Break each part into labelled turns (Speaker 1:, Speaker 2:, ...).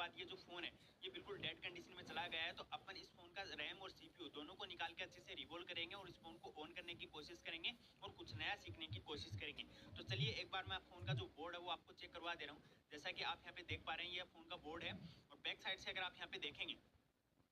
Speaker 1: बाद ये जो फ़ोन है ये बिल्कुल डेड कंडीशन में चला गया है, तो अपन इस फ़ोन का रैम और CPU दोनों को निकाल के अच्छे से रिवॉल्व करेंगे और इस फ़ोन को ऑन करने की कोशिश करेंगे और कुछ नया सीखने की कोशिश करेंगे। तो चलिए एक बार मैं फ़ोन का जो बोर्ड है वो आपको चेक करवा दे रहा हूँ। जैसा कि आप यहाँ पे देख पा रहे हैं, ये फ़ोन का बोर्ड है और बैक साइड से अगर आप यहाँ पे देखेंगे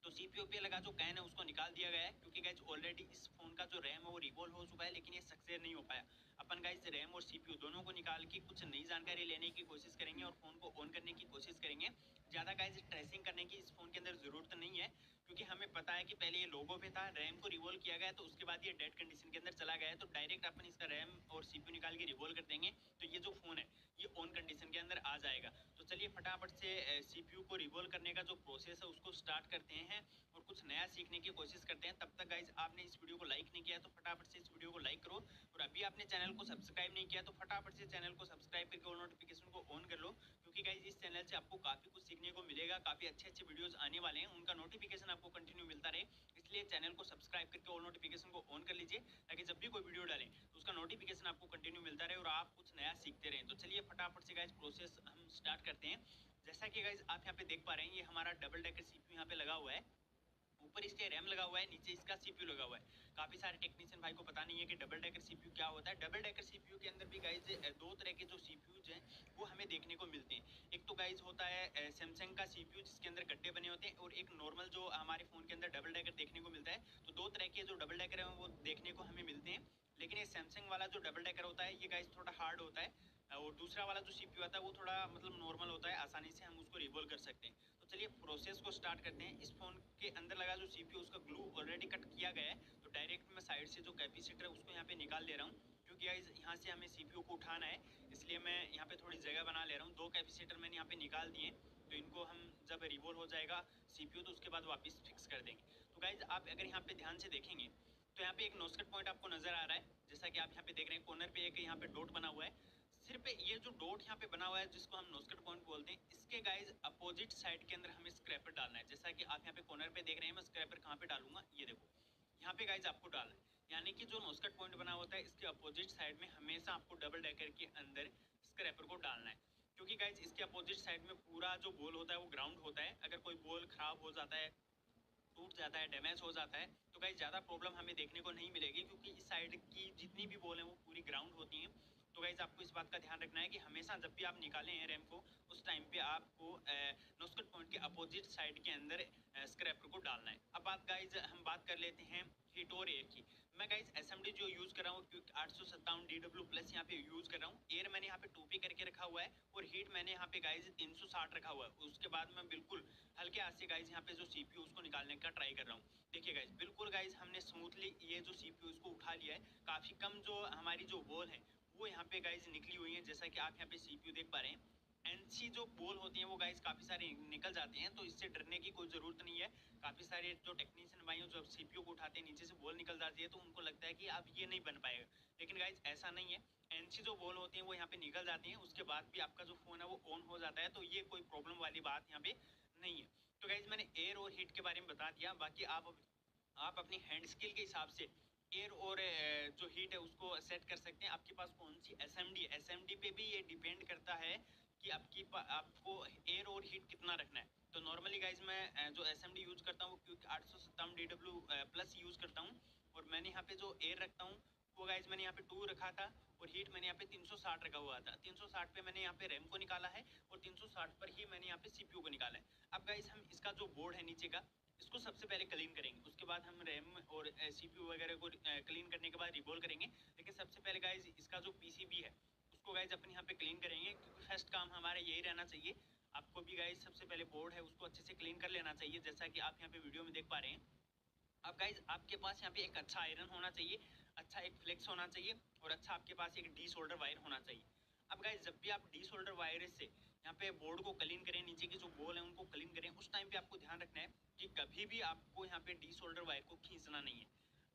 Speaker 1: तो CPU पे लगा जो कैन है उसको निकाल दिया गया है, क्योंकि गाइज ऑलरेडी इस फोन का जो रैम है वो रिवॉल्व हो चुका है, लेकिन ये सक्सेस नहीं हो पाया। अपन गाइज रैम और CPU दोनों को निकाल के कुछ नई जानकारी लेने की कोशिश करेंगे और फोन को ऑन करने की कोशिश करेंगे। ज़्यादा गाइज ट्रेसिंग करने की इस फोन के अंदर ज़रूरत नहीं है, क्योंकि हमें पता है कि पहले ये लोगो पे था, रैम को रिवॉल्व किया गया तो उसके बाद ये डेड कंडीशन के अंदर चला गया है, तो डायरेक्ट अपन इसका रैम और CPU निकाल के रिवॉल्व कर देंगे तो ये जो फ़ोन है ये ऑन कंडीशन के अंदर आ जाएगा। तो चलिए फटाफट से CPU को रिवॉल्व करने का जो प्रोसेस है उसको स्टार्ट करते हैं और कुछ नया सीखने की कोशिश करते हैं। तब तक गाइज आपने इस वीडियो को लाइक नहीं किया तो फटाफट से इस वीडियो को लाइक करो, और अभी आपने चैनल को सब्सक्राइब नहीं किया तो फटाफट से चैनल को सब्सक्राइब करके और नोटिफिकेशन को ऑन कर लो, क्योंकि गाइज इस चैनल से आपको काफ़ी कुछ सीखने को मिलेगा, काफ़ी अच्छे अच्छे वीडियोज़ आने वाले हैं, उनका नोटिफिकेशन आपको कंटिन्यू मिलता रहे। इसलिए चैनल को सब्सक्राइब करके और नोटिफिकेशन को ऑन कर लीजिए, ताकि जब भी कोई वीडियो डालें तो उसका नोटिफिकेशन आपको कंटिन्यू मिलता रहे और आप कुछ नया सीखते रहें। तो चलिए फटाफट से गाइज प्रोसेस हम स्टार्ट करते हैं। जैसा कि गाइज आप यहाँ पे देख पा रहे हैं, ये हमारा डबल डेकर CPU यहाँ पे लगा हुआ है। ऊपर इसके रैम लगा हुआ है, नीचे इसका CPU लगा हुआ है। काफ़ी सारे टेक्नीशियन भाई को पता नहीं है कि डबल डेकर CPU क्या होता है। डबल डेकर CPU के अंदर भी गाइज दो तरह के जो CPUs हैं वो हमें देखने को मिलते हैं। एक तो गाइज होता है सैमसंग का CPU जिसके अंदर गड्ढे बने होते हैं, और एक नॉर्मल जो हमारे फ़ोन के अंदर डबल डेकर देखने को मिलता है। तो दो तरह के जो डबल डेकर हैं वो देखने को हमें मिलते हैं, लेकिन ये सैमसंग वाला जो डबल डेकर होता है ये गाइज थोड़ा हार्ड होता है, और दूसरा वाला जो CPU आता है वो थोड़ा मतलब नॉर्मल होता है, आसानी से हम उसको रिवॉल्व कर सकते हैं। तो चलिए प्रोसेस को स्टार्ट करते हैं। इस फोन के अंदर लगा जो CPU उसका ग्लू ऑलरेडी कट किया गया है, तो डायरेक्ट मैं साइड से जो कैपेसिटर है उसको यहाँ पे निकाल ले रहा हूँ, क्योंकि गाइस यहाँ से हमें CPU को उठाना है, इसलिए मैं यहाँ पे थोड़ी जगह बना ले रहा हूँ। दो कैपेसिटर मैंने यहाँ पे निकाल दिए, तो इनको हम जब रिवॉल्व हो जाएगा CPU तो उसके बाद वापस फिक्स कर देंगे। तो गाइज आप अगर यहाँ पे ध्यान से देखेंगे तो यहाँ पे एक नोस्कट पॉइंट आपको नजर आ रहा है, जैसा कि आप यहाँ पे देख रहे हैं कॉर्नर पे एक यहाँ पे डॉट बना हुआ है। सिर्फ ये जो डॉट यहाँ पे बना हुआ है जिसको हम नोस्कट पॉइंट बोलते हैं, इसके गाइज अपोजिट साइड के अंदर हमें स्क्रैपर डालना है। जैसा कि आप यहाँ पे कॉर्नर पे देख रहे हैं, मैं स्क्रैपर कहाँ पे डालूंगा ये देखो, यहाँ पे गाइज आपको डालना है। यानी कि जो नोस्कट पॉइंट बना होता है इसके अपोजिट साइड में हमेशा आपको डबल डेकर के अंदर स्क्रैपर को डालना है, क्योंकि गाइज इसके अपोजिट साइड में पूरा जो बॉल होता है वो ग्राउंड होता है। अगर कोई बॉल खराब हो जाता है, टूट जाता है, डैमेज हो जाता है, तो गाइस ज़्यादा प्रॉब्लम हमें देखने को नहीं मिलेगी, क्योंकि इस साइड की जितनी भी बॉल हैं वो पूरी ग्राउंड होती हैं। तो गाइस आपको इस बात का ध्यान रखना है कि हमेशा जब भी आप निकालें हैं रैम को, उस टाइम पे आपको नोस्कट पॉइंट के अपोजिट साइड के अंदर स्क्रैपर को डालना है। अब बात गाइस हम बात कर लेते हैं हीट और एयर की। मैं गाइस SMD जो यूज़ कर रहा हूँ, क्योंकि 857 DW प्लस यहाँ पे यूज़ कर रहा हूँ। एयर मैंने यहाँ पे 2P करके रखा हुआ है, और हीट मैंने यहाँ पे गाइस 360 रखा हुआ है। उसके बाद मैं बिल्कुल हल्के हाथ से गाइस यहाँ पे जो CPU उसको निकालने का ट्राई कर रहा हूँ। देखिए गाइस बिल्कुल गाइस हमने स्मूथली ये जो CPU उसको उठा लिया है। काफ़ी कम जो हमारी जो बॉल है वो यहाँ पे गाइस निकली हुई है, जैसा कि आप यहाँ पे CPU देख पा रहे हैं। NC जो बॉल होती हैं वो गाइस काफ़ी सारे निकल जाते हैं, तो इससे डरने की कोई ज़रूरत नहीं है। काफ़ी सारे जो टेक्नीशियन भाई जब CPU को उठाते हैं नीचे से बॉल निकल जाती है तो उनको लगता है कि अब ये नहीं बन पाएगा, लेकिन गाइस ऐसा नहीं है। NC जो बॉल होती हैं वो यहाँ पे निकल जाती हैं, उसके बाद भी आपका जो फ़ोन है वो ऑन हो जाता है, तो ये कोई प्रॉब्लम वाली बात यहाँ पे नहीं है। तो गाइज मैंने एयर और हीट के बारे में बता दिया, बाकी आप अपनी हैंड स्किल के हिसाब से एयर और जो हीट है उसको सेट कर सकते हैं। आपके पास कौन सी SMD पे भी ये डिपेंड करता है कि आपको एयर और हीट कितना रखना है। तो नॉर्मली गाइज मैं जो SMD यूज़ करता हूँ क्योंकि 857 DW प्लस यूज़ करता हूँ, और मैंने यहाँ पे जो एयर रखता हूँ वो गाइज मैंने यहाँ पे 2 रखा था, और हीट मैंने यहाँ पे 360 रखा हुआ था। 360 पे मैंने यहाँ पे रैम को निकाला है, और 360 पर ही मैंने यहाँ पे CPU को निकाला है। अब गाइस हम इसका जो बोर्ड है नीचे का, इसको सबसे पहले क्लीन करेंगे, उसके बाद हम रैम और CPU वगैरह को क्लीन करने के बाद रिवॉल्व करेंगे। लेकिन सबसे पहले गाइस इसका जो PCB है उसको गाइस अपन यहाँ पे क्लीन करेंगे, क्योंकि फर्स्ट काम हमारा यही रहना चाहिए। आपको भी गाइस सबसे पहले बोर्ड है उसको अच्छे से क्लीन कर लेना चाहिए, जैसा कि आप यहाँ पे वीडियो में देख पा रहे हैं। अब गाइज आपके पास यहाँ पे एक अच्छा आयरन होना चाहिए, अच्छा एक फ्लेक्स होना चाहिए, और अच्छा आपके पास एक डी सोल्डर वायर होना चाहिए। अब गाइज जब भी आप डी सोल्डर वायर से यहाँ पे बोर्ड को क्लीन करें, नीचे के जो बोल है उनको क्लीन करें, उस टाइम पे आपको ध्यान रखना है कि कभी भी आपको यहाँ पे डी सोल्डर वायर को खींचना नहीं है।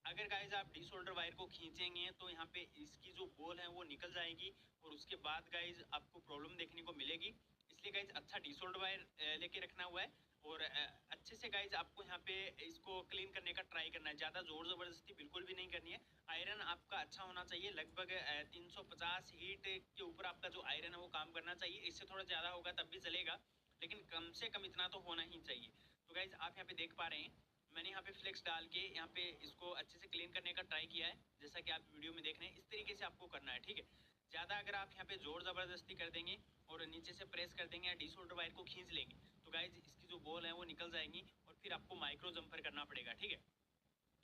Speaker 1: अगर गाइज आप डी सोल्डर वायर को खींचेंगे तो यहाँ पे इसकी जो बोल है वो निकल जाएगी, और उसके बाद गाइज आपको प्रॉब्लम देखने को मिलेगी। इसलिए गाइज अच्छा डी सोल्डर वायर लेके रखना हुआ है, और अच्छे से गाइज आपको यहाँ पे इसको क्लीन करने का ट्राई करना है। ज़्यादा ज़ोर ज़बरदस्ती बिल्कुल भी नहीं करनी है। आयरन आपका अच्छा होना चाहिए, लगभग 350 हीट के ऊपर आपका जो आयरन है वो काम करना चाहिए। इससे थोड़ा ज़्यादा होगा तब भी चलेगा, लेकिन कम से कम इतना तो होना ही चाहिए। तो गाइज आप यहाँ पे देख पा रहे हैं, मैंने यहाँ पे फ्लेक्स डाल के यहाँ पे इसको अच्छे से क्लीन करने का ट्राई किया है, जैसा कि आप वीडियो में देख रहे हैं। इस तरीके से आपको करना है, ठीक है। ज़्यादा अगर आप यहाँ पे जोर ज़बरदस्ती कर देंगे और नीचे से प्रेस कर देंगे या डी शोल्डर वायर को खींच लेंगे, तो गाइज इसकी जो बॉल है वो निकल जाएंगी और फिर आपको माइक्रो जंपर करना पड़ेगा, ठीक है।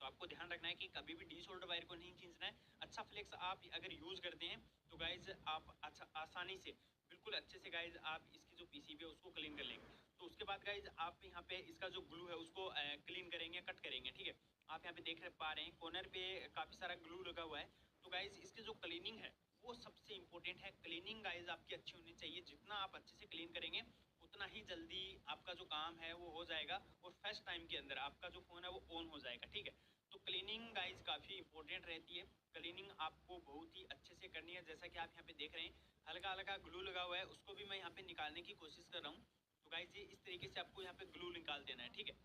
Speaker 1: तो आपको ध्यान रखना है कि कभी भी डी शोल्डर वायर को नहीं खींचना है। अच्छा फ्लेक्स आप अगर यूज़ करते हैं तो गाइज आप अच्छा आसानी से बिल्कुल अच्छे से गाइज आप इसकी जो पीसीबी है उसको क्लीन कर लेंगे। तो उसके बाद गाइज आप यहाँ पे इसका जो ग्लू है उसको क्लीन करेंगे, कट करेंगे, ठीक है। आप यहाँ पे देख पा रहे हैं कॉर्नर पे काफ़ी सारा ग्लू लगा हुआ है। तो गाइज इसकी जो क्लीनिंग है वो सबसे इम्पोर्टेंट है। क्लीनिंग गाइज आपकी अच्छी होनी चाहिए। जितना आप अच्छे से क्लीन करेंगे उतना ही जल्दी आपका जो काम है वो हो जाएगा और फर्स्ट टाइम के अंदर आपका जो फ़ोन है वो ऑन हो जाएगा, ठीक है। तो क्लीनिंग गाइज काफ़ी इंपॉर्टेंट रहती है। क्लीनिंग आपको बहुत ही अच्छे से करनी है। जैसा कि आप यहाँ पे देख रहे हैं हल्का हल्का ग्लू लगा हुआ है, उसको भी मैं यहाँ पे निकालने की कोशिश कर रहा हूँ। तो गाइज ये इस तरीके से आपको यहाँ पे ग्लू निकाल देना है, ठीक है।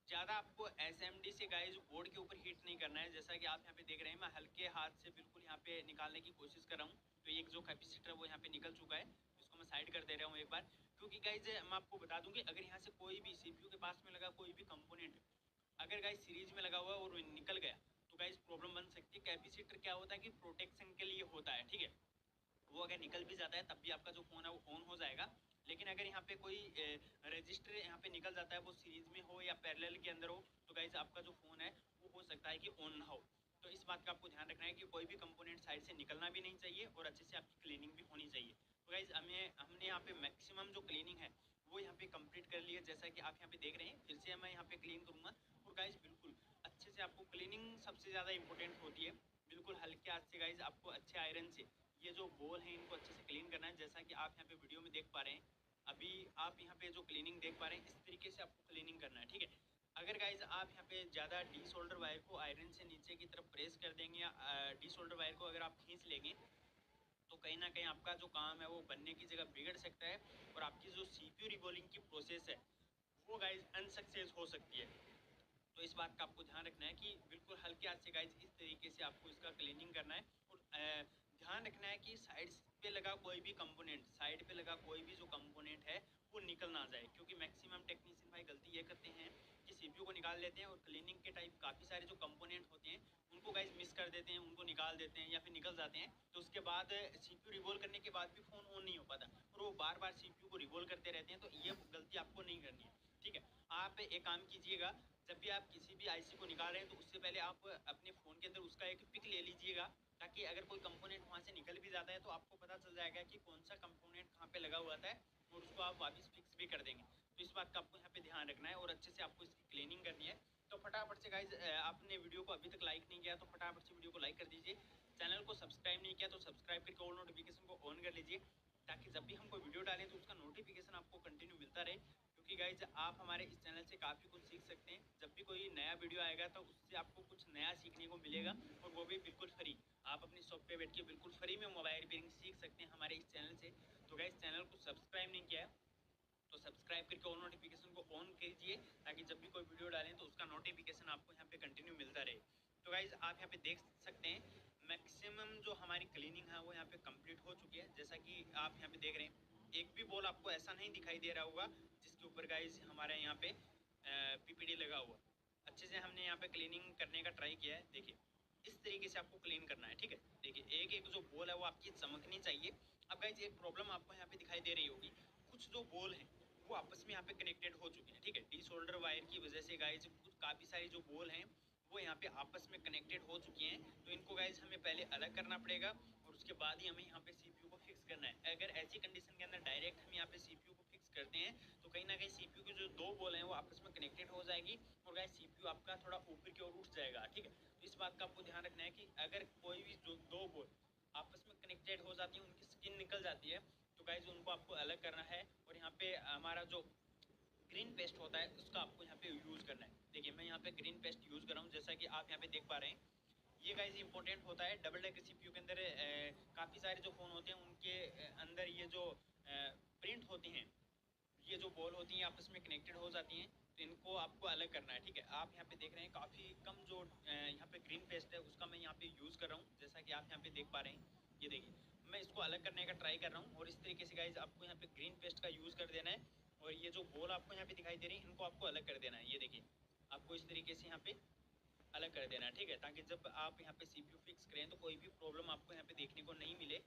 Speaker 1: ज़्यादा आपको एसएमडी से गाइज बोर्ड के ऊपर हीट नहीं करना है। जैसा कि आप यहाँ पे देख रहे हैं मैं हल्के हाथ से बिल्कुल यहाँ पे निकालने की कोशिश कर रहा हूँ। तो एक जो कैपेसिटर है वो यहाँ पे निकल चुका है, इसको मैं साइड कर दे रहा हूँ एक बार। क्योंकि गाइज मैं आपको बता दूँ कि अगर यहाँ से कोई भी सीपीयू के पास में लगा कोई भी कंपोनेंट अगर गाइस सीरीज में लगा हुआ है और निकल गया तो गाइस प्रॉब्लम बन सकती है। कैपेसिटर क्या होता है कि प्रोटेक्शन के लिए होता है, ठीक है। वो अगर निकल भी जाता है तब भी आपका जो फ़ोन है वो ऑन हो जाएगा। लेकिन अगर यहाँ पे कोई रजिस्टर यहाँ पे निकल जाता है, वो सीरीज में हो या पैरेलल के अंदर हो, तो गाइस आपका जो फ़ोन है वो हो सकता है कि ऑन ना हो। तो इस बात का आपको ध्यान रखना है कि कोई भी कंपोनेंट साइड से निकलना भी नहीं चाहिए और अच्छे से आपकी क्लीनिंग भी होनी चाहिए। तो गाइस हमने यहाँ पे मैक्सिमम जो क्लीनिंग है वो यहाँ पे कंप्लीट कर लिया, जैसा कि आप यहाँ पे देख रहे हैं। फिर से मैं यहाँ पे क्लीन करूँगा और गाइस बिल्कुल अच्छे से आपको क्लीनिंग सबसे ज़्यादा इंपॉर्टेंट होती है। बिल्कुल हल्के हाथ से गाइस आपको अच्छे आयरन से ये जो बॉल है इनको अच्छे से क्लीन करना है। जैसा कि आप यहाँ पे वीडियो में देख पा रहे हैं, अभी आप यहाँ पे जो क्लीनिंग देख पा रहे हैं इस तरीके से आपको क्लीनिंग करना है, ठीक है। अगर गाइज आप यहाँ पे ज़्यादा डी शोल्डर वायर को आयरन से नीचे की तरफ प्रेस कर देंगे या डी शोल्डर वायर को अगर आप खींच लेंगे तो कहीं ना कहीं आपका जो काम है वो बनने की जगह बिगड़ सकता है और आपकी जो सीपीयू रिबॉलिंग की प्रोसेस है वो गाइज अनसक्सेस हो सकती है। तो इस बात का आपको ध्यान रखना है कि बिल्कुल हल्के हाथ से गाइज इस तरीके से आपको इसका क्लीनिंग करना है। और ध्यान रखना है कि साइड पे लगा कोई भी कंपोनेंट, साइड पे लगा कोई भी जो कंपोनेंट है वो निकल ना जाए। क्योंकि मैक्सिमम टेक्नीशियन भाई गलती ये करते हैं कि सीपीयू को निकाल लेते हैं और क्लीनिंग के टाइप काफ़ी सारे जो कंपोनेंट होते हैं उनको गाइज मिस कर देते हैं, उनको निकाल देते हैं या फिर निकल जाते हैं। तो उसके बाद सीपीयू रिवॉल्व करने के बाद भी फ़ोन ऑन नहीं हो पाता और वो बार बार सीपीयू को रिवॉल्व करते रहते हैं। तो ये गलती आपको नहीं करनी है, ठीक है। आप एक काम कीजिएगा, जब भी आप किसी भी आईसी को निकाल रहे हैं तो उससे पहले आप अपने फ़ोन के अंदर उसका एक पिक ले लीजिएगा, ताकि अगर कोई कंपोनेंट वहाँ से निकल भी जाता है तो आपको पता चल जाएगा कि कौन सा कंपोनेंट कहाँ पे लगा हुआ था और उसको आप वापस फिक्स भी कर देंगे। तो इस बात का आपको यहाँ पे ध्यान रखना है और अच्छे से आपको इसकी क्लीनिंग करनी है। तो फटाफट से गाइज आपने वीडियो को अभी तक लाइक नहीं किया तो फटाफट से वीडियो को लाइक कर दीजिए। चैनल को सब्सक्राइब नहीं किया तो सब्सक्राइब करके ऑल नोटिफिकेशन को ऑन कर लीजिए, ताकि जब भी हम कोई वीडियो डालें तो उसका नोटिफिकेशन आपको कंटिन्यू मिलता रहे। क्योंकि गाइज आप हमारे इस चैनल से काफ़ी कुछ सीख सकते हैं। जब भी कोई नया वीडियो आएगा तो उससे आपको कुछ नया सीखने को मिलेगा और वो भी बिल्कुल फ्री। आप अपनी शॉप पे बैठ के बिल्कुल फ्री में मोबाइल रिपेयरिंग सीख सकते हैं हमारे इस चैनल से। तो गाइज चैनल को सब्सक्राइब नहीं किया है तो सब्सक्राइब करके ऑल नोटिफिकेशन को ऑन कीजिए, ताकि जब भी कोई वीडियो डालें तो उसका नोटिफिकेशन आपको यहाँ पे कंटिन्यू मिलता रहे। तो गाइज आप यहाँ पे देख सकते हैं मैक्सिमम जो हमारी क्लीनिंग है वो यहाँ पे कंप्लीट हो चुकी है। जैसा कि आप यहाँ पे देख रहे हैं एक भी बॉल आपको ऐसा नहीं दिखाई दे रहा होगा जिसके ऊपर गाइज हमारे यहाँ पे पीपीडी लगा हुआ। अच्छे से हमने यहाँ पे क्लीनिंग करने का ट्राई किया है। देखिए इस तरीके से आपको क्लीन करना है, ठीक है। देखिए एक एक जो बॉल है वो आपकी चमकनी चाहिए। अब गाइज एक प्रॉब्लम आपको यहाँ पे दिखाई दे रही होगी, कुछ जो बॉल हैं वो आपस में यहाँ पे कनेक्टेड हो चुके हैं, ठीक है। डी शोल्डर वायर की वजह से गाइज कुछ काफ़ी सारी जो बॉल हैं वो यहाँ पे आपस में कनेक्टेड हो चुकी हैं। तो इनको गाइज हमें पहले अलग करना पड़ेगा और उसके बाद ही हमें यहाँ पे सीपीयू को फिक्स करना है। अगर ऐसी कंडीशन के अंदर डायरेक्ट हम यहाँ पे सीपीयू को फिक्स करते हैं तो कहीं ना कहीं सीपीयू की जो दो बॉल हैं वो आपस में कनेक्टेड हो जाएगी और गाइज सीपीयू आपका थोड़ा ऊपर की ओर उठ जाएगा, ठीक है। तो इस बात का आपको ध्यान रखना है कि अगर कोई भी जो दो बॉल आपस में कनेक्टेड हो जाती है, उनकी स्किन निकल जाती है, तो गाइज उनको आपको अलग करना है। और यहाँ पे हमारा जो ग्रीन पेस्ट होता है उसका आपको यहाँ पे यूज़ करना है। देखिए मैं यहाँ पे ग्रीन पेस्ट यूज़ कर रहा हूँ, जैसा कि आप यहाँ पे देख पा रहे हैं। ये गाइज इंपॉर्टेंट होता है डबल डेकर सीपीयू के अंदर। काफ़ी सारे जो फ़ोन होते हैं उनके अंदर ये जो प्रिंट होती हैं, ये जो बॉल होती हैं आपस में कनेक्टेड हो जाती हैं। तो इनको आपको अलग करना है, ठीक है। आप यहाँ पे देख रहे हैं काफ़ी कम जो यहाँ पे ग्रीन पेस्ट है उसका मैं यहाँ पे यूज़ कर रहा हूँ, जैसा कि आप यहाँ पे देख पा रहे हैं। ये देखिए मैं इसको अलग करने का ट्राई कर रहा हूँ और इस तरीके से गाइज आपको यहाँ पे ग्रीन पेस्ट का यूज़ कर देना है और ये जो बोल आपको यहाँ पे दिखाई दे रही है इनको आपको अलग कर देना है। ये देखिए आपको इस तरीके से यहाँ पे अलग कर देना है, ठीक है, ताकि जब आप यहाँ पे CPU फिक्स करें तो कोई भी प्रॉब्लम आपको यहाँ पे देखने को नहीं मिले।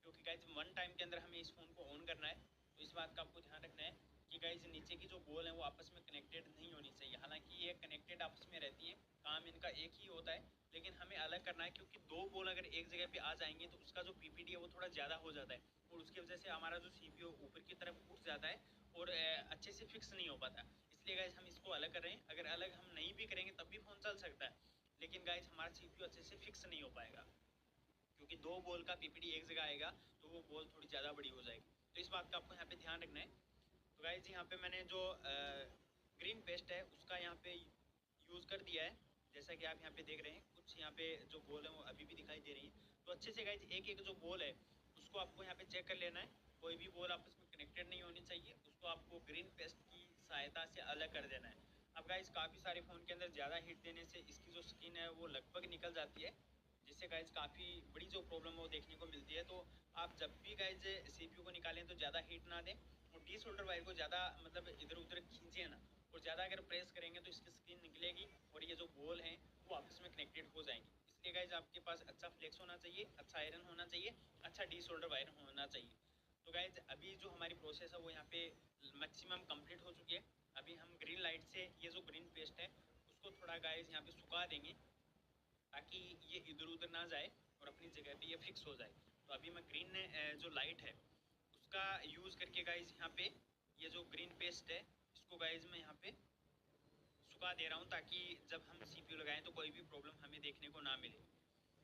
Speaker 1: क्योंकि गाइज वन टाइम के अंदर हमें इस फ़ोन को ऑन करना है, तो इस बात का आपको ध्यान रखना है कि गाइज नीचे की जो बोल है वो आपस में कनेक्टेड नहीं होनी चाहिए। हालांकि ये कनेक्टेड आपस में रहती हैं, काम इनका एक ही होता है, लेकिन हमें अलग करना है क्योंकि दो बोल अगर एक जगह पे आ जाएंगे तो उसका जो PPD है वो थोड़ा ज़्यादा हो जाता है और उसकी वजह से हमारा जो CPU ऊपर की तरफ उठ जाता है और अच्छे से फिक्स नहीं हो पाता। इसलिए गाइज हम इसको अलग कर रहे हैं। अगर अलग हम नहीं भी करेंगे तब भी फ़ोन चल सकता है, लेकिन गाइज हमारा CPU अच्छे से फिक्स नहीं हो पाएगा क्योंकि दो बॉल का PPD एक जगह आएगा तो वो बॉल थोड़ी ज़्यादा बड़ी हो जाएगी। तो इस बात का आपको यहाँ पे ध्यान रखना है। तो गाइज यहाँ पे मैंने जो ग्रीन पेस्ट है उसका यहाँ पे यूज़ कर दिया है, जैसा कि आप यहाँ पे देख रहे हैं। कुछ यहाँ पे जो बॉल है वो अभी भी दिखाई दे रही है। तो अच्छे से गाइज एक एक जो बॉल है उसको आपको यहाँ पे चेक कर लेना है। कोई भी बॉल आपस में कनेक्टेड नहीं होनी चाहिए, उसको आपको ग्रीन पेस्ट की सहायता से अलग कर देना है। अब गाइज काफ़ी सारे फ़ोन के अंदर ज़्यादा हीट देने से इसकी जो स्किन है वो लगभग निकल जाती है, जिससे गाइज काफ़ी बड़ी जो प्रॉब्लम है वो देखने को मिलती है। तो आप जब भी गाइज CPU को निकालें तो ज़्यादा हीट ना दें और डी सोल्डर वायर को ज़्यादा मतलब इधर उधर खींचे ना, और ज़्यादा अगर प्रेस करेंगे तो इसकी स्किन निकलेगी और ये जो बोल हैं वो आपस में कनेक्टेड हो जाएंगे। इसलिए गाइज आपके पास अच्छा फ्लेक्स होना चाहिए, अच्छा आयरन होना चाहिए, अच्छा डी सोल्डर वायर होना चाहिए। तो गाइज अभी जो हमारी प्रोसेस है वो यहाँ पे मैक्सिमम कंप्लीट हो चुकी है। अभी हम ग्रीन लाइट से ये जो ग्रीन पेस्ट है उसको थोड़ा गाइज यहाँ पे सुखा देंगे ताकि ये इधर उधर ना जाए और अपनी जगह पे ये फिक्स हो जाए। तो अभी मैं ग्रीन जो लाइट है उसका यूज़ करके गाइज यहाँ पे ये जो ग्रीन पेस्ट है इसको गाइज मैं यहाँ पे सुखा दे रहा हूँ ताकि जब हम CPU लगाएं तो कोई भी प्रॉब्लम हमें देखने को ना मिले।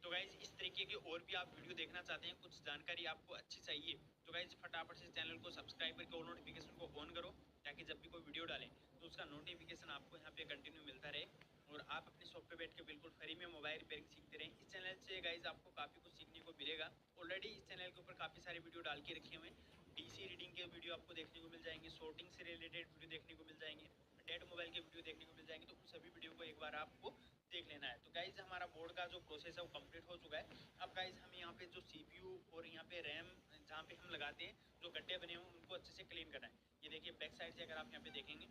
Speaker 1: तो गाइज इस तरीके की और भी आप वीडियो देखना चाहते हैं, कुछ जानकारी आपको अच्छी चाहिए, तो गाइज फटाफट से चैनल को सब्सक्राइब करके और नोटिफिकेशन को ऑन करो ताकि जब भी कोई वीडियो डालें तो उसका नोटिफिकेशन आपको यहाँ पे कंटिन्यू मिलता रहे और आप अपने शॉप पे बैठ के बिल्कुल फ्री में मोबाइल रिपेयरिंग सीखते रहें। इस चैनल से गाइज आपको काफ़ी कुछ सीखने को मिलेगा। ऑलरेडी इस चैनल के ऊपर काफ़ी सारे वीडियो डाल के रखे हुए हैं। DC रीडिंग के वीडियो आपको देखने को मिल जाएंगे, शॉर्टिंग से रिलेटेड वीडियो देखने को मिल जाएंगे, डेड मोबाइल के वीडियो देखने को मिल जाएंगे। तो उन सभी वीडियो को एक बार आपको देख लेना है। तो गाइज हमारा बोर्ड का जो प्रोसेस है वो कंप्लीट हो चुका है। अब गाइज हम यहाँ पे जो CPU और यहाँ पे रैम जहाँ पे हम लगाते हैं जो गड्ढे बने हुए उनको अच्छे से क्लीन करना है। ये देखिए बैक साइड से अगर आप यहाँ पे देखेंगे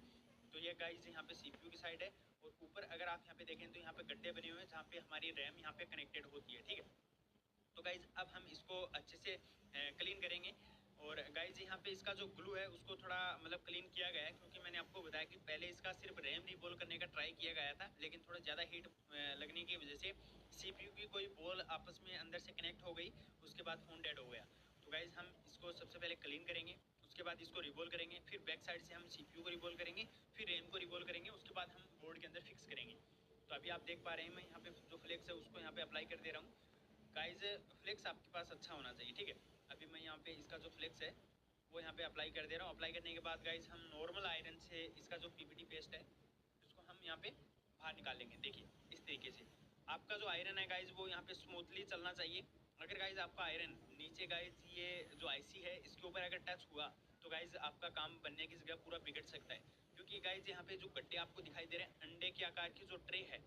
Speaker 1: तो ये गाइज यहाँ पे CPU की साइड है और ऊपर अगर आप यहाँ पे देखें तो यहाँ पे गड्ढे बने हुए हैं जहाँ पे हमारी रैम यहाँ पे कनेक्टेड होती है, ठीक है। तो गाइज अब हम इसको अच्छे से क्लीन करेंगे। और गाइज यहाँ पे इसका जो ग्लू है उसको थोड़ा मतलब क्लीन किया गया है क्योंकि मैंने आपको बताया कि पहले इसका सिर्फ रैम रिबॉल करने का ट्राई किया गया था, लेकिन थोड़ा ज़्यादा हीट लगने की वजह से CPU की कोई बॉल आपस में अंदर से कनेक्ट हो गई, उसके बाद फ़ोन डेड हो गया। तो गाइज हम इसको सबसे पहले क्लीन करेंगे, उसके बाद इसको रिबॉल करेंगे, फिर बैक साइड से हम CPU को रिबॉल करेंगे, फिर रैम को रिबॉल करेंगे, उसके बाद हम बोर्ड के अंदर फिक्स करेंगे। तो अभी आप देख पा रहे हैं मैं यहाँ पे जो फ्लेक्स है उसको यहाँ पे अप्लाई कर दे रहा हूँ। गाइज फ्लेक्स आपके पास अच्छा होना चाहिए, ठीक है। अभी मैं यहाँ पे इसका जो फ्लेक्स है वो यहाँ पे अप्लाई कर दे रहा हूँ। अप्लाई करने के बाद गाइज हम नॉर्मल आयरन से इसका जो PPT पेस्ट है उसको हम यहाँ पे बाहर निकाल लेंगे। देखिए इस तरीके से आपका जो आयरन है गाइज वो यहाँ पे स्मूथली चलना चाहिए। अगर गाइज आपका आयरन नीचे गाइज ये जो IC है इसके ऊपर अगर टच हुआ तो गाइज आपका काम बनने की जगह पूरा बिगड़ सकता है। क्योंकि गाइज यहाँ पे जो गड्ढे आपको दिखाई दे रहे हैं अंडे के आकार की जो ट्रे है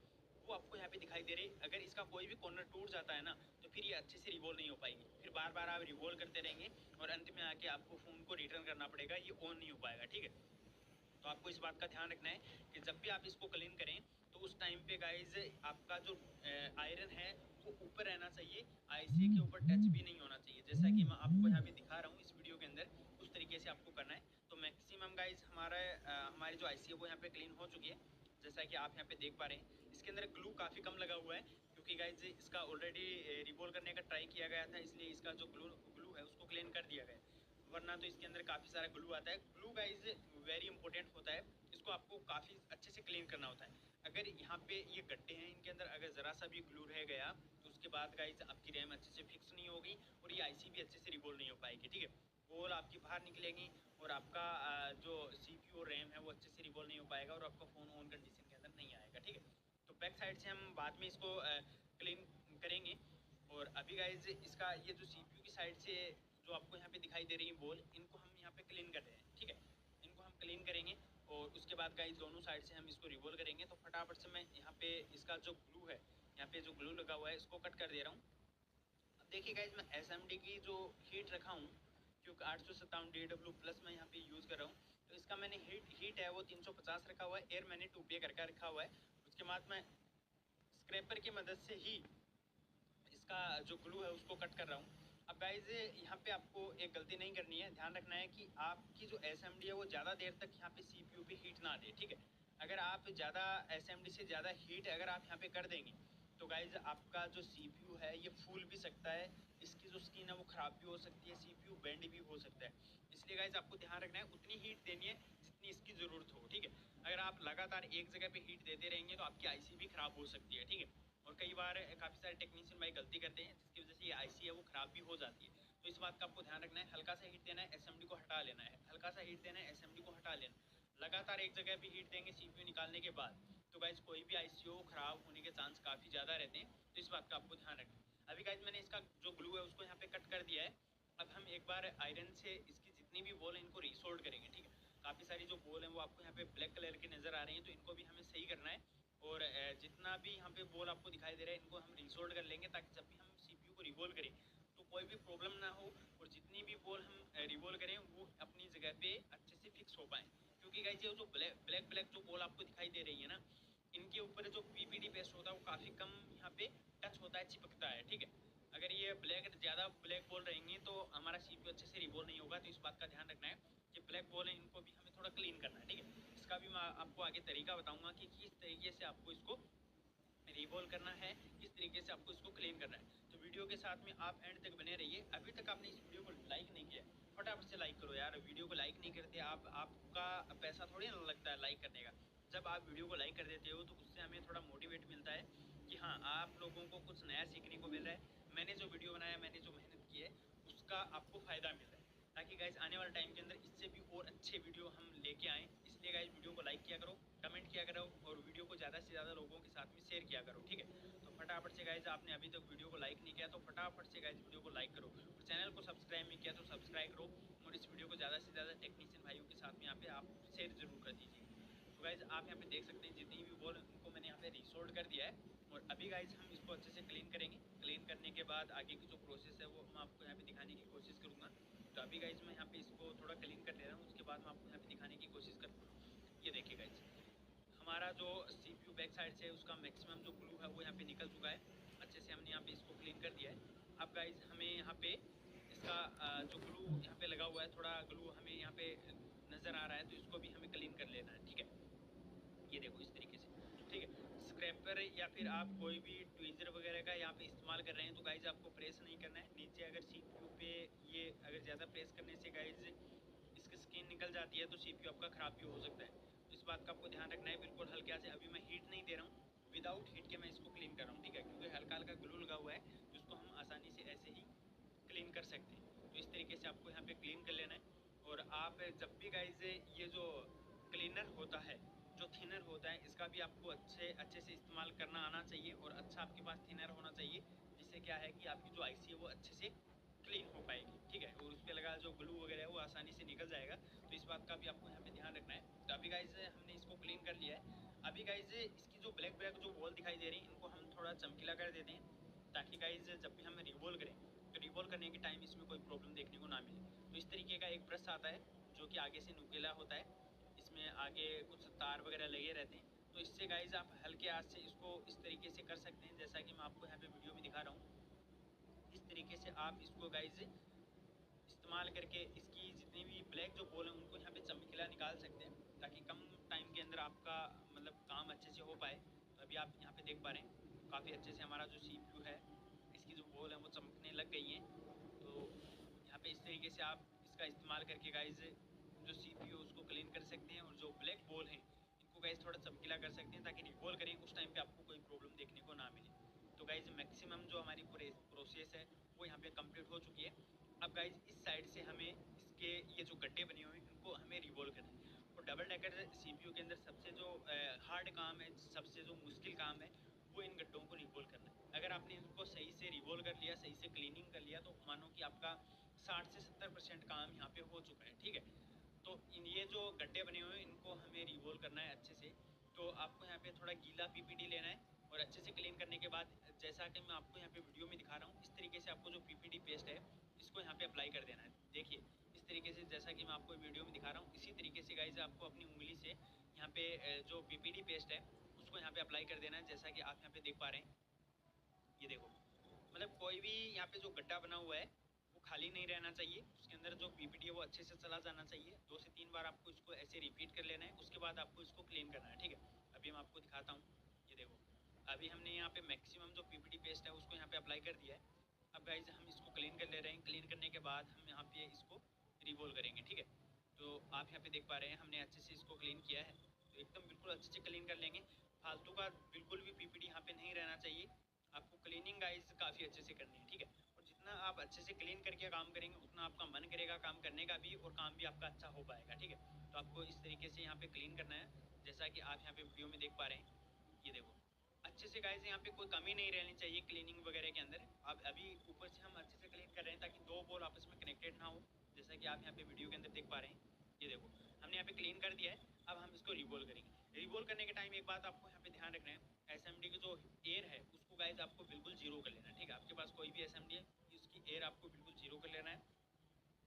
Speaker 1: वो आपको यहाँ पे दिखाई दे रही है। अगर इसका कोई भी कॉर्नर टूट जाता है ना तो फिर ये अच्छे से रिवॉल्व नहीं हो पाएगी, फिर बार बार आप रिवॉल्व करते रहेंगे और अंत में आके आपको फ़ोन को रिटर्न करना पड़ेगा, ये ऑन नहीं हो पाएगा, ठीक है। तो आपको इस बात का ध्यान रखना है कि जब भी आप इसको क्लीन करें तो उस टाइम पे गाइज आपका जो आयरन है वो ऊपर रहना चाहिए, IC के ऊपर टच भी नहीं होना चाहिए। जैसा कि मैं आपको यहाँ पे दिखा रहा हूँ इस वीडियो के अंदर उस तरीके से आपको करना है। तो मैक्सिमम गाइज हमारी जो IC है वो यहाँ पे क्लीन हो चुकी है, जैसा कि आप यहाँ पे देख पा रहे हैं। इसके अंदर ग्लू काफ़ी कम लगा हुआ है क्योंकि गाइज इसका ऑलरेडी रिबॉल करने का ट्राई किया गया था, इसलिए इसका जो ग्लू है उसको क्लीन कर दिया गया है। वरना तो इसके अंदर काफ़ी सारा ग्लू आता है। ग्लू गाइज वेरी इंपॉर्टेंट होता है, इसको आपको काफ़ी अच्छे से क्लीन करना होता है। अगर यहाँ पे ये गड्ढे हैं इनके अंदर अगर ज़रा सा भी ग्लू रह गया तो उसके बाद गाइज आपकी रैम अच्छे से फिक्स नहीं होगी और ये IC भी अच्छे से रिबॉल नहीं हो पाएगी, ठीक है। बॉल आपकी बाहर निकलेगी और आपका जो CPU और रैम है वो अच्छे से रिबॉल नहीं हो पाएगा और आपका फ़ोन ऑन कंडीशन के अंदर नहीं आएगा, ठीक है। तो बैक साइड से हम बाद में इसको क्लीन करेंगे। और अभी गाइज इसका ये जो CPU की साइड से जो आपको यहाँ पे दिखाई दे रही है बॉल, इनको हम यहाँ पे क्लीन कर रहे हैं, ठीक है। इनको हम क्लीन करेंगे और उसके बाद गाइज दोनों साइड से हम इसको रिवॉल्व करेंगे। तो फटाफट से मैं यहाँ पे इसका जो ग्लू है, यहाँ पे जो ग्लू लगा हुआ है इसको कट कर दे रहा हूँ। अब देखिए गाइज मैं SMD की जो हीट रखा हूँ क्योंकि 857 DW+ मैं यहाँ पे यूज़ कर रहा हूँ, तो इसका मैंने हीट है वो 350 रखा हुआ है, एयर मैंने 2 पे करके रखा हुआ है। उसके बाद मैं स्क्रैपर की मदद से ही इसका जो ग्लू है उसको कट कर रहा हूँ। अब गाइज यहाँ पे आपको एक गलती नहीं करनी है, ध्यान रखना है कि आपकी जो SMD है वो ज़्यादा देर तक यहाँ पे CPU पे हीट ना दे, ठीक है। अगर आप ज़्यादा SMD से ज़्यादा हीट अगर आप यहाँ पे कर देंगे तो गाइज आपका जो CPU है ये फूल भी सकता है, इसकी जो स्किन है वो ख़राब भी हो सकती है, CPU बेंड भी हो सकता है। इसलिए गाइज आपको ध्यान रखना है उतनी हीट देनी है जितनी इसकी ज़रूरत हो, ठीक है। अगर आप लगातार एक जगह पे हीट देते रहेंगे तो आपकी IC भी ख़राब हो सकती है, ठीक है। और कई बार काफ़ी सारे टेक्नीशियन भाई गलती करते हैं जिसकी वजह से ये IC है वो ख़राब भी हो जाती है। तो इस बात का आपको ध्यान रखना है, हल्का सा हीट देना है, SMD को हटा लेना है, हल्का सा हीट देना है, SMD को हटा लेना है। लगातार एक जगह पे हीट देंगे CPU निकालने के बाद तो गाइज कोई भी IC हो ख़राब होने के चांस काफ़ी ज़्यादा रहते हैं। तो इस बात का आपको ध्यान रखना है। अभी गाइज मैंने इसका जो ग्लू है उसको यहाँ पे कट कर दिया है। अब हम एक बार आयरन से इसकी जितनी भी बॉल है इनको रिसोल्ड करेंगे, ठीक है। काफ़ी सारी जो बॉल हैं वो आपको यहाँ पे ब्लैक कलर की नज़र आ रही हैं, तो इनको भी हमें सही करना है। और जितना भी यहाँ पे बॉल आपको दिखाई दे रहा है इनको हम रिसोल्ड कर लेंगे ताकि जब भी हम CPU को रिवॉल्व करें तो कोई भी प्रॉब्लम ना हो और जितनी भी बॉल हम रिवॉल्व करें वो अपनी जगह पे अच्छे से फिक्स हो पाए। क्योंकि गाइस ये जो ब्लैक ब्लैक जो बॉल आपको दिखाई दे रही है ना, इनके ऊपर जो PPD पेस्ट होता है वो काफ़ी कम यहाँ पे टच होता है, चिपकता है, ठीक है। अगर ये ज़्यादा ब्लैक बॉल रहेंगी तो हमारा CPU अच्छे से रिवॉल्व नहीं होगा। तो इस बात का ध्यान रखना है कि ब्लैक बॉल है इनको भी हमें थोड़ा क्लीन करना है, ठीक है। इसका भी मैं आपको आगे तरीका बताऊंगा कि किस तरीके से आपको इसको रिवॉल्व करना है, किस तरीके से आपको इसको क्लीन करना है। तो वीडियो के साथ में आप एंड तक बने रहिए। अभी तक आपने इस वीडियो को लाइक नहीं किया फटाफट से लाइक करो यार। वीडियो को लाइक नहीं करते आपका पैसा थोड़ी ना लगता है लाइक करने का। जब आप वीडियो को लाइक कर देते हो तो उससे हमें थोड़ा मोटिवेट मिलता है कि हाँ आप लोगों को कुछ नया सीखने को मिल रहा है। मैंने जो वीडियो बनाया, मैंने जो मेहनत की है उसका आपको फ़ायदा मिल रहा है, ताकि गाइज आने वाले टाइम के अंदर इससे भी और अच्छे वीडियो हम लेके आएँ। इसलिए गाइज वीडियो को लाइक किया करो, कमेंट किया करो और वीडियो को ज़्यादा से ज़्यादा लोगों के साथ में शेयर किया करो, ठीक है। तो फटाफट से गाइज आपने अभी तक वीडियो को लाइक नहीं किया तो फटाफट से गाइज वीडियो को लाइक करो और चैनल को सब्सक्राइब नहीं किया तो सब्सक्राइब करो और इस वीडियो को ज़्यादा से ज़्यादा टेक्नीशियन भाइयों के साथ में यहाँ पे आप शेयर जरूर कर दीजिए। तो गाइज आप यहाँ पे देख सकते हैं जितनी भी बॉल उनको मैंने यहाँ पे रिसोल्ड कर दिया है। और अभी गाइज हम इसको अच्छे से क्लीन करेंगे। क्लीन करने के बाद आगे की जो प्रोसेस है वो मैं आपको यहाँ पे दिखाने की कोशिश करूँगा। तो अभी गाइज मैं यहाँ पे इसको थोड़ा क्लीन कर ले रहा हूँ, उसके बाद मैं आपको यहाँ पे दिखाने की कोशिश करूँगा। ये देखिए गाइज हमारा जो CPU बैक साइड से उसका मैक्सिमम जो ग्लू है वो यहाँ पे निकल चुका है। अच्छे से हमने यहाँ पे इसको क्लीन कर दिया है। अब गाइज हमें यहाँ पे इसका जो ग्लू यहाँ पे लगा हुआ है, थोड़ा ग्लू हमें यहाँ पे नज़र आ रहा है, तो इसको भी हमें क्लीन कर लेना है, ठीक है। ये देखो इस तरीके से, ठीक है। स्क्रैपर या फिर आप कोई भी ट्वीजर वगैरह का यहाँ पे इस्तेमाल कर रहे हैं तो गाइज आपको प्रेस नहीं करना है नीचे। अगर CPU पे ये अगर ज़्यादा प्रेस करने से गाइज इसकी स्किन निकल जाती है तो CPU आपका ख़राब भी हो सकता है। तो इस बात का आपको ध्यान रखना है। बिल्कुल हल्के से, अभी मैं हीट नहीं दे रहा हूँ, विदाउट हीट के मैं इसको क्लीन कर रहा हूँ, ठीक है। क्योंकि हल्का हल्का ग्लू लगा हुआ है तो इसको हम आसानी से ऐसे ही क्लीन कर सकते हैं। तो इस तरीके से आपको यहाँ पे क्लीन कर लेना है। और आप जब भी गाइज ये जो क्लीनर होता है, जो थिनर होता है, इसका भी आपको अच्छे से इस्तेमाल करना आना चाहिए और अच्छा आपके पास थिनर होना चाहिए, जिससे क्या है कि आपकी जो IC है वो अच्छे से क्लीन हो पाएगी, ठीक है। और उस पर लगा जो ग्लू वगैरह है वो आसानी से निकल जाएगा। तो इस बात का भी आपको यहाँ पे ध्यान रखना है। तो अभी गाइज हमने इसको क्लीन कर लिया है। अभी गाइज इसकी जो ब्लैक ब्लैक जो बॉल दिखाई दे रही है इनको हम थोड़ा चमकीला कर देते हैं, ताकि गाइज जब भी हम रिवॉल्व करें तो रिवॉल्व करने के टाइम इसमें कोई प्रॉब्लम देखने को ना मिले। तो इस तरीके का एक ब्रश आता है जो कि आगे से नुकीला होता है, इसमें आगे कुछ तार वगैरह लगे रहते हैं। तो इससे गाइज आप हल्के हाथ से इसको इस तरीके से कर सकते हैं, जैसा कि मैं आपको यहाँ पे वीडियो में दिखा रहा हूँ। इस तरीके से आप इसको गाइज इस्तेमाल करके इसकी जितनी भी ब्लैक जो बॉल है उनको यहाँ पे चमकीला निकाल सकते हैं, ताकि कम टाइम के अंदर आपका मतलब काम अच्छे से हो पाए। तो अभी आप यहाँ पे देख पा रहे हैं काफ़ी अच्छे से हमारा जो CPU है, इसकी जो बॉल है वो चमकने लग गई हैं। तो यहाँ पे इस तरीके से आप इसका इस्तेमाल करके गाइज जो CPU उसको क्लीन कर सकते हैं और जो ब्लैक बॉल हैं इनको गाइज थोड़ा चमकीला कर सकते हैं, ताकि रिवॉल्व करें उस टाइम पे आपको कोई प्रॉब्लम देखने को ना मिले। तो गाइज मैक्सिमम जो हमारी प्रोसेस है वो यहाँ पे कंप्लीट हो चुकी है। अब गाइज इस साइड से हमें इसके ये जो गड्ढे बने हुए हैं इनको हमें रिवॉल्व करना है। और डबल डेकर CPU के अंदर सबसे जो हार्ड काम है, सबसे जो मुश्किल काम है वो इन गड्ढों को रिवॉल्व करना है। अगर आपने इनको सही से रिवॉल्व कर लिया, सही से क्लीनिंग कर लिया, तो मानो कि आपका 60 से 70% काम यहाँ पे हो चुका है, ठीक है। तो इन ये जो गड्ढे बने हुए हैं इनको हमें रिवॉल्व करना है अच्छे से। तो आपको यहाँ पे थोड़ा गीला PPD लेना है और अच्छे से क्लीन करने के बाद, जैसा कि मैं आपको यहाँ पे वीडियो में दिखा रहा हूँ, इस तरीके से आपको जो PPD पेस्ट है इसको यहाँ पे अप्लाई कर देना है। देखिए इस तरीके से, जैसा कि मैं आपको वीडियो में दिखा रहा हूँ, इसी तरीके से गाइज आपको अपनी उंगली से यहाँ पे जो पीपीडी पेस्ट है उसको यहाँ पे अप्लाई कर देना है, जैसा कि आप यहाँ पे देख पा रहे हैं। ये देखो, मतलब कोई भी यहाँ पे जो गड्ढा बना हुआ है वो खाली नहीं रहना चाहिए, उसके अंदर जो पीपीडी है वो अच्छे से चला जाना चाहिए। 2 से 3 बार आपको इसको ऐसे रिपीट कर लेना है, उसके बाद आपको इसको क्लीन करना है, ठीक है। अभी मैं आपको दिखाता हूँ। ये देखो, अभी हमने यहाँ पे मैक्सिमम जो पीपीडी पेस्ट है उसको यहाँ पे अप्लाई कर दिया है। अब गाइज हम इसको क्लीन कर ले रहे हैं। क्लीन करने के बाद हम यहाँ पे इसको रिवोल्व करेंगे, ठीक है। तो आप यहाँ पे देख पा रहे हैं हमने अच्छे से इसको क्लीन किया है, तो एकदम बिल्कुल अच्छे से क्लीन कर लेंगे। फालतू का बिल्कुल भी पीपीडी यहाँ पे नहीं रहना चाहिए। आपको क्लीनिंग गाइज काफ़ी अच्छे से करनी है, ठीक है। और जितना आप अच्छे से क्लीन करके काम करेंगे उतना आपका मन करेगा काम करने का भी, और काम भी आपका अच्छा हो पाएगा, ठीक है। तो आपको इस तरीके से यहाँ पे क्लीन करना है, जैसा कि आप यहाँ पे वीडियो में देख पा रहे हैं। ये देखो अच्छे से गाइस, यहाँ पे कोई कमी नहीं रहनी चाहिए क्लीनिंग वगैरह के अंदर। अब अभी ऊपर से हम अच्छे से क्लीन कर रहे हैं ताकि दो बॉल आपस में कनेक्टेड ना हो, जैसा कि आप यहाँ पे वीडियो के अंदर देख पा रहे हैं। ये देखो हमने यहाँ पे क्लीन कर दिया है। अब हम इसको रिवोल्व करेंगे। रिवोल्व करने के टाइम एक बात आपको यहाँ पे ध्यान रखना है, एसएमडी की जो एयर है उसको गाइस आपको बिल्कुल जीरो कर लेना है, ठीक है। आपके पास कोई भी एसएमडी है उसकी एयर आपको बिल्कुल जीरो कर लेना है,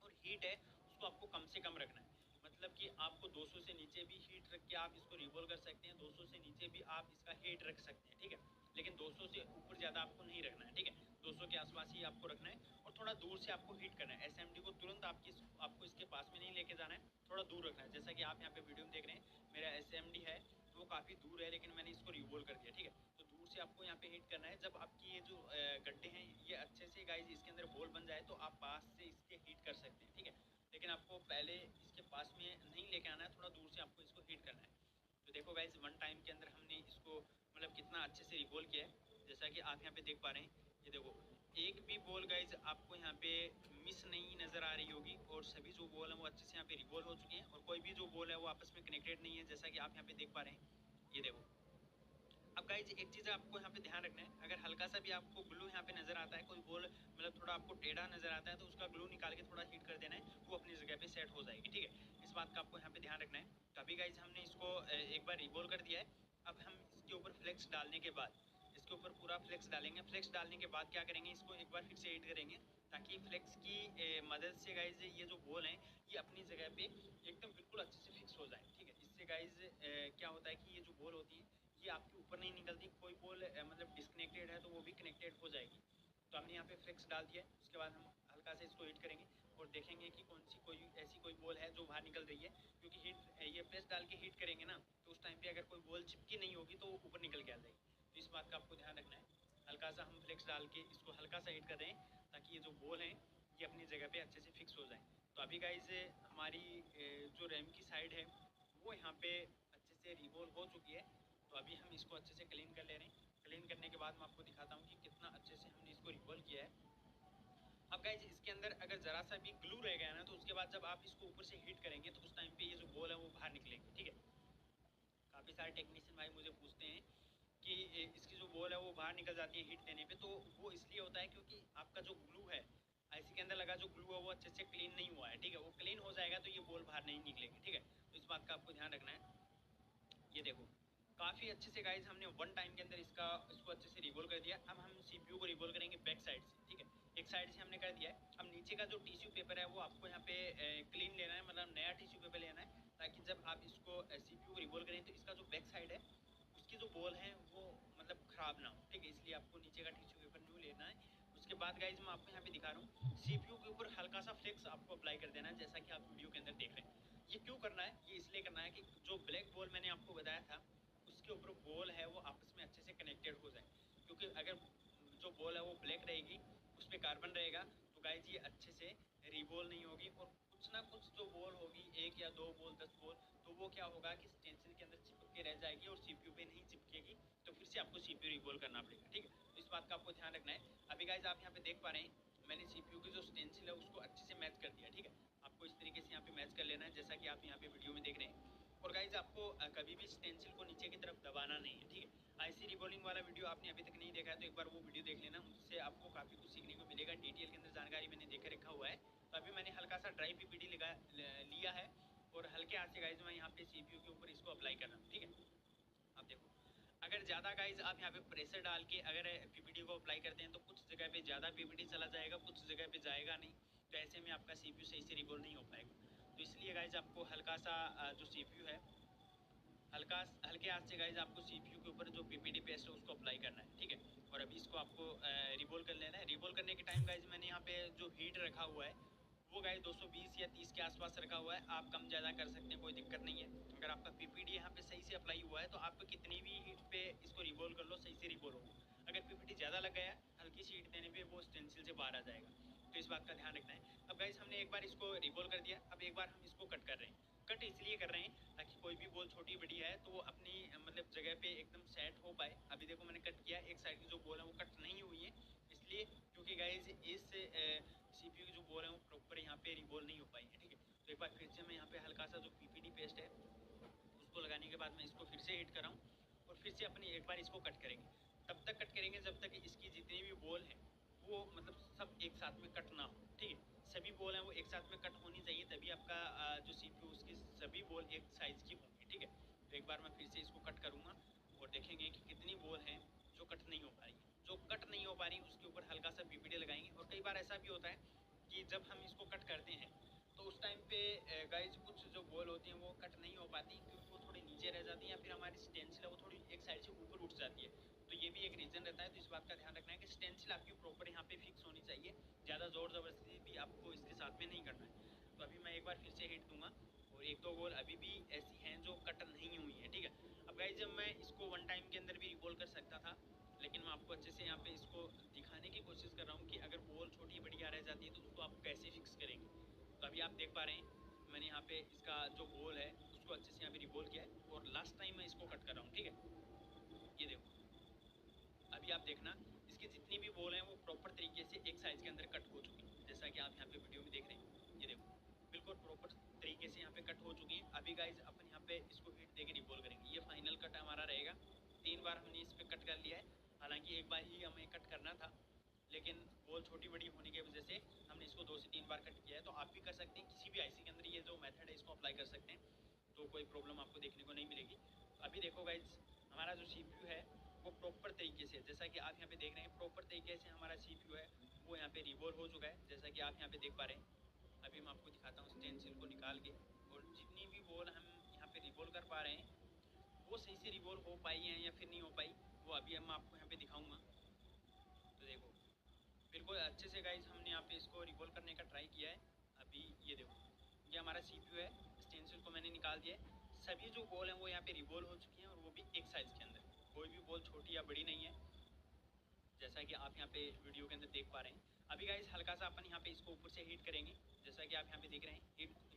Speaker 1: और हीट है उसको आपको कम से कम रखना है। मतलब कि आपको 200 से नीचे भी हीट रख के आप इसको रिवोल्व कर सकते हैं, 200 से नीचे भी आप इसका हीट रख सकते हैं, ठीक है। लेकिन 200 से ऊपर ज़्यादा आपको नहीं रखना है, ठीक है। 200 के आसपास ही आपको रखना है, और थोड़ा दूर से आपको हीट करना है। एसएमडी को तुरंत आपको इसके पास में नहीं लेके जाना है, थोड़ा दूर रखना है। जैसा कि आप यहाँ पे वीडियो में देख रहे हैं, मेरा एसएमडी है तो वो काफ़ी दूर है, लेकिन मैंने इसको रिवोल्व कर दिया, ठीक है। तो दूर से आपको यहाँ पे हीट करना है। जब आपकी ये जो गड्ढे हैं ये अच्छे से गाइज इसके अंदर बॉल बन जाए तो आप पास से इसके हीट कर सकते हैं, ठीक है। लेकिन आपको पहले इसके पास में नहीं लेके आना है, थोड़ा दूर से आपको इसको हीट करना है। तो देखो गाइज, 1 टाइम के अंदर हमने इसको मतलब कितना अच्छे से रिवोल्व किया है, जैसा कि आप यहाँ पे देख पा रहे हैं। ये देखो एक भी बॉल गाइज आपको यहाँ पे मिस नहीं नज़र आ रही होगी, और सभी जो बॉल है वो अच्छे से यहाँ पे रिवोल्व हो चुके हैं, और कोई भी जो बॉल है वो आपस में कनेक्टेड नहीं है, जैसा कि आप यहाँ पे देख पा रहे हैं। ये देखो अब गाइज एक चीज़ आपको यहाँ पे ध्यान रखना है, अगर हल्का सा भी आपको ग्लू यहाँ पे नजर आता है, कोई बॉल मतलब थोड़ा आपको टेढ़ा नजर आता है, तो उसका ग्लू निकाल के थोड़ा हीट कर देना है, वो अपनी जगह पे सेट हो जाएगी, ठीक है। इस बात का आपको यहाँ पे ध्यान रखना है। तो अभी गाइज हमने इसको एक बार रिवोल्व कर दिया है। अब हम इसके ऊपर फ्लेक्स डालने के बाद इसके ऊपर पूरा फ्लेक्स डालेंगे। फ्लेक्स डालने के बाद क्या करेंगे, इसको एक बार फिर से हीट करेंगे, ताकि फ्लेक्स की मदद से गाइज ये जो बॉल हैं ये अपनी जगह पे एकदम बिल्कुल अच्छे से फिक्स हो जाए, ठीक है। इससे गाइज क्या होता है कि ये जो बॉल होती है ये आपके ऊपर नहीं निकलती। कोई बॉल मतलब डिस्कनेक्टेड है तो वो भी कनेक्टेड हो जाएगी। तो हमने यहाँ पे फ्लेक्स डाल दिया है। उसके बाद हम हल्का से इसको हीट करेंगे और देखेंगे कि कौन सी कोई ऐसी कोई बॉल है जो बाहर निकल रही है, क्योंकि हीट ये प्रेस डाल के हीट करेंगे ना, तो उस टाइम पे अगर कोई बॉल चिपकी नहीं होगी तो वो ऊपर निकल के आ जाएगी। तो इस बात का आपको ध्यान रखना है। हल्का सा हम फ्लेक्स डाल के इसको हल्का सा हीट कर रहे हैं, ताकि ये जो बॉल है ये अपनी जगह पे अच्छे से फिक्स हो जाए। तो अभी गाइस हमारी जो रैम की साइड है वो यहाँ पे अच्छे से रिवॉल्व हो चुकी है। तो अभी हम इसको अच्छे से क्लीन कर ले रहे हैं। क्लीन करने के बाद मैं आपको दिखाता हूँ कि कितना अच्छे से हमने इसको रिवॉल्व किया है। अब गाइज इसके अंदर अगर ज़रा सा भी ग्लू रह गया ना, तो उसके बाद जब आप इसको ऊपर से हीट करेंगे तो उस टाइम पे ये जो बॉल है वो बाहर निकलेंगे, ठीक है। काफ़ी सारे टेक्नीशियन भाई मुझे पूछते हैं कि इसकी जो बॉल है वो बाहर निकल जाती है हीट देने पे, तो वो इसलिए होता है क्योंकि आपका जो ग्लू है आईसी के अंदर लगा जो ग्लू है वो अच्छे से क्लीन नहीं हुआ है, ठीक है। वो क्लीन हो जाएगा तो ये बॉल बाहर नहीं निकलेगी, ठीक है। तो इस बात का आपको ध्यान रखना है। ये देखो काफ़ी अच्छे से गाइज हमने 1 टाइम के अंदर इसको अच्छे से रिवॉल्व कर दिया। अब हम सीपीयू को रिवॉल्व करेंगे बैक साइड से, ठीक है। एक साइड से हमने कर दिया है। अब नीचे का जो टिश्यू पेपर है वो आपको यहाँ पे क्लीन लेना है, मतलब नया टिश्यू पेपर लेना है, ताकि जब आप इसको सीपीयू को रिवॉल्व करें तो इसका जो बैक साइड है उसकी जो बॉल है वो मतलब ख़राब ना हो, ठीक है। इसलिए आपको नीचे का टिश्यू पेपर न्यू लेना है। उसके बाद गाइज मैं आपको यहाँ पे दिखा रहा हूँ, सीपीयू के ऊपर हल्का सा फ्लेक्स आपको अप्लाई कर देना है, जैसा कि आप वीडियो के अंदर देख रहे हैं। ये क्यों करना है, ये इसलिए करना है कि जो ब्लैक बॉल मैंने आपको बताया था उसके ऊपर बॉल है वो आपस में अच्छे से कनेक्टेड हो जाए, क्योंकि अगर जो बॉल है वो ब्लैक रहेगी उस पर कार्बन रहेगा तो गाइज ये अच्छे से रिवॉल्व नहीं होगी, और कुछ ना कुछ जो बॉल होगी 1 या 2 बॉल 10 बॉल, तो वो क्या होगा कि स्टेंसिल के अंदर चिपक के रह जाएगी और सीपीयू पे नहीं चिपकेगी, तो फिर से आपको सीपीयू रिवॉल्व करना पड़ेगा, ठीक है। तो इस बात का आपको ध्यान रखना है। अभी गाइज आप यहाँ पे देख पा रहे हैं मैंने सीपीयू की जो स्टेंसिल है उसको अच्छे से मैच कर दिया, ठीक है। आपको इस तरीके से यहाँ पे मैच कर लेना है, जैसा कि आप यहाँ पे वीडियो में देख रहे हैं। और गाइज आपको कभी भी स्टेंसिल को नीचे की तरफ दबाना नहीं है, ठीक है। आईसी रिबॉलिंग वाला वीडियो आपने अभी तक नहीं देखा है तो एक बार वो वीडियो देख लेना, उससे आपको काफ़ी कुछ सीखने को मिलेगा। डिटेल के अंदर जानकारी मैंने देकर रखा हुआ है। तो अभी मैंने हल्का सा ड्राई पीपीडी लिया है, और हल्के हाथ से गाइज मैं यहाँ पे सीपीयू के ऊपर इसको अप्लाई कर रहा हूँ, ठीक है। अब देखो अगर ज़्यादा गाइज आप यहाँ पे प्रेशर डाल के अगर पीपीडी को अप्लाई करते हैं तो कुछ जगह पे ज़्यादा पीपीडी चला जाएगा, कुछ जगह पे जाएगा नहीं, तो ऐसे में आपका सीपीयू सही से रिकॉल नहीं हो पाएगा। तो इसलिए गाइज आपको हल्का सा जो CPU है हल्के हाथ से गाइज आपको CPU के ऊपर जो PPD पेस्ट है उसको अप्लाई करना है, ठीक है। और अभी इसको आपको रिवोल कर लेना है। रिवोल करने के टाइम गाइज मैंने यहाँ पे जो हीट रखा हुआ है वो गाइज 220 या 30 के आसपास रखा हुआ है। आप कम ज़्यादा कर सकते हैं, कोई दिक्कत नहीं है। अगर आपका PPD यहाँ पे सही से अप्लाई हुआ है तो आप कितनी भी हीट पे इसको रिवोल कर लो, सही से रिवोल होगा। अगर PPD ज़्यादा लग गया, हल्की सी हीट देने पे वो स्टेंसिल से बाहर आ जाएगा, तो इस बात का ध्यान रखना है। अब गाइज हमने एक बार इसको रिवोल कर दिया, अब एक बार हम इसको कट कर रहे हैं। कट इसलिए कर रहे हैं ताकि कोई भी बॉल छोटी बड़ी है तो वो अपनी मतलब जगह पे एकदम सेट हो पाए। अभी देखो मैंने कट किया, एक साइड की जो बॉल है वो कट नहीं हुई है, इसलिए क्योंकि गाइज इस CPU की जो बॉल है वो प्रॉपर यहाँ पे रिवॉल्व नहीं हो पाई है, ठीक है। तो एक बार फिर से मैं यहाँ पे हल्का सा जो PPD पेस्ट है उसको लगाने के बाद मैं इसको फिर से हिट कर रहा हूँ और फिर से अपनी एक बार इसको कट करेंगे। तब तक कट करेंगे जब तक इसकी जितनी भी बॉल है वो मतलब सब एक साथ में कट ना हो, ठीक है। सभी बॉल हैं वो एक साथ में कट होनी चाहिए, तभी आपका जो CPU उसकी सभी बॉल एक साइज़ की होंगी, ठीक है। तो एक बार मैं फिर से इसको कट करूँगा और देखेंगे कि कितनी बॉल हैं जो कट नहीं हो पा रही है। जो कट नहीं हो पा रही उसके ऊपर हल्का सा PPD लगाएंगे। और कई बार ऐसा भी होता है कि जब हम इसको कट करते हैं तो उस टाइम पे गाइज कुछ जो बॉल होती हैं वो कट नहीं हो पाती क्योंकि वो थोड़ी नीचे रह जाती हैं या फिर हमारी स्टेंसिल है वो थोड़ी एक साइड से ऊपर उठ जाती है। तो ये भी एक रीज़न रहता है। तो इस बात का ध्यान रखना है कि स्टेंसिल आपकी प्रॉपर यहाँ पे फिक्स होनी चाहिए, ज़्यादा ज़ोर ज़बरदस्ती भी आपको इसके साथ में नहीं करना है। तो अभी मैं एक बार फिर से हिट दूंगा और एक दो बॉल अभी भी ऐसी हैं जो कट नहीं हुई हैं, ठीक है। अब गाइज जब मैं इसको वन टाइम के अंदर भी रिवॉल कर सकता था, लेकिन मैं आपको अच्छे से यहाँ पे इसको दिखाने की कोशिश कर रहा हूँ कि अगर बॉल छोटी बड़ी आ रह जाती है तो उसको आप कैसे फिक्स करेंगे। तो अभी आप देख पा रहे हैं मैंने यहाँ पे इसका जो बॉल है उसको अच्छे से यहाँ पे रिवॉल्व किया है और लास्ट टाइम मैं इसको कट कर रहा हूँ, ठीक है। ये देखो अभी आप देखना इसकी जितनी भी बॉल हैं वो प्रॉपर तरीके से एक साइज के अंदर कट हो चुकी हैं, जैसा कि आप यहाँ पे वीडियो में देख रहे हैं। ये देखो बिल्कुल प्रॉपर तरीके से यहाँ पे कट हो चुकी हैं। अभी गाइज अपन यहाँ पे इसको हीट देके रिवॉल्व करेंगे, ये फाइनल कट हमारा रहेगा। 3 बार हमने इस पर कट कर लिया है, हालांकि एक बार ही हमें कट करना था, लेकिन बॉल छोटी बड़ी होने की वजह से हमने इसको 2 से 3 बार कट किया है। तो आप भी कर सकते हैं, किसी भी IC के अंदर ये जो मेथड है इसको अप्लाई कर सकते हैं, तो कोई प्रॉब्लम आपको देखने को नहीं मिलेगी। अभी देखो गाइज हमारा जो CPU है वो प्रॉपर तरीके से, जैसा कि आप यहाँ पे देख रहे हैं प्रॉपर तरीके से हमारा CPU है वो यहाँ पे रिवॉल्व हो चुका है, जैसा कि आप यहाँ पे देख पा रहे हैं। अभी मैं आपको दिखाता हूँ स्टेंसिल को निकाल के, और जितनी भी बॉल हम यहाँ पे रिवॉल्व कर पा रहे हैं वो सही से रिवॉल्व हो पाई है या फिर नहीं हो पाई वो अभी मैं आपको यहाँ पे दिखाऊंगा। तो देखो बिल्कुल अच्छे से गाइज हमने यहाँ पे इसको रिवॉल्व करने का ट्राई किया है। अभी ये देखो ये हमारा CPU है, स्टेंसिल को मैंने निकाल दिया है। सभी जो बॉल हैं वो यहाँ पे रिवॉल्व हो चुकी हैं और वो भी एक साइज़ के अंदर, कोई भी बॉल छोटी या बड़ी नहीं है, जैसा कि आप यहाँ पे वीडियो के अंदर देख पा रहे हैं। अभी गाइस हल्का सा अपन यहाँ पे इसको ऊपर से हीट करेंगे, जैसा कि आप यहाँ पे देख रहे हैं।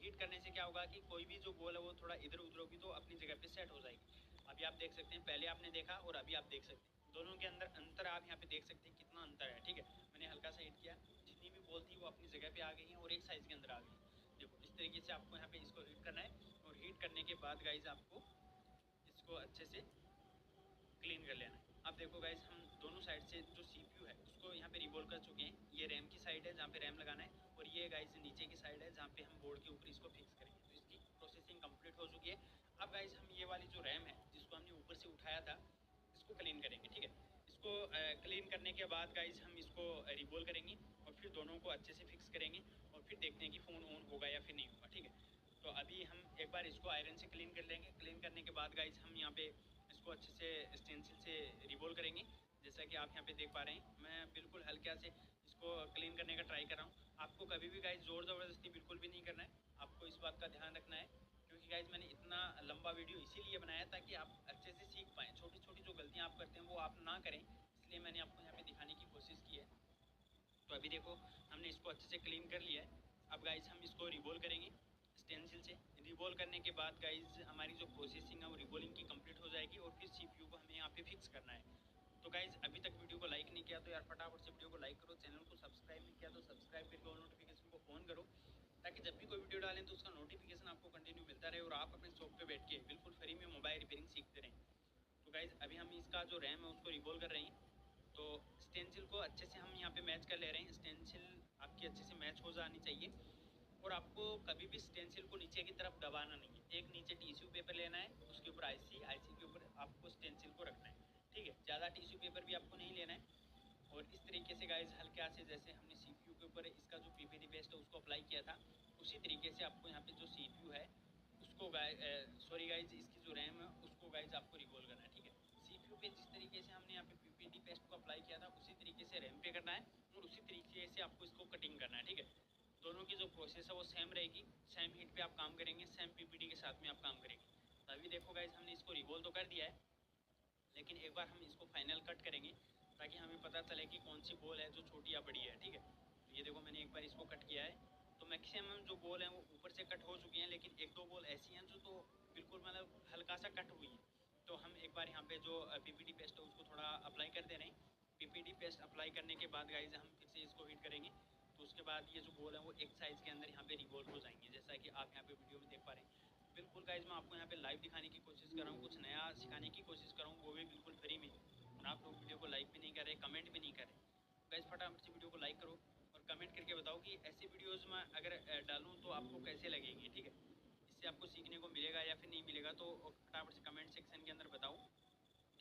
Speaker 1: हीट करने से क्या होगा कि कोई भी जो बॉल है वो थोड़ा इधर उधर होगी तो अपनी जगह पे सेट हो जाएगी। अभी आप देख सकते हैं, पहले आपने देखा और अभी आप देख सकते हैं दोनों के अंदर अंतर आप यहाँ पे देख सकते हैं कितना अंतर है, ठीक है। मैंने हल्का सा हीट किया, जितनी भी बॉल थी वो अपनी जगह पे आ गई है और एक साइज़ के अंदर आ गई है। देखो इस तरीके से आपको यहाँ पे इसको हीट करना है और हीट करने के बाद गाइज आपको इसको अच्छे से क्लीन कर लेना है। अब देखो गाइस हम दोनों साइड से जो CPU है उसको यहाँ पे रिवॉल्व कर चुके हैं। ये रैम की साइड है जहाँ पे रैम लगाना है और ये गाइस नीचे की साइड है जहाँ पे हम बोर्ड के ऊपर इसको फिक्स करेंगे। तो इसकी प्रोसेसिंग कंप्लीट हो चुकी है। अब गाइस हम ये वाली जो रैम है जिसको हमने ऊपर से उठाया था इसको क्लीन करेंगे, ठीक है। इसको क्लीन करने के बाद गाइस हम इसको रिवॉल्व करेंगे और फिर दोनों को अच्छे से फिक्स करेंगे और फिर देखते हैं कि फ़ोन ऑन होगा या फिर नहीं होगा, ठीक है। तो अभी हम एक बार इसको आयरन से क्लीन कर लेंगे। क्लीन करने के बाद गाइस हम यहाँ पे इसको अच्छे से स्टेंसिल से रिवॉल्व करेंगे, जैसा कि आप यहाँ पे देख पा रहे हैं। मैं बिल्कुल हल्के से इसको क्लीन करने का ट्राई कर रहा हूँ। आपको कभी भी गाइस ज़ोर ज़बरदस्ती बिल्कुल भी नहीं करना है, आपको इस बात का ध्यान रखना है, क्योंकि गाइस मैंने इतना लंबा वीडियो इसीलिए बनाया ताकि आप अच्छे से सीख पाएँ। छोटी छोटी जो गलतियाँ आप करते हैं वो आप ना करें, इसलिए मैंने आपको यहाँ पे दिखाने की कोशिश की है। तो अभी देखो हमने इसको अच्छे से क्लीन कर लिया है। अब गाइस हम इसको रिवॉल्व करेंगे स्टेंसिल से। रिवॉल्व करने के बाद गाइस हमारी जो प्रोसेसिंग है वो रिवॉल्विंग की कंप्लीट हो जाएगी और फिर CPU को हमें यहाँ पे फिक्स करना है। तो गाइस अभी तक वीडियो को लाइक नहीं किया तो यार फटाफट से वीडियो को लाइक करो, चैनल को सब्सक्राइब नहीं किया तो सब्सक्राइब करके ऑल नोटिफिकेशन को ऑन करो, ताकि जब भी कोई वीडियो डालें तो उसका नोटिफिकेशन आपको कंटिन्यू मिलता रहे और आप अपने शॉप पे बैठ के बिल्कुल फ्री में मोबाइल रिपेयरिंग सीखते रहें। तो गाइस अभी हम इसका जो रैम है उसको रिवॉल्व कर रहे हैं। तो स्टेंसिल को अच्छे से हम यहाँ पे मैच कर ले रहे हैं। स्टेंसिल आपकी अच्छे से मैच हो जानी चाहिए और आपको कभी भी स्टेंसिल को नीचे की तरफ दबाना नहीं है। एक नीचे टिश्यू पेपर लेना है, उसके ऊपर आईसी के ऊपर आपको स्टेंसिल को रखना है, ठीक है। ज़्यादा टिश्यू पेपर भी आपको नहीं लेना है। और इस तरीके से गाइज हल्के हाथ से जैसे हमने CPU के ऊपर इसका जो PPD पेस्ट है उसको अप्लाई किया था उसी तरीके से आपको यहाँ पे जो CPU है उसको सॉरी गाइज इसकी जो रैम है उसको गाइज आपको रिवॉल्व करना है, ठीक है। CPU पे जिस तरीके से हमने यहाँ पे PPT पेस्ट को अप्लाई किया था उसी तरीके से रैम पे करना है और उसी तरीके से आपको इसको कटिंग करना है, ठीक है। दोनों की जो प्रोसेस है वो सेम रहेगी, सेम हीट पे आप काम करेंगे, सेम PPT के साथ में आप काम करेंगे। तो अभी देखो गाइज हमने इसको रिवॉल्व तो कर दिया है, लेकिन एक बार हम इसको फाइनल कट करेंगे ताकि हमें पता चले कि कौन सी बॉल है जो छोटी या बड़ी है, ठीक है। तो ये देखो मैंने एक बार इसको कट किया है, तो मैक्सिमम जो बॉल है वो ऊपर से कट हो चुकी हैं, लेकिन एक दो बॉल ऐसी हैं जो तो बिल्कुल मतलब हल्का सा कट हुई है। तो हम एक बार यहाँ पे जो PPT पेस्ट है उसको थोड़ा अप्लाई कर दे रहे हैं। PPT पेस्ट अप्लाई करने के बाद गाइज हम फिर से इसको हीट करेंगे, तो उसके बाद ये जो बॉल है वो एक साइज़ के अंदर यहाँ पे रिवॉल्व हो जाएंगे, जैसा कि आप यहाँ पे वीडियो में देख पा रहे हैं। बिल्कुल गाइज मैं आपको यहाँ पे लाइव दिखाने की कोशिश कर रहा हूँ, कुछ नया सिखाने की कोशिश कर रहा हूँ, वो भी बिल्कुल फ्री में। और आप लोग वीडियो को लाइक भी नहीं कर रहे, कमेंट भी नहीं कर रहे। गाइज फटाफट से वीडियो को लाइक करो और कमेंट करके बताओ कि ऐसी वीडियोज़ में अगर डालूँ तो आपको कैसे लगेंगी, ठीक है। इससे आपको सीखने को मिलेगा या फिर नहीं मिलेगा, तो फटाफट से कमेंट सेक्शन के अंदर बताओ।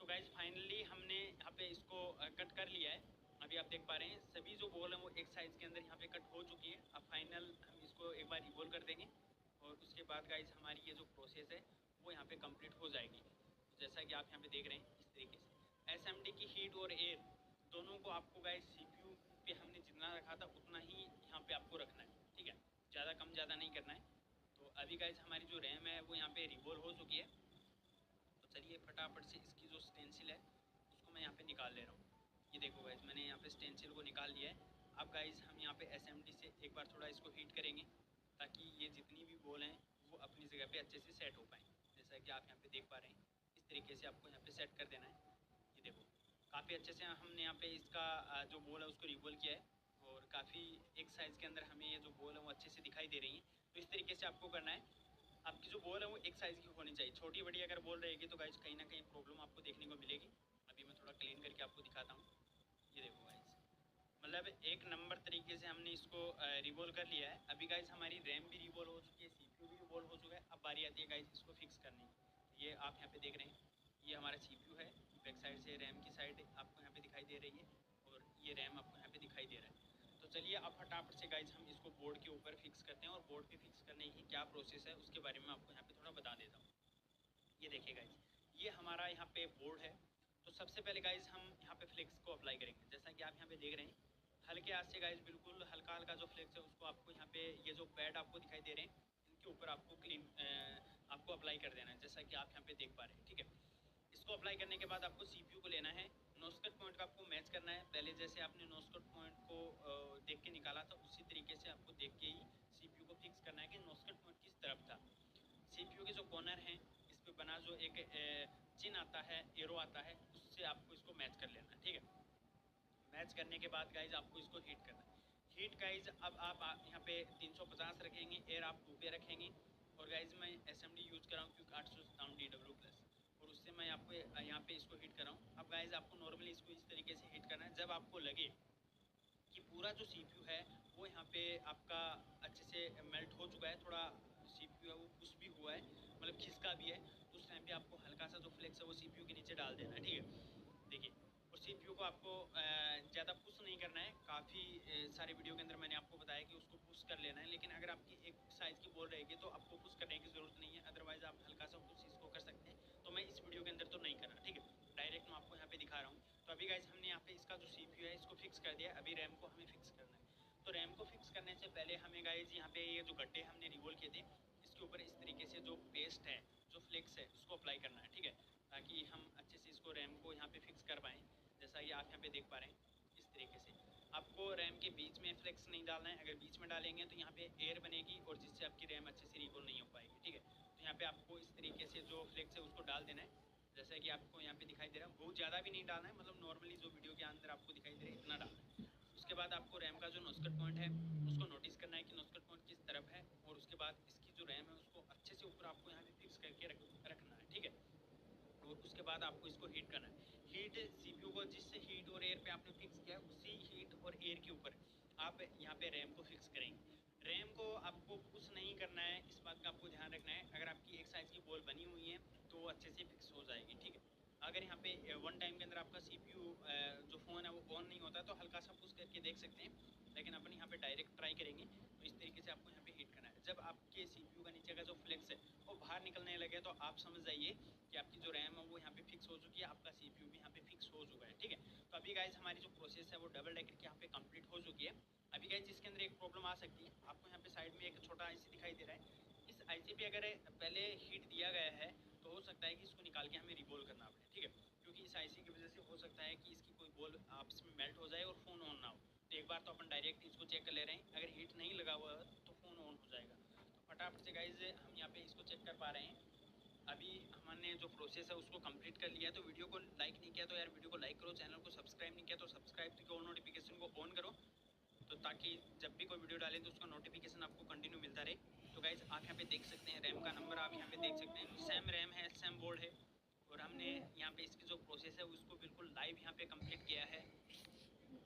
Speaker 1: तो गाइज फाइनली हमने यहाँ पे इसको कट कर लिया है। अभी आप देख पा रहे हैं सभी जो बॉल हैं वो एक साइज़ के अंदर यहाँ पे कट हो चुकी है। अब फाइनल हम इसको एक बार रिवॉल्व कर देंगे और उसके बाद गाइज हमारी ये जो प्रोसेस है वो यहाँ पे कंप्लीट हो जाएगी। जैसा कि आप यहाँ पे देख रहे हैं इस तरीके से SMD की हीट और एयर दोनों को आपको गाइज CPU पे हमने जितना रखा था उतना ही यहाँ पे आपको रखना है, ठीक है। ज़्यादा कम ज़्यादा नहीं करना है। तो अभी गाइज हमारी जो रैम है वो यहाँ पे रिवॉल्व हो चुकी है। तो चलिए फटाफट से इसकी जो स्टेंसिल है उसको मैं यहाँ पे निकाल ले रहा हूँ। ये देखो गाइज मैंने यहाँ पे स्टेंसिल को निकाल लिया है। अब गाइज हम यहाँ पे SMD से एक बार थोड़ा इसको हीट करेंगे ताकि ये जितनी भी बॉल हैं वो अपनी जगह पे अच्छे से सेट हो पाएँ। जैसा कि आप यहाँ पे देख पा रहे हैं इस तरीके से आपको यहाँ पे सेट कर देना है। ये देखो काफ़ी अच्छे से हमने यहाँ पे इसका जो बॉल है उसको रिवॉल्व किया है और काफ़ी एक साइज़ के अंदर हमें ये जो बॉल है वो अच्छे से दिखाई दे रही है। तो इस तरीके से आपको करना है। आपकी जो बॉल है वो एक साइज़ की होनी चाहिए, छोटी बड़ी अगर बॉल रहेगी तो गाइज कहीं ना कहीं प्रॉब्लम आपको देखने को मिलेगी। अभी मैं थोड़ा क्लीन करके आपको दिखाता हूँ। ये देखो गाइज मतलब एक नंबर तरीके से हमने इसको रिवॉल्व कर लिया है। अभी गाइज हमारी रैम भी रिवॉल्व हो चुकी है, CPU भी रिवॉल्व हो चुका है। अब बारी आती है गाइज इसको फिक्स करने की। ये आप यहाँ पे देख रहे हैं ये हमारा CPU है, बैक साइड से रैम की साइड आपको यहाँ पे दिखाई दे रही है और ये रैम आपको यहाँ पे दिखाई दे रहा है। तो चलिए अब फटाफट से गाइज हम इसको बोर्ड के ऊपर फिक्स करते हैं और बोर्ड पे फिक्स करने की क्या प्रोसेस है उसके बारे में आपको यहाँ पे थोड़ा बता देता हूँ। ये देखिए गाइज ये हमारा यहाँ पे बोर्ड है। तो सबसे पहले गाइज हम यहाँ पे फ्लेक्स को अप्लाई करेंगे, जैसा कि आप यहाँ पे देख रहे हैं हल्के हाथ से गाइज बिल्कुल हल्का हल्का जो फ्लेक्स है उसको आपको यहाँ पे ये जो पैड आपको दिखाई दे रहे हैं इनके ऊपर आपको आपको अप्लाई कर देना है, जैसा कि आप यहाँ पे देख पा रहे हैं, ठीक है। इसको अप्लाई करने के बाद आपको CPU को लेना है, नोस्कट पॉइंट का आपको मैच करना है। पहले जैसे आपने नोस्कट पॉइंट को देख के निकाला था उसी तरीके से आपको देख के ही CPU को फिक्स करना है कि नोस्कट पॉइंट किस तरफ था। CPU के जो कॉर्नर हैं इस पे बना जो एक चिन्ह आता है, एरो आता है, उससे आपको इसको मैच कर लेना है, ठीक है। मैच करने के बाद गाइज आपको इसको हीट करना है। हीट गाइज अब आप यहाँ पे 350 रखेंगे, एयर आप 2 पे रखेंगे। और गाइज मैं SMD यूज़ कर रहा हूँ क्योंकि 857 DW+, और उससे मैं आपको यहाँ पे इसको हीट कर रहा हूँ। अब गाइज आपको नॉर्मली इसको इस तरीके से हीट करना है जब आपको लगे कि पूरा जो CPU है वो यहाँ पे आपका अच्छे से मेल्ट हो चुका है, थोड़ा CPU है वो पुश भी हुआ है, मतलब खिसका भी है। तो उस टाइम पे आपको हल्का सा जो फ्लेक्स है वो CPU के नीचे डाल देना है, ठीक है। देखिए और CPU को आपको ज़्यादा पुश नहीं करना है। काफ़ी सारे वीडियो के अंदर मैंने आपको बताया कि उसको पुश कर लेना है, लेकिन अगर आपकी एक साइज़ की बॉल रहेगी तो आपको पुश करने की ज़रूरत नहीं है, अदरवाइज़ आप हल्का सा पुश इसको कर सकते हैं। तो मैं इस वीडियो के अंदर तो नहीं कर रहा, ठीक है, डायरेक्ट मैं आपको यहाँ पे दिखा रहा हूँ। तो अभी गाइज हमने यहाँ पे इसका जो CPU है इसको फिक्स कर दिया, अभी रैम को हमें फिक्स करना है। तो रैम को फिक्स करने से पहले हमें गाइज यहाँ पे ये जो गड्ढे हमने रिवॉल्व किए थे इसके ऊपर इस तरीके से जो पेस्ट है, जो फ्लेक्स है, उसको अप्लाई करना है, ठीक है, ताकि हम अच्छे से इसको रैम को यहाँ पे फिक्स कर पाएँ। जैसा कि आप यहाँ पे देख पा रहे हैं इस तरीके से आपको रैम के बीच में फ्लेक्स नहीं डालना है। अगर बीच में डालेंगे तो यहाँ पे एयर बनेगी और जिससे आपकी रैम अच्छे से रिवॉल्व नहीं हो पाएगी, ठीक है। तो यहाँ पे आपको इस तरीके से जो फ्लेक्स है उसको डाल देना है, जैसा कि आपको यहाँ पे दिखाई दे रहा है। बहुत ज़्यादा भी नहीं डालना है, मतलब नॉर्मली जो वीडियो के अंदर आपको दिखाई दे रहा है इतना डालना है। उसके बाद आपको रैम का जो नॉस्कट पॉइंट है उसको नोटिस करना है कि नॉस्कट पॉइंट किस तरफ है, और उसके बाद इसकी जो रैम है उसको अच्छे से ऊपर आपको यहाँ पे फिक्स करके रखना है, ठीक है। और उसके बाद आपको इसको हीट करना है। हीट CPU को जिस हीट और एयर पे आपने फिक्स किया है उसी हीट और एयर के ऊपर आप यहाँ पे रैम को फिक्स करेंगे। रैम को आपको पुश नहीं करना है, इस बात का आपको ध्यान रखना है। अगर आपकी एक साइज़ की बॉल बनी हुई है तो वो अच्छे से फिक्स हो जाएगी, ठीक है। अगर यहाँ पे वन टाइम के अंदर आपका CPU जो फ़ोन है वो ऑन नहीं होता तो हल्का सा पुश करके देख सकते हैं, लेकिन अपन यहाँ पे डायरेक्ट ट्राई करेंगे। तो इस तरीके से आपको यहाँ पे हीट करना है। जब आपके CPU का नीचे का जो फ्लेक्स है वो बाहर निकलने लगे तो आप समझ जाइए कि आपकी जो रैम है वो यहाँ पे फिक्स हो चुकी है, आपका CPU भी यहाँ पे फिक्स हो चुका है, ठीक है। तो अभी गाइज हमारी जो प्रोसेस है वो डबल डेकर की यहाँ पे कंप्लीट हो चुकी है। अभी गाइज इसके अंदर एक प्रॉब्लम आ सकती है, आपको यहाँ पे साइड में एक छोटा आईसी दिखाई दे रहा है। इस आईसी पे अगर पहले हीट दिया गया है तो हो सकता है कि इसको निकाल के हमें रिवॉल्व करना पड़े, ठीक है, क्योंकि इस आईसी की वजह से हो सकता है कि इसकी कोई बॉल आपस में मेल्ट हो जाए और फ़ोन ऑन ना हो। तो एक बार तो अपन डायरेक्ट इसको चेक कर ले रहे हैं, अगर हीट नहीं लगा हुआ तो फ़ोन ऑन हो जाएगा। तो फटाफट से गाइज हम यहाँ पे इसको चेक कर पा रहे हैं। अभी हमने जो प्रोसेस है उसको कंप्लीट कर लिया है। तो वीडियो को लाइक नहीं किया तो यार वीडियो को लाइक करो, चैनल को सब्सक्राइब नहीं किया तो सब्सक्राइब करो, नोटिफिकेशन को ऑन करो, तो ताकि जब भी कोई वीडियो डालें तो उसका नोटिफिकेशन आपको कंटिन्यू मिलता रहे। तो गाइज आप यहाँ पे देख सकते हैं रैम का नंबर आप यहाँ पे देख सकते हैं, सेम रैम है, सेम बोर्ड है, और हमने यहाँ पे इसकी जो प्रोसेस है उसको बिल्कुल लाइव यहाँ पे कंप्लीट किया है।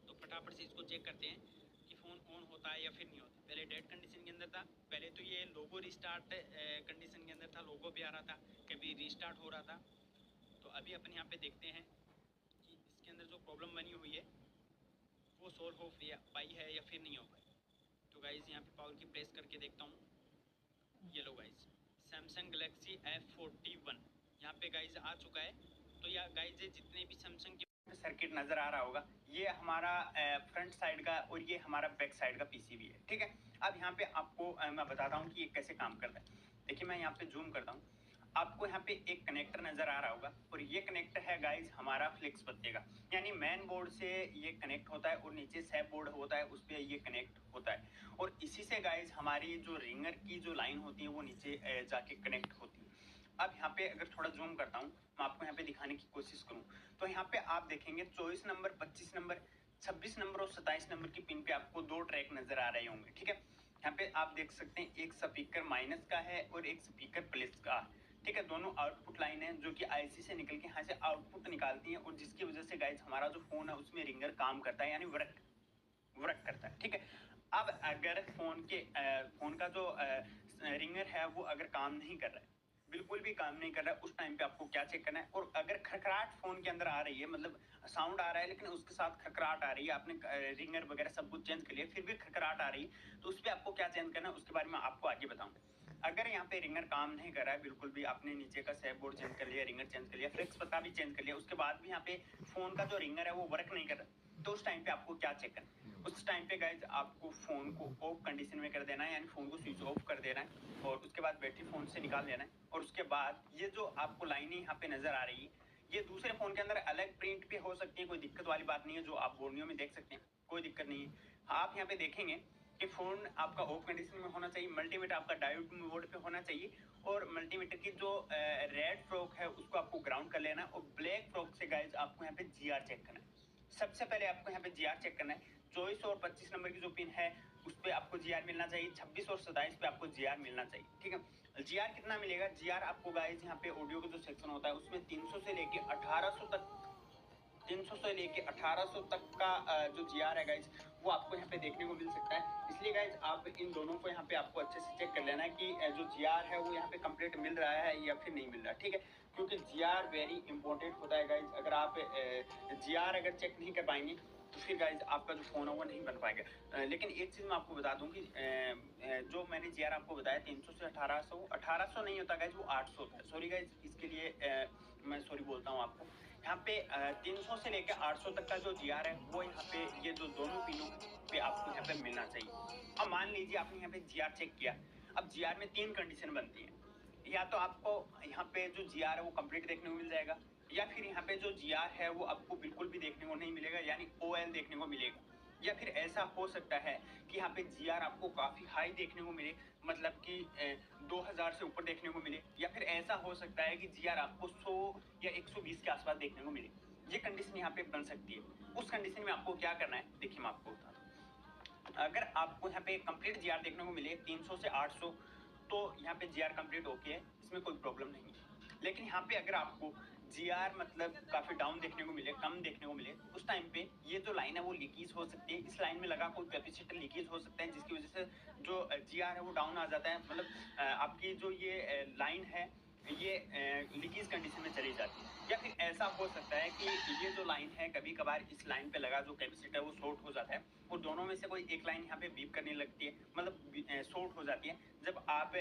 Speaker 1: तो फटाफट से इसको चेक करते हैं कि फ़ोन ऑन होता है या फिर नहीं होता। पहले डेड कंडीशन के अंदर था, पहले तो ये लोगो रिस्टार्ट कंडीशन के अंदर था, लोगो भी आ रहा था, कभी रिस्टार्ट हो रहा था। तो अभी अपन यहाँ पे देखते हैं कि इसके अंदर जो प्रॉब्लम बनी हुई है वो सॉल्व हो पाई है या फिर नहीं हो पाई। तो गाइज़ यहाँ पे पावर की प्रेस करके देखता हूँ, ये लो गाइज़ सैमसंग गलेक्सी F41 यहाँ पे गाइज़ आ चुका है। तो या गाइज़ जितने भी सैमसंग के सर्किट नज़र आ रहा होगा, ये हमारा फ्रंट साइड का और ये हमारा बैक साइड का पीसीबी है, ठीक है। अब यहाँ पे आपको मैं बताता हूँ कि ये कैसे काम करता है। देखिए मैं यहाँ पे जूम करता हूँ, आपको यहाँ पे एक कनेक्टर नजर आ रहा होगा और ये कनेक्टर है गाइज हमारा फ्लेक्स पत्ते का, यानी मेन बोर्ड से ये कनेक्ट होता है और नीचे सैप बोर्ड होता है उस पर ये कनेक्ट होता है, और इसी से गाइज हमारी जो रिंगर की जो लाइन होती है वो नीचे जाके कनेक्ट होती है। अब यहाँ पे अगर थोड़ा जूम करता हूँ, मैं आपको यहाँ पे दिखाने की कोशिश करूँ तो यहाँ पे आप देखेंगे 24 नंबर, 25 नंबर, 26 नंबर और 27 नंबर की पिन पे आपको दो ट्रैक नजर आ रहे होंगे, ठीक है। यहाँ पे आप देख सकते हैं एक स्पीकर माइनस का है और एक स्पीकर प्लस का है, ठीक है। दोनों आउटपुट लाइन है जो कि आईसी से निकल के यहाँ से आउटपुट निकालती है और जिसकी वजह से गाइज हमारा जो फोन है उसमें रिंगर काम करता है, यानी वर्क करता है, ठीक है। अब अगर फोन का जो रिंगर है वो अगर काम नहीं कर रहा है, बिल्कुल भी काम नहीं कर रहा है, उस टाइम पे आपको क्या चेक करना है, और अगर खड़खड़ाहट फोन के अंदर आ रही है, मतलब साउंड आ रहा है लेकिन उसके साथ खड़खड़ाहट आ रही है, आपने रिंगर वगैरह सब कुछ चेंज कर लिया फिर भी खड़खड़ाहट आ रही है, तो उस पर आपको क्या चेंज करना है उसके बारे में आपको आगे बताऊंगा। अगर यहाँ पे रिंगर काम नहीं कर रहा है बिल्कुल भी, आपने नीचे का सैप बोर्ड चेंज कर लिया, रिंगर चेंज कर लिया, फ्लेक्स पत्ता भी चेंज कर लिया, उसके बाद भी यहाँ पे फोन का जो रिंगर है वो वर्क नहीं कर रहा, तो उस टाइम पे आपको क्या चेक करना है, उस टाइम पे गाइज आपको फोन को ऑफ कंडीशन में कर देना है, यानी फोन को स्विच ऑफ कर देना है और उसके बाद बैटरी फोन से निकाल देना है, और उसके बाद ये जो आपको लाइनें यहाँ पे नजर आ रही है ये दूसरे फोन के अंदर अलग प्रिंट पे हो सकती है, कोई दिक्कत वाली बात नहीं है, जो आप बोर्नियो में देख सकते हैं कोई दिक्कत नहीं है। आप यहाँ पे देखेंगे कि फोन आपका ऑफ कंडीशन में होना चाहिए, मल्टीमीटर आपका डायोड मोड पे होना चाहिए, और मल्टीमीटर की जो रेड फ्रॉक है उसको आपको ग्राउंड कर लेना, और ब्लैक फ्रॉक से गाइज आपको यहाँ पे जीआर चेक करना है। सबसे पहले आपको यहाँ पे जीआर चेक करना है, 24 और 25 नंबर की जो पिन है उस पे आपको जीआर मिलना चाहिए, 26 और 27 पे आपको जीआर मिलना चाहिए, ठीक है। जीआर कितना मिलेगा, जीआर आपको गाइज यहाँ पे ऑडियो का जो सेक्शन होता है उसमें 300 से लेके 1800 तक, 300 से लेके 1800 तक का जो जीआर है गाइज वो आपको यहाँ पे देखने को मिल सकता है। इसलिए गाइज आप इन दोनों को यहाँ पे आपको अच्छे से चेक कर लेना है कि जो जीआर है वो यहाँ पे कंप्लीट मिल रहा है या फिर नहीं मिल रहा, ठीक है, क्योंकि जीआर वेरी इंपॉर्टेंट होता है गाइज। अगर आप जीआर अगर चेक नहीं कर पाएंगे तो फिर गाइज आपका जो फोन है वो नहीं बन पाएगा। लेकिन एक चीज मैं आपको बता दूं कि जो मैंने जीआर आपको बताया 300 से 1800 नहीं होता गाइज, वो 800 होता है, सॉरी गाइज इसके लिए मैं सॉरी बोलता हूँ आपको। यहाँ पे 300 से लेकर 800 तक का जो जीआर है वो यहाँ पे ये जो दोनों पिनों पे आपको यहाँ पे मिलना चाहिए। अब मान लीजिए आपने यहाँ पे जीआर चेक किया, अब जीआर में तीन कंडीशन बनती है, या तो आपको यहाँ पे जो जीआर है वो कंप्लीट देखने को मिल जाएगा, या फिर यहाँ पे जो जीआर है वो आपको बिल्कुल भी देखने को नहीं मिलेगा, यानी ओएल देखने को मिलेगा, या फिर ऐसा हो सकता है कि यहाँ पे जीआर आपको काफी हाई देखने को मिले, मतलब कि 2000 से ऊपर देखने को मिले, या फिर ऐसा हो सकता है कि जीआर आपको 100 या 120 के आसपास देखने को मिले। ये कंडीशन यहाँ पे बन सकती है। उस कंडीशन में आपको क्या करना है देखिए मैं आपको बता दूं। अगर आपको यहाँ पे कंप्लीट जीआर देखने को मिले 300 से 800 तो यहाँ पे जीआर कंप्लीट ओके है, इसमें कोई प्रॉब्लम नहीं है। लेकिन यहाँ पे अगर आपको जीआर मतलब काफी डाउन देखने को मिले, कम देखने को मिले, उस टाइम पे ये जो लाइन है वो लीकेज हो सकती है, इस लाइन में लगा कोई कैपेसिटर लीकेज हो सकता है जिसकी वजह से जो जीआर है वो डाउन आ जाता है, मतलब आपकी जो ये लाइन है ये लीकेज कंडीशन में चली जाती है। या फिर ऐसा ऐसा हो सकता है कि ये जो लाइन है कभी कभार इस लाइन पे लगा जो कैपेसिटर वो शॉर्ट हो जाता है और दोनों में से कोई एक लाइन यहाँ पे बीप करने लगती है, मतलब शॉर्ट हो जाती है। जब आप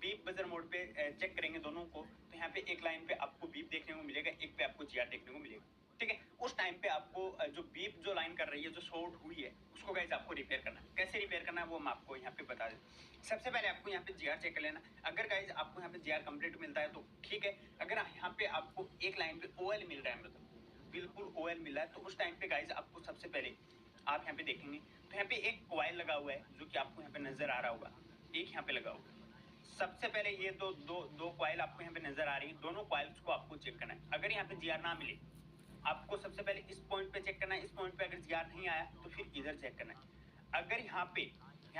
Speaker 1: बीप बजर मोड पे चेक करेंगे दोनों को, तो यहाँ पे एक लाइन पे आपको बीप देखने को मिलेगा, एक पे आपको जीआर देखने को मिलेगा। ठीक है, उस टाइम पे आपको जो बीप जो लाइन कर रही है, जो शॉर्ट हुई है, उसको गाइस आपको रिपेयर करना है। कैसे रिपेयर करना है वो मैं आपको यहाँ पे बता दें। सबसे पहले आपको यहाँ पे जीआर चेक कर लेना। अगर गाइस आपको यहाँ पे जीआर कंप्लीट मिलता है तो ठीक है, अगर यहाँ पे आपको एक लाइन पे ओएल मिल रहा है, मतलब बिल्कुल ओएल मिला है, तो उस टाइम पे गाइस आपको सबसे पहले आप यहाँ पे देखेंगे तो यहाँ पे एक कॉइल लगा हुआ है जो कि आपको यहाँ पे नजर आ रहा होगा, एक यहाँ पे लगा हुआ है। सबसे पहले ये दो कॉइल आपको यहाँ पे नजर आ रही है, दोनों कॉइल्स को आपको चेक करना है। अगर यहाँ पे जीआर ना मिले, आपको सबसे पहले इस पॉइंट पे चेक करना है। इस पॉइंट पे अगर जीआर नहीं आया तो फिर इधर चेक करना है। अगर यहाँ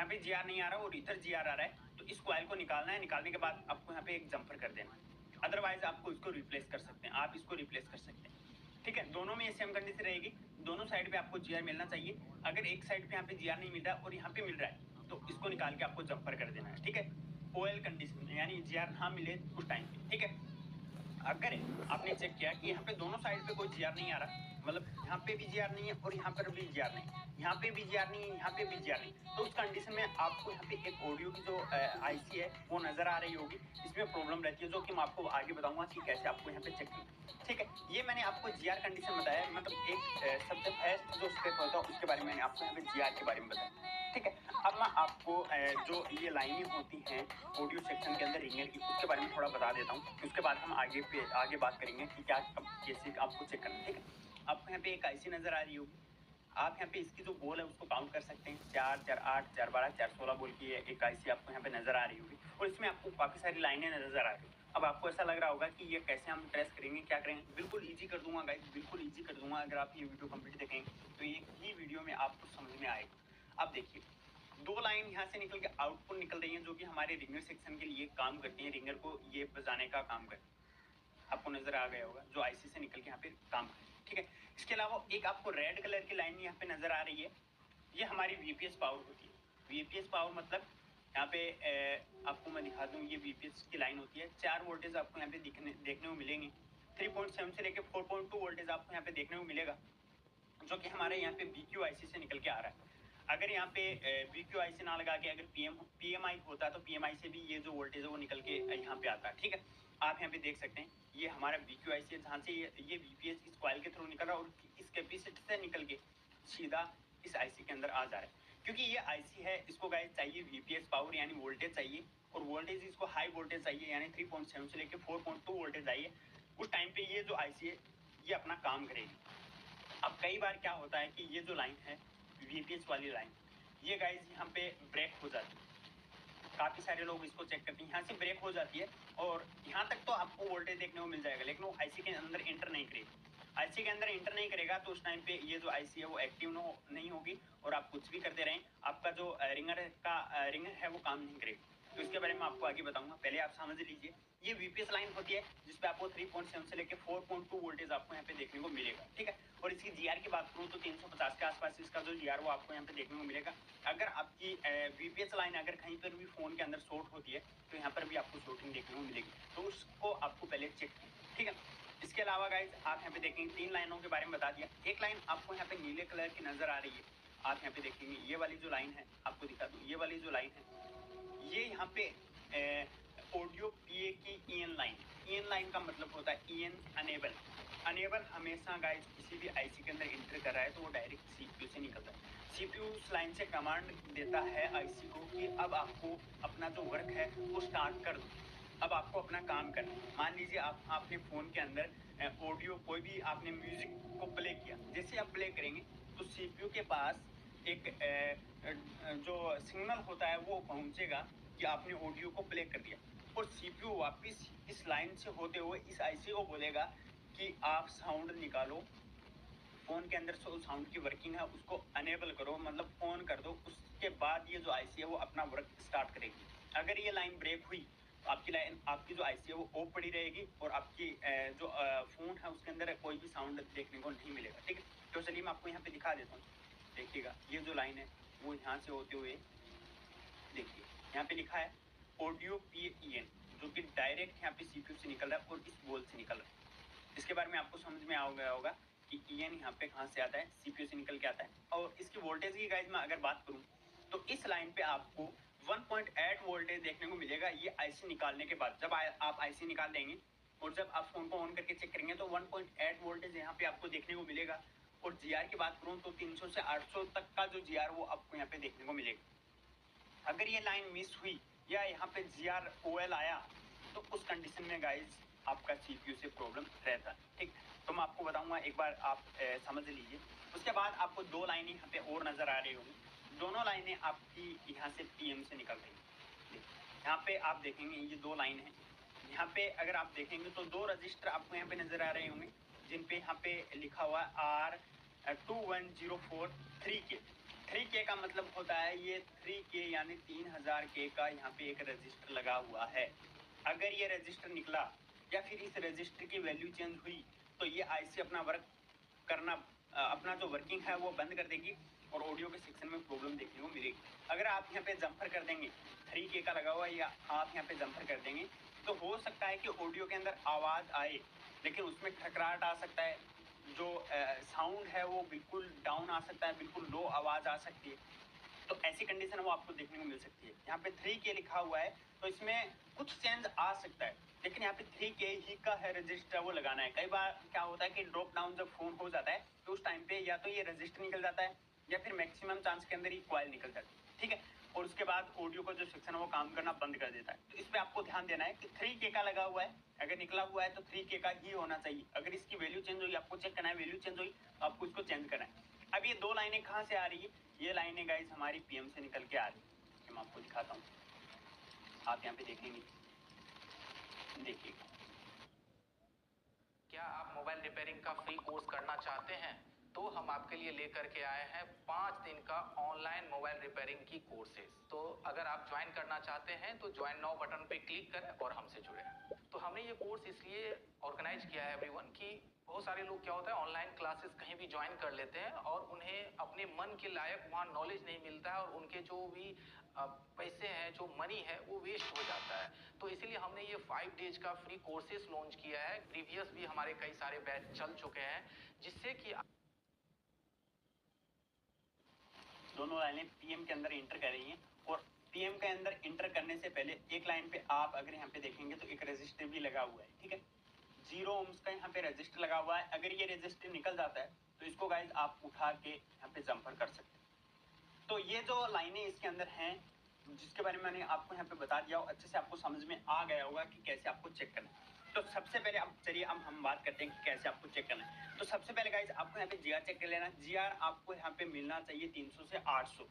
Speaker 1: पे जीआर नहीं आ रहा और इधर जीआर आ रहा है तो इस कॉइल को निकालना है। निकालने के बाद आपको यहाँ पे एक जंपर कर देना है। अदरवाइज आपको इसको रिप्लेस कर सकते हैं, आप इसको रिप्लेस कर सकते हैं। ठीक है, दोनों में सेम कंडीशन रहेगी, दोनों साइड पे आपको जीआर मिलना चाहिए। अगर एक साइड पे यहाँ पे जीआर नहीं मिल रहा और यहाँ पे मिल रहा है तो इसको निकाल के आपको जंपर कर देना है। ठीक है, ओएल कंडीशन यानी जीआर ना मिले उस टाइम पे। ठीक है, अगर आपने चेक किया कि यहाँ पे दोनों साइड पे कोई जीआर नहीं आ रहा, मतलब यहाँ पे भी जीआर नहीं है और यहाँ पर भी जीआर नहीं, यहाँ पे भी जीआर नहीं है, यहाँ पे भी जीआर नहीं, तो उस कंडीशन में आपको यहाँ पे एक ऑडियो की जो आईसी है वो नजर आ रही होगी। इसमें प्रॉब्लम रहती है जो कि मैं आपको आगे बताऊंगा कि कैसे आपको यहाँ पे चेक करना। ठीक है, ये मैंने आपको जीआर कंडीशन बताया, मतलब एक सबसे फर्स्ट जो स्टेप होता है उसके बारे में मैंने आपको यहाँ पे जीआर के बारे में बताया। ठीक है, अब मैं आपको जो ये लाइनें होती हैं ऑडियो सेक्शन के अंदर रिंगर की, उसके बारे में थोड़ा बता देता हूँ। उसके बाद हम आगे बात करेंगे कि क्या कैसे आपको चेक करना है। ठीक है, आपको यहाँ पे एक आईसी नजर आ रही होगी। आप यहाँ पे इसकी जो बोल है उसको काउंट कर सकते हैं, 4, 4, 8, 4, 12, 4, 16 बोल की एक आईसी आपको यहाँ पे नजर आ रही होगी और इसमें आपको काफी सारी लाइनें नजर आ रही है। अब आपको ऐसा लग रहा होगा कि ये कैसे हम ट्रेस करेंगे, क्या करेंगे। बिल्कुल ईजी कर दूंगा गाइस, बिल्कुल ईजी कर दूंगा। अगर आप ये वीडियो कंप्लीट देखेंगे तो ये वीडियो में आपको समझ में आएगा। अब देखिए, दो लाइन यहाँ से निकल के आउटपुट निकल रही है जो कि हमारे रिंगर सेक्शन के लिए काम करती है, रिंगर को ये बजाने का काम करती है। आपको नजर आ गया होगा जो आईसी से निकल के यहाँ पे काम करती है। ठीक है, इसके अलावा एक आपको रेड कलर की लाइन यहाँ पे नजर आ रही है, ये हमारी वीपीएस पावर होती है। वीपीएस पावर मतलब यहाँ पे आपको मैं दिखा दूं, ये वीपीएस की लाइन होती है। 4 वोल्टेज आपको यहाँ पे देखने को मिलेंगे। 3.7 से लेके 4.2 वोल्टेज आपको यहाँ पे देखने को मिलेगा, जो कि हमारे यहाँ पे बीक्यू आईसी से निकल के आ रहा है। अगर यहाँ पे बीक्यू आईसी ना लगा के अगर पीएमआई होता तो पीएमआई से भी ये जो वोल्टेज है वो निकल के यहाँ पे आता है। ठीक है, आप यहाँ पे देख सकते हैं ये हमारा बीक्यू आईसी है, जहाँ से ये वीपीएस इस कॉइल के थ्रू निकल रहा है और इस कैपेसिटर से निकल के सीधा इस आईसी के अंदर आ जा रहा है। क्योंकि ये आईसी है, इसको गाइस चाहिए वीपीएस पावर यानी वोल्टेज चाहिए, और वोल्टेज इसको हाई वोल्टेज चाहिए यानी 3.7 से लेके 4.2 वोल्टेज चाहिए। उस टाइम पे ये जो आईसी है ये अपना काम करेगी। अब कई बार क्या होता है कि ये जो लाइन है वीपीएस वाली लाइन, ये गाइस यहाँ पे ब्रेक हो जाती है। काफी सारे लोग इसको चेक करते हैं, यहाँ से ब्रेक हो जाती है और यहाँ तक तो आपको वोल्टेज देखने को मिल जाएगा, लेकिन वो आईसी के अंदर एंटर नहीं करेगी। आईसी के अंदर एंटर नहीं करेगा तो उस टाइम पे ये जो आईसी है वो एक्टिव नहीं होगी और आप कुछ भी करते रहें, आपका जो रिंगर है वो काम नहीं करेगा। तो इसके बारे में आपको आगे बताऊंगा, पहले आप समझ लीजिए। ये वीपीएस लाइन होती है जिसपे आपको 3.7 से लेके 4.2 वोल्टेज आपको यहाँ पे देखने को मिलेगा। ठीक है, और इसकी जीआर की बात करूँ तो 350 के आसपास इसका जो जीआर वो आपको यहाँ पे देखने को मिलेगा। अगर आपकी वीपीएस लाइन अगर कहीं पर भी फोन के अंदर शॉर्ट होती है तो यहाँ पर भी आपको शॉर्टिंग देखने को मिलेगी, तो उसको आपको पहले चेक कीजिए। ठीक है, इसके अलावा गाइज आप यहाँ पे देखेंगे 3 लाइनों के बारे में बता दिया। एक लाइन आपको यहाँ पे नीले कलर की नजर आ रही है, आप यहाँ पे देखेंगे ये वाली जो लाइन है, आपको दिखा दूं, ये वाली जो लाइन है ये यहाँ पे ऑडियो पीए की ईएन लाइन। ईएन लाइन का मतलब होता है ईएन अनेबल। अनेबल हमेशा गाइज किसी भी आईसी के अंदर इंटर कर रहा है तो वो डायरेक्ट सीपीयू से निकलता है। सीपीयू उस लाइन से कमांड देता है आईसी को कि अब आपको अपना जो वर्क है वो स्टार्ट कर दो, अब आपको अपना काम करना है। मान लीजिए आपने फोन के अंदर ऑडियो कोई भी आपने म्यूजिक को प्ले किया, जैसे आप प्ले करेंगे तो सीपीयू के पास एक जो सिग्नल होता है वो पहुंचेगा कि आपने ऑडियो को प्ले कर दिया, और सीपीयू वापस इस लाइन से होते हुए इस आईसी को बोलेगा कि आप साउंड निकालो, फोन के अंदर जो साउंड की वर्किंग है उसको अनेबल करो, मतलब ऑन कर दो। उसके बाद ये जो आईसी है वो अपना वर्क स्टार्ट करेगी। अगर ये लाइन ब्रेक हुई तो आपकी जो आईसी है वो ऑफ पड़ी रहेगी और आपकी जो फोन है उसके अंदर कोई भी साउंड देखने को नहीं मिलेगा। ठीक है, तो चलिए मैं आपको यहाँ पे दिखा देता हूँ। देखिएगा ये जो लाइन है वो यहाँ से होते हुए देखिए यहाँ पे लिखा है ऑडियो पीएन, जो कि डायरेक्ट यहाँ पे सीपीयू से निकल रहा है और इस बोल से निकल रहा है। इसके बारे में आपको समझ में आ गया होगा कि EN यहाँ पे कहाँ से आता है, CPU से निकल के आता है। और इसकी वोल्टेज की गाइज मैं अगर बात करूँ तो इस लाइन पे आपको 1.8 वोल्टेज देखने को मिलेगा ये IC निकालने के बाद। जब आप IC निकाल देंगे और जब आप फोन को ऑन करके चेक करेंगे तो 1.8 वोल्टेज यहाँ पे आपको देखने को मिलेगा। और GR की बात करूँ तो 300 से 800 तक का जो GR वो आपको यहाँ पे देखने को मिलेगा। अगर ये लाइन मिस हुई या यहाँ पे GR OL आया तो उस कंडीशन में गाइज आपका CPU से प्रॉब्लम रहता है। ठीक, तो मैं आपको बताऊंगा, एक बार आप समझ लीजिए। उसके बाद आपको दो लाइनें यहाँ पे और नजर आ रही होंगी, दोनों लाइनें आपकी यहाँ से PM से निकल रही है। यहाँ पे आप देखेंगे ये दो लाइन है, यहाँ पे अगर आप देखेंगे तो दो रजिस्टर आपको यहाँ पे नजर आ रहे होंगे जिन पे यहाँ पे लिखा हुआ है R2104 3K। 3K का मतलब होता है ये 3K यानी 3000K का यहाँ पे एक रजिस्टर लगा हुआ है। अगर ये रजिस्टर निकला या फिर इस रजिस्टर की वैल्यू चेंज हुई तो ये IC अपना वर्क करना, अपना जो वर्किंग है वो बंद कर देगी और ऑडियो के सेक्शन में प्रॉब्लम देखने को मिलेगी। अगर आप यहाँ पे जंपर कर देंगे 3K का लगा हुआ या आप यहाँ पे जंपर कर देंगे तो हो सकता है कि ऑडियो के अंदर आवाज आए लेकिन उसमें खटखटाहट आ सकता है, जो साउंड है वो बिल्कुल डाउन आ सकता है, बिल्कुल लो आवाज आ सकती है। तो ऐसी कंडीशन वो आपको देखने को मिल सकती है। यहाँ पे 3K लिखा हुआ है तो इसमें कुछ चेंज आ सकता है, लेकिन यहाँ पे 3K ही का है रजिस्टर वो लगाना है। कई बार क्या होता है कि ड्रॉप डाउन जब फोन हो जाता है तो उस टाइम पे या तो ये रजिस्टर निकल जाता है या फिर मैक्सिमम चांस के अंदर ही कॉइल निकल जाती है। ठीक है, और उसके बाद ऑडियो का जो सेक्शन है वो काम करना बंद कर देता है। तो इस पे आपको ध्यान देना है कि 3K का लगा हुआ है, अगर निकला हुआ है तो 3K का ही होना चाहिए। अगर इसकी वैल्यू चेंज हुई, आपको चेक करना है, वैल्यू चेंज हुई तो आपको इसको चेंज करना है। अब ये दो लाइनें कहाँ से आ रही है, ये लाइनें गाइज हमारी PM से निकल के आ रही है। मैं आपको दिखाता हूँ, आप यहाँ पे देखेंगे, देखिएगा।
Speaker 2: क्या आप मोबाइल रिपेयरिंग का फ्री कोर्स करना चाहते हैं? तो हम आपके लिए लेकर के आए हैं 5 दिन का ऑनलाइन मोबाइल रिपेयरिंग की कोर्सेज। तो अगर आप ज्वाइन करना चाहते हैं तो ज्वाइन नाउ बटन पे क्लिक करें और हमसे जुड़ें। तो हमने ये कोर्स इसलिए ऑर्गेनाइज किया है एवरीवन कि बहुत सारे लोग क्या होता है ऑनलाइन क्लासेस कहीं भी ज्वाइन कर लेते हैं और उन्हें अपने मन के लायक वहाँ नॉलेज नहीं मिलता है और उनके जो भी पैसे हैं, जो मनी है वो वेस्ट हो जाता है। तो इसीलिए हमने ये 5 डेज का फ्री कोर्सेज लॉन्च किया है। प्रीवियस भी हमारे कई सारे बैच चल चुके हैं जिससे कि
Speaker 1: दोनों लाइनें PM के अंदर इंटर कर रही हैं और PM के अंदर इंटर करने से पहले एक लाइन पे आप अगर यहाँ पे देखेंगे तो एक रजिस्टर भी लगा हुआ है। ठीक है, 0 ohms का यहाँ पे रजिस्टर लगा हुआ है। अगर ये रजिस्टर निकल जाता है तो इसको गाइज आप उठा के यहाँ पे जंपर कर सकते हैं। तो ये जो लाइनें इसके अंदर हैं जिसके बारे में मैंने आपको यहाँ पे बता दिया, अच्छे से आपको समझ में आ गया होगा कि कैसे आपको चेक करना है। तो सबसे पहले अब चलिए अब हम बात करते हैं कि कैसे आपको चेक करना है। तो सबसे पहले गाइज आपको यहाँ पे GR चेक कर लेना। GR आपको यहाँ पे मिलना चाहिए 300 से 800।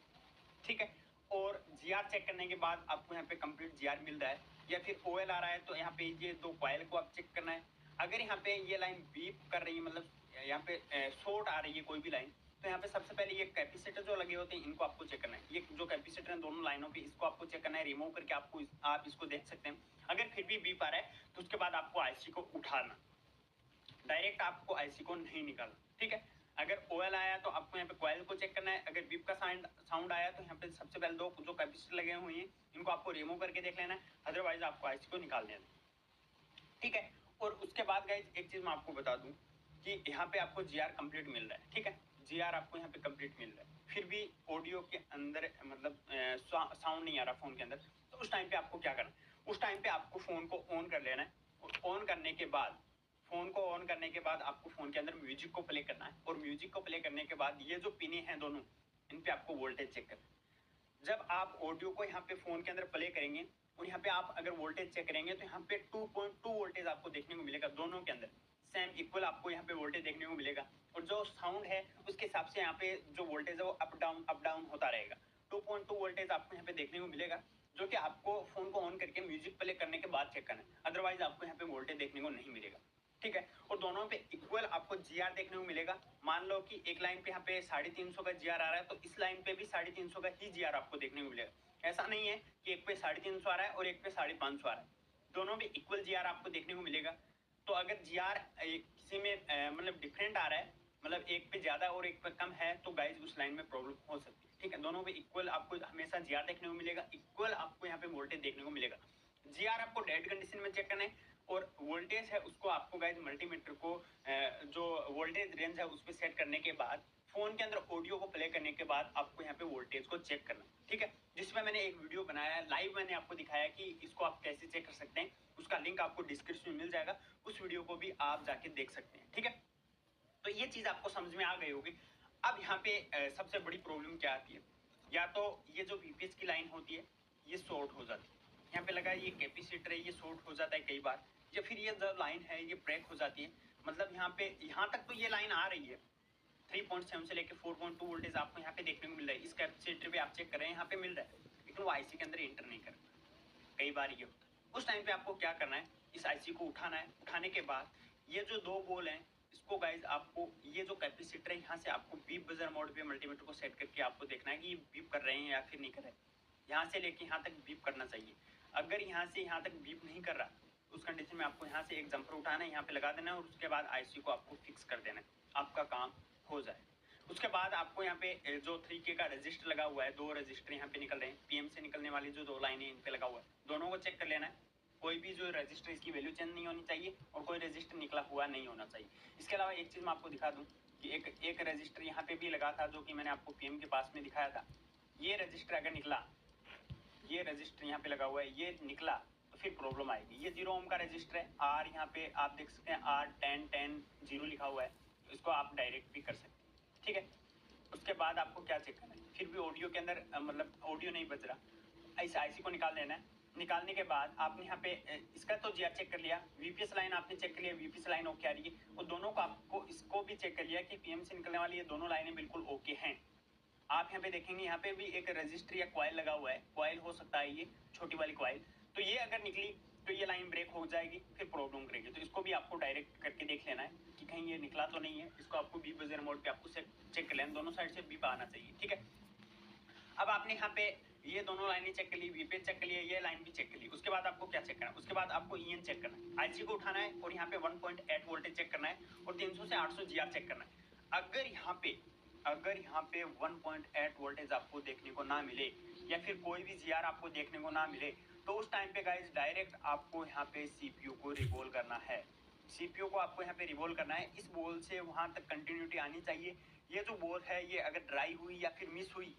Speaker 1: ठीक है, और GR चेक करने के बाद आपको यहाँ पे कंप्लीट GR मिल रहा है या फिर OL आ रहा है तो यहाँ पे ये दो कॉइल को आप चेक करना है। अगर यहाँ पे ये लाइन बीप कर रही है, मतलब यहाँ पे शॉर्ट आ रही है कोई भी लाइन, तो यहाँ पे सबसे पहले ये कैपेसिटर जो लगे होते हैं इनको आपको चेक करना है। ये जो कैपेसिटर है दोनों लाइनों पे इसको आपको चेक करना है, रिमूव करके आप इसको देख सकते हैं। अगर फिर भी बीप आ रहा है तो उसके बाद आपको IC को उठाना, डायरेक्ट आपको IC को नहीं निकालना। ठीक है, अगर OL आया तो आपको यहाँ पे कॉइल को चेक करना है। अगर बीप का साउंड आया तो यहाँ पे सबसे पहले दो जो कैपेसिटर लगे हुए हैं इनको आपको रिमूव करके देख लेना है, अदरवाइज आपको IC को निकाल देना। ठीक है, और उसके बाद गाइस एक चीज मैं आपको बता दूं कि यहाँ पे आपको GR कंप्लीट मिल रहा है। ठीक है, GR आपको यहाँ पे कंप्लीट मिल रहा है, फिर भी ऑडियो के अंदर मतलब साउंड नहीं आ रहा फोन के अंदर, तो उस टाइम पे आपको क्या करना है, उस टाइम पे आपको फोन को ऑन कर लेना है। ऑन करने के बाद फोन को ऑन करने के बाद आपको फोन के अंदर म्यूजिक को प्ले करना है और म्यूजिक को प्ले करने के बाद ये जो पिने हैं दोनों, इन पे आपको वोल्टेज चेक करना है। जब आप ऑडियो को यहाँ पे फोन के अंदर प्ले करेंगे और यहाँ पे आप अगर वोल्टेज चेक करेंगे तो यहाँ पे 2.2 वोल्टेज आपको देखने को मिलेगा, दोनों के अंदर सेम इक्वल आपको यहाँ पे वोल्टेज देखने को मिलेगा। और जो साउंड है उसके हिसाब से यहाँ पे जो वोल्टेज है वो अप डाउन होता रहेगा। 2.2 वोल्टेज आपको यहाँ पे देखने को मिलेगा, जो कि आपको फोन को ऑन करके म्यूजिक प्ले करने के बाद चेक करना है, अदरवाइज आपको यहाँ पे वोल्टेज देखने को नहीं मिलेगा। ठीक है, और दोनों पे इक्वल आपको GR देखने को मिलेगा। मान लो कि एक लाइन पे यहाँ पे 350 का GR आ रहा है तो इस लाइन पे भी 350 का ही GR आपको देखने को मिलेगा। ऐसा नहीं है कि एक पे 350 आ रहा है और एक पे 550 आ रहा है, दोनों पे इक्वल GR आपको देखने को मिलेगा। तो अगर GR किसी में मतलब डिफरेंट आ रहा है, मतलब एक पे ज्यादा और एक पे कम है, तो गाइज उस लाइन में प्रॉब्लम हो सकती है। ठीक है, दोनों पे इक्वल आपको हमेशा GR देखने को मिलेगा, इक्वल आपको यहाँ पे वोल्टेज देखने को मिलेगा। GR आपको डेड कंडीशन में चेक करना है और वोल्टेज है उसको आपको गाइज मल्टीमीटर को जो वोल्टेज रेंज है उस पर सेट करने के बाद फोन के अंदर ऑडियो को प्ले करने के बाद आपको यहाँ पे वोल्टेज को चेक करना, ठीक है। जिसमें मैंने एक वीडियो बनाया है, लाइव मैंने आपको दिखाया कि इसको आप कैसे चेक कर सकते हैं, उसका लिंक आपको डिस्क्रिप्शन में मिल जाएगा, उस वीडियो को भी आप जाके देख सकते हैं, ठीक है। तो ये चीज आपको समझ में आ गई होगी। अब यहाँ पे सबसे बड़ी प्रॉब्लम क्या आती है, या तो ये जो वीपीएस की लाइन होती है ये शॉर्ट हो जाती है, यहाँ पे लगा ये कैपेसिटर है ये शॉर्ट हो जाता है कई बार, या फिर ये जो लाइन है ये ब्रेक हो जाती है। मतलब यहाँ पे यहाँ तक तो ये लाइन आ रही है 3.7 से लेके 4.2 वोल्टेज आपको यहाँ पे देखने को मिल रहा है, इस कैपेसिटर पे आप चेक कर रहे हैं यहाँ पे मिल रहा है, लेकिन वो आईसी के अंदर एंटर नहीं कर रहा। कई बार ये होता है। उस टाइम पे आपको क्या करना है, इस आईसी को उठाना है, उठाने के बाद ये जो दो बोल हैं इसको गाइज आपको ये जो कैपेसिटर है यहाँ से आपको बीप बजर मोड पे मल्टीमीटर को सेट करके आपको देखना है कि ये बीप कर रहे हैं या फिर नहीं कर रहे हैं। यहाँ से लेके यहाँ तक बीप करना चाहिए। अगर यहाँ से यहाँ तक बीप नहीं कर रहा उस कंडीशन में आपको यहाँ से एक जंपर उठाना है, यहाँ पे लगा देना है और उसके बाद आईसी को आपको फिक्स कर देना है, आपका काम हो जाए। उसके बाद आपको यहाँ पे जो 3K का रजिस्टर लगा हुआ है, दो रजिस्टर यहाँ पे निकल रहे हैं, पीएम से निकलने वाली जो दो लाइनें इन पे लगा हुआ है, दोनों को चेक कर लेना है। कोई भी जो रजिस्टर इसकी वैल्यू चेंज नहीं होनी चाहिए और कोई रजिस्टर निकला हुआ नहीं होना चाहिए। इसके अलावा एक चीज मैं आपको दिखा दूं कि एक रजिस्टर यहाँ पे भी लगा था जो कि मैंने आपको पीएम के पास में दिखाया था। ये रजिस्टर अगर निकला, ये रजिस्टर यहाँ पे लगा हुआ है, ये निकला तो फिर प्रॉब्लम आएगी। ये 0 ओम का रजिस्टर है, आर यहाँ पे आप देख सकते हैं R10 लिखा हुआ है, तो इसको आप डायरेक्ट भी कर सकते हैं, ठीक है। उसके बाद आपको क्या चेक करना है, फिर भी ऑडियो के अंदर मतलब ऑडियो नहीं बज रहा, इस आईसी को निकाल लेना है। निकालने के बाद आपने यहाँ पे इसका तो जीआर चेक कर लिया, वीपीएस लाइन आपने चेक कर लिया, वीपीएस लाइन ओके आ रही है, और दोनों को आपको इसको भी चेक कर लिया कि पीएम से निकलने वाली ये दोनों लाइनें बिल्कुल ओके हैं। आप यहाँ पे देखेंगे यहाँ पे भी एक रजिस्टर या कॉइल लगा हुआ है, कॉइल हो सकता है ये छोटी वाली कॉइल, तो ये अगर निकली तो ये लाइन ब्रेक हो जाएगी, फिर प्रॉब्लम करेगी। तो इसको भी आपको डायरेक्ट करके देख लेना है कि कहीं ये निकला तो नहीं है। इसको आपको बीप बजर मोड पे आपको चेक कर लेना, दोनों साइड से बीप आना चाहिए, ठीक है। अब आपने यहाँ पे ये दोनों लाइनें चेक कर ली, वीपीएस चेक कर लिया, ये लाइन भी चेक कर ली। उसके बाद आपको क्या चेक करना है, उसके बाद आपको ईएन चेक करना है, आईसी को उठाना है और यहाँ पे 1.8 वोल्टेज चेक करना है और 300 से 800 जीआर चेक करना है। अगर यहाँ पे 1.8 वोल्टेज आपको देखने को ना मिले या फिर कोई भी जीआर आपको देखने को ना मिले, तो उस टाइम पे गाइस डायरेक्ट आपको यहाँ पे सीपीयू को रिवॉल्व करना है। सीपीयू को आपको यहाँ पे रिवॉल्व करना है, इस बॉल से वहां तक कंटिन्यूटी आनी चाहिए। ये जो बॉल है ये अगर ड्राई हुई या फिर मिस हुई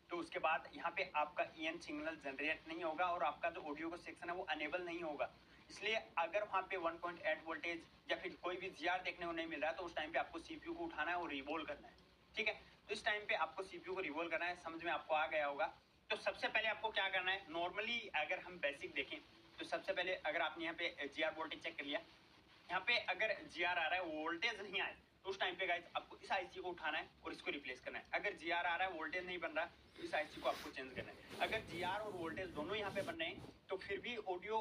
Speaker 1: तो उसके बाद यहाँ पे आपका ईएन सिग्नल जनरेट नहीं होगा और आपका जो ऑडियो का सेक्शन है वो अनेबल नहीं होगा। इसलिए अगर वहाँ पे 1.8 वोल्टेज या फिर कोई भी जीआर देखने को नहीं मिल रहा है तो उस टाइम पे आपको सीपीयू को उठाना है और रिवॉल्व करना है, ठीक है। तो इस टाइम पे आपको सीपीयू को रिवॉल्व करना है, समझ में आपको आ गया होगा। तो सबसे पहले आपको क्या करना है, नॉर्मली अगर हम बेसिक देखें तो सबसे पहले अगर आपने यहाँ पे जीआर वोल्टेज चेक कर लिया, यहाँ पे अगर जीआर आ रहा है वोल्टेज नहीं आए तो उस टाइम पे गाइस आपको इस आईसी को उठाना है और इसको रिप्लेस करना है। अगर जीआर आ रहा है वोल्टेज नहीं बन रहा तो इस आईसी को आपको चेंज करना है। अगर जीआर और वोल्टेज दोनों यहाँ पे बन रहे हैं तो फिर भी ऑडियो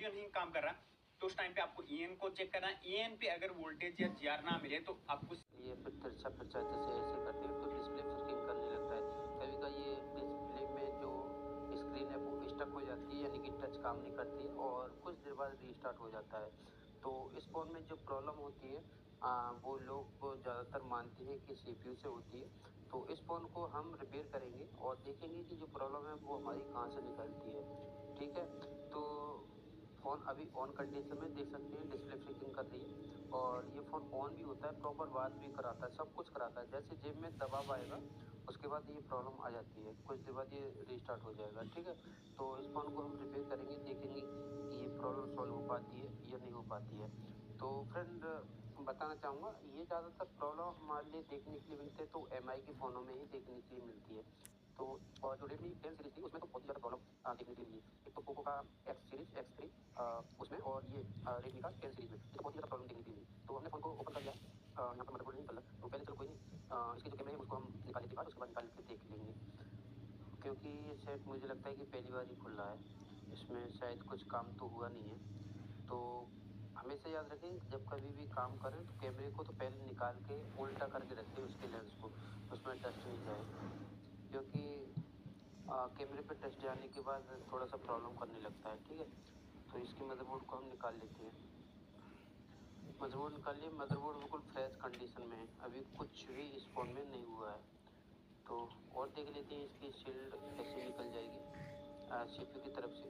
Speaker 1: नहीं काम कर रहा तो उस टाइम पे आपको ईएन को चेक करना है। ईएन पे अगर वोल्टेज या जीआर ना मिले तो आपको
Speaker 3: ये फिर तिरछा फिरछा जैसे ऐसे करते हैं तो डिस्प्ले फ्लिकरिंग करने लगता है। कभी कभी ये डिस्प्ले में जो स्क्रीन है वो स्टक हो जाती है, यानी कि टच काम नहीं करती और कुछ देर बाद रीस्टार्ट हो जाता है। तो इस फ़ोन में जो प्रॉब्लम होती है वो लोग ज़्यादातर मानते हैं कि सीपीयू से होती है। तो इस फ़ोन को हम रिपेयर करेंगे और देखेंगे कि जो प्रॉब्लम है वो हमारी कहाँ से निकलती है, ठीक है। तो फ़ोन अभी ऑन कंडीशन में देख सकते हैं डिस्प्ले फ्लिकरिंग कर रही है और ये फ़ोन ऑन भी होता है, प्रॉपर बात भी कराता है, सब कुछ कराता है। जैसे जेब में दबाव आएगा उसके बाद ये प्रॉब्लम आ जाती है, कुछ देर बाद ये रीस्टार्ट हो जाएगा, ठीक है। तो इस फ़ोन को हम रिपेयर करेंगे, देखेंगे कि ये प्रॉब्लम सॉल्व हो पाती है या नहीं हो पाती है। तो फ्रेंड बताना चाहूँगा ये ज़्यादातर प्रॉब्लम हमारे लिए देखने के लिए मिलती है तो एमआई के फ़ोनों में ही देखने के लिए मिलती है। तो और जो रेडमी 10 सीरीज थी उसमें तो बहुत ज़्यादा प्रॉब्लम देखने के लिए मिली। एक तो पोको का एक्स सीरीज X3 उसमें और ये रेडमी का 10 सीरीज में ये तो बहुत ही ज़्यादा प्रॉब्लम देखने के लिए मिली। तो हमने फ़ोन को ओपन कर लिया, यहाँ पर मदरबोर्ड नहीं निकल रहा, तो पहले चलो कोई नहीं, इसके जो कैमरे हैं उसको हम निकालने के बाद उसके बाद निकाल के देख लेंगे, क्योंकि ये सेट मुझे लगता है कि पहली बार ही खुल रहा है, इसमें शायद कुछ काम तो हुआ नहीं है। तो हमेशा याद रखें जब कभी भी काम करें तो कैमरे को तो पहले निकाल के उल्टा करके रखें उसके लेंस को, उसमें डस्ट नहीं जाए, क्योंकि कैमरे पे डस्ट जाने के बाद थोड़ा सा प्रॉब्लम करने लगता है, ठीक है। तो इसकी मदरबोर्ड को हम निकाल लेते हैं। मदरबोर्ड निकाल लिए, मदरबोर्ड बिल्कुल फ्रेश कंडीशन में है, अभी कुछ भी इस फ़ोन में नहीं हुआ है। तो और देख लेते हैं इसकी शील्ड कैसे निकल जाएगी। CPU की तरफ से।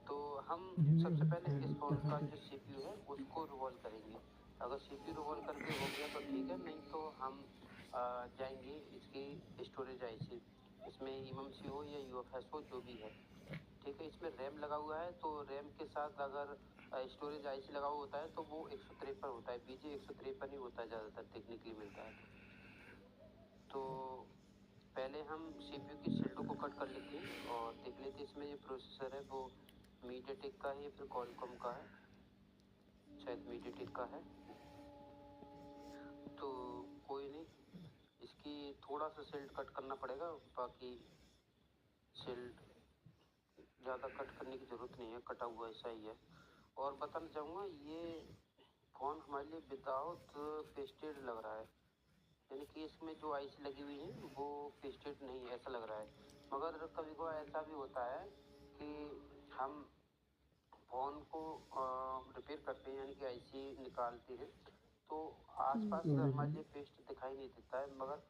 Speaker 3: तो हम सबसे पहले इस फ़ोन का जो CPU है उसको रिवॉल्व करेंगे। अगर CPU रिवॉल्व करके हो गया तो ठीक है, नहीं तो हम जाएंगे इसकी स्टोरेज आईसी, इसमें eMMC हो या UFS हो जो भी है, ठीक है। इसमें रैम लगा हुआ है, तो रैम के साथ अगर स्टोरेज आईसी लगा हुआ होता है तो वो 153 होता है, BJ 153 ही होता है, ज़्यादातर देखने के लिए मिलता है। तो पहले हम CPU की शिल्डों को कट कर लेते हैं और देख लेते हैं इसमें ये प्रोसेसर है वो मीडियाटेक का है या फिर क्वालकॉम का है, शायद मीडियाटेक का है। तो कोई नहीं, इसकी थोड़ा सा शिल्ड कट करना पड़ेगा, बाकी शिल्ड ज़्यादा कट करने की ज़रूरत नहीं है, कटा हुआ ऐसा ही है। और बताना चाहूँगा ये फ़ोन हमारे लिए विदाउट पेस्टेड लग रहा है, यानी कि इसमें जो आईसी लगी हुई है वो पेस्टेड नहीं है ऐसा लग रहा है। मगर कभी कभार ऐसा भी होता है कि हम फ़ोन को रिपेयर करते हैं, यानी कि आईसी निकालते हैं, तो आसपास हमारे लिए पेस्ट दिखाई नहीं देता है, मगर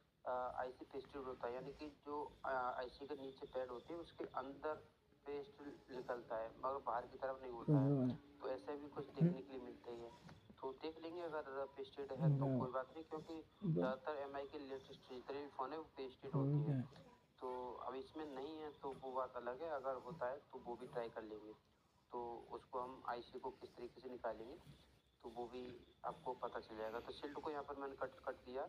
Speaker 3: आईसी पेस्टेड होता है, यानी कि जो आईसी के नीचे पैड होते हैं उसके अंदर पेस्ट निकलता है, मगर बाहर की तरफ नहीं होता है। तो ऐसे भी कुछ देखने के लिए मिलते हैं, तो देख लेंगे अगर पेस्टेड है तो कोई बात नहीं, क्योंकि ज़्यादातर एमआई के लेटेस्ट जितने भी फ़ोन है वो पेस्टेड होती हैं। तो अब इसमें नहीं है तो वो बात अलग है, अगर होता है तो वो भी ट्राई कर लेंगे। तो उसको हम आईसी को किस तरीके से निकालेंगे तो वो भी आपको पता चल जाएगा। तो शिल्ड को यहाँ पर मैंने कट दिया,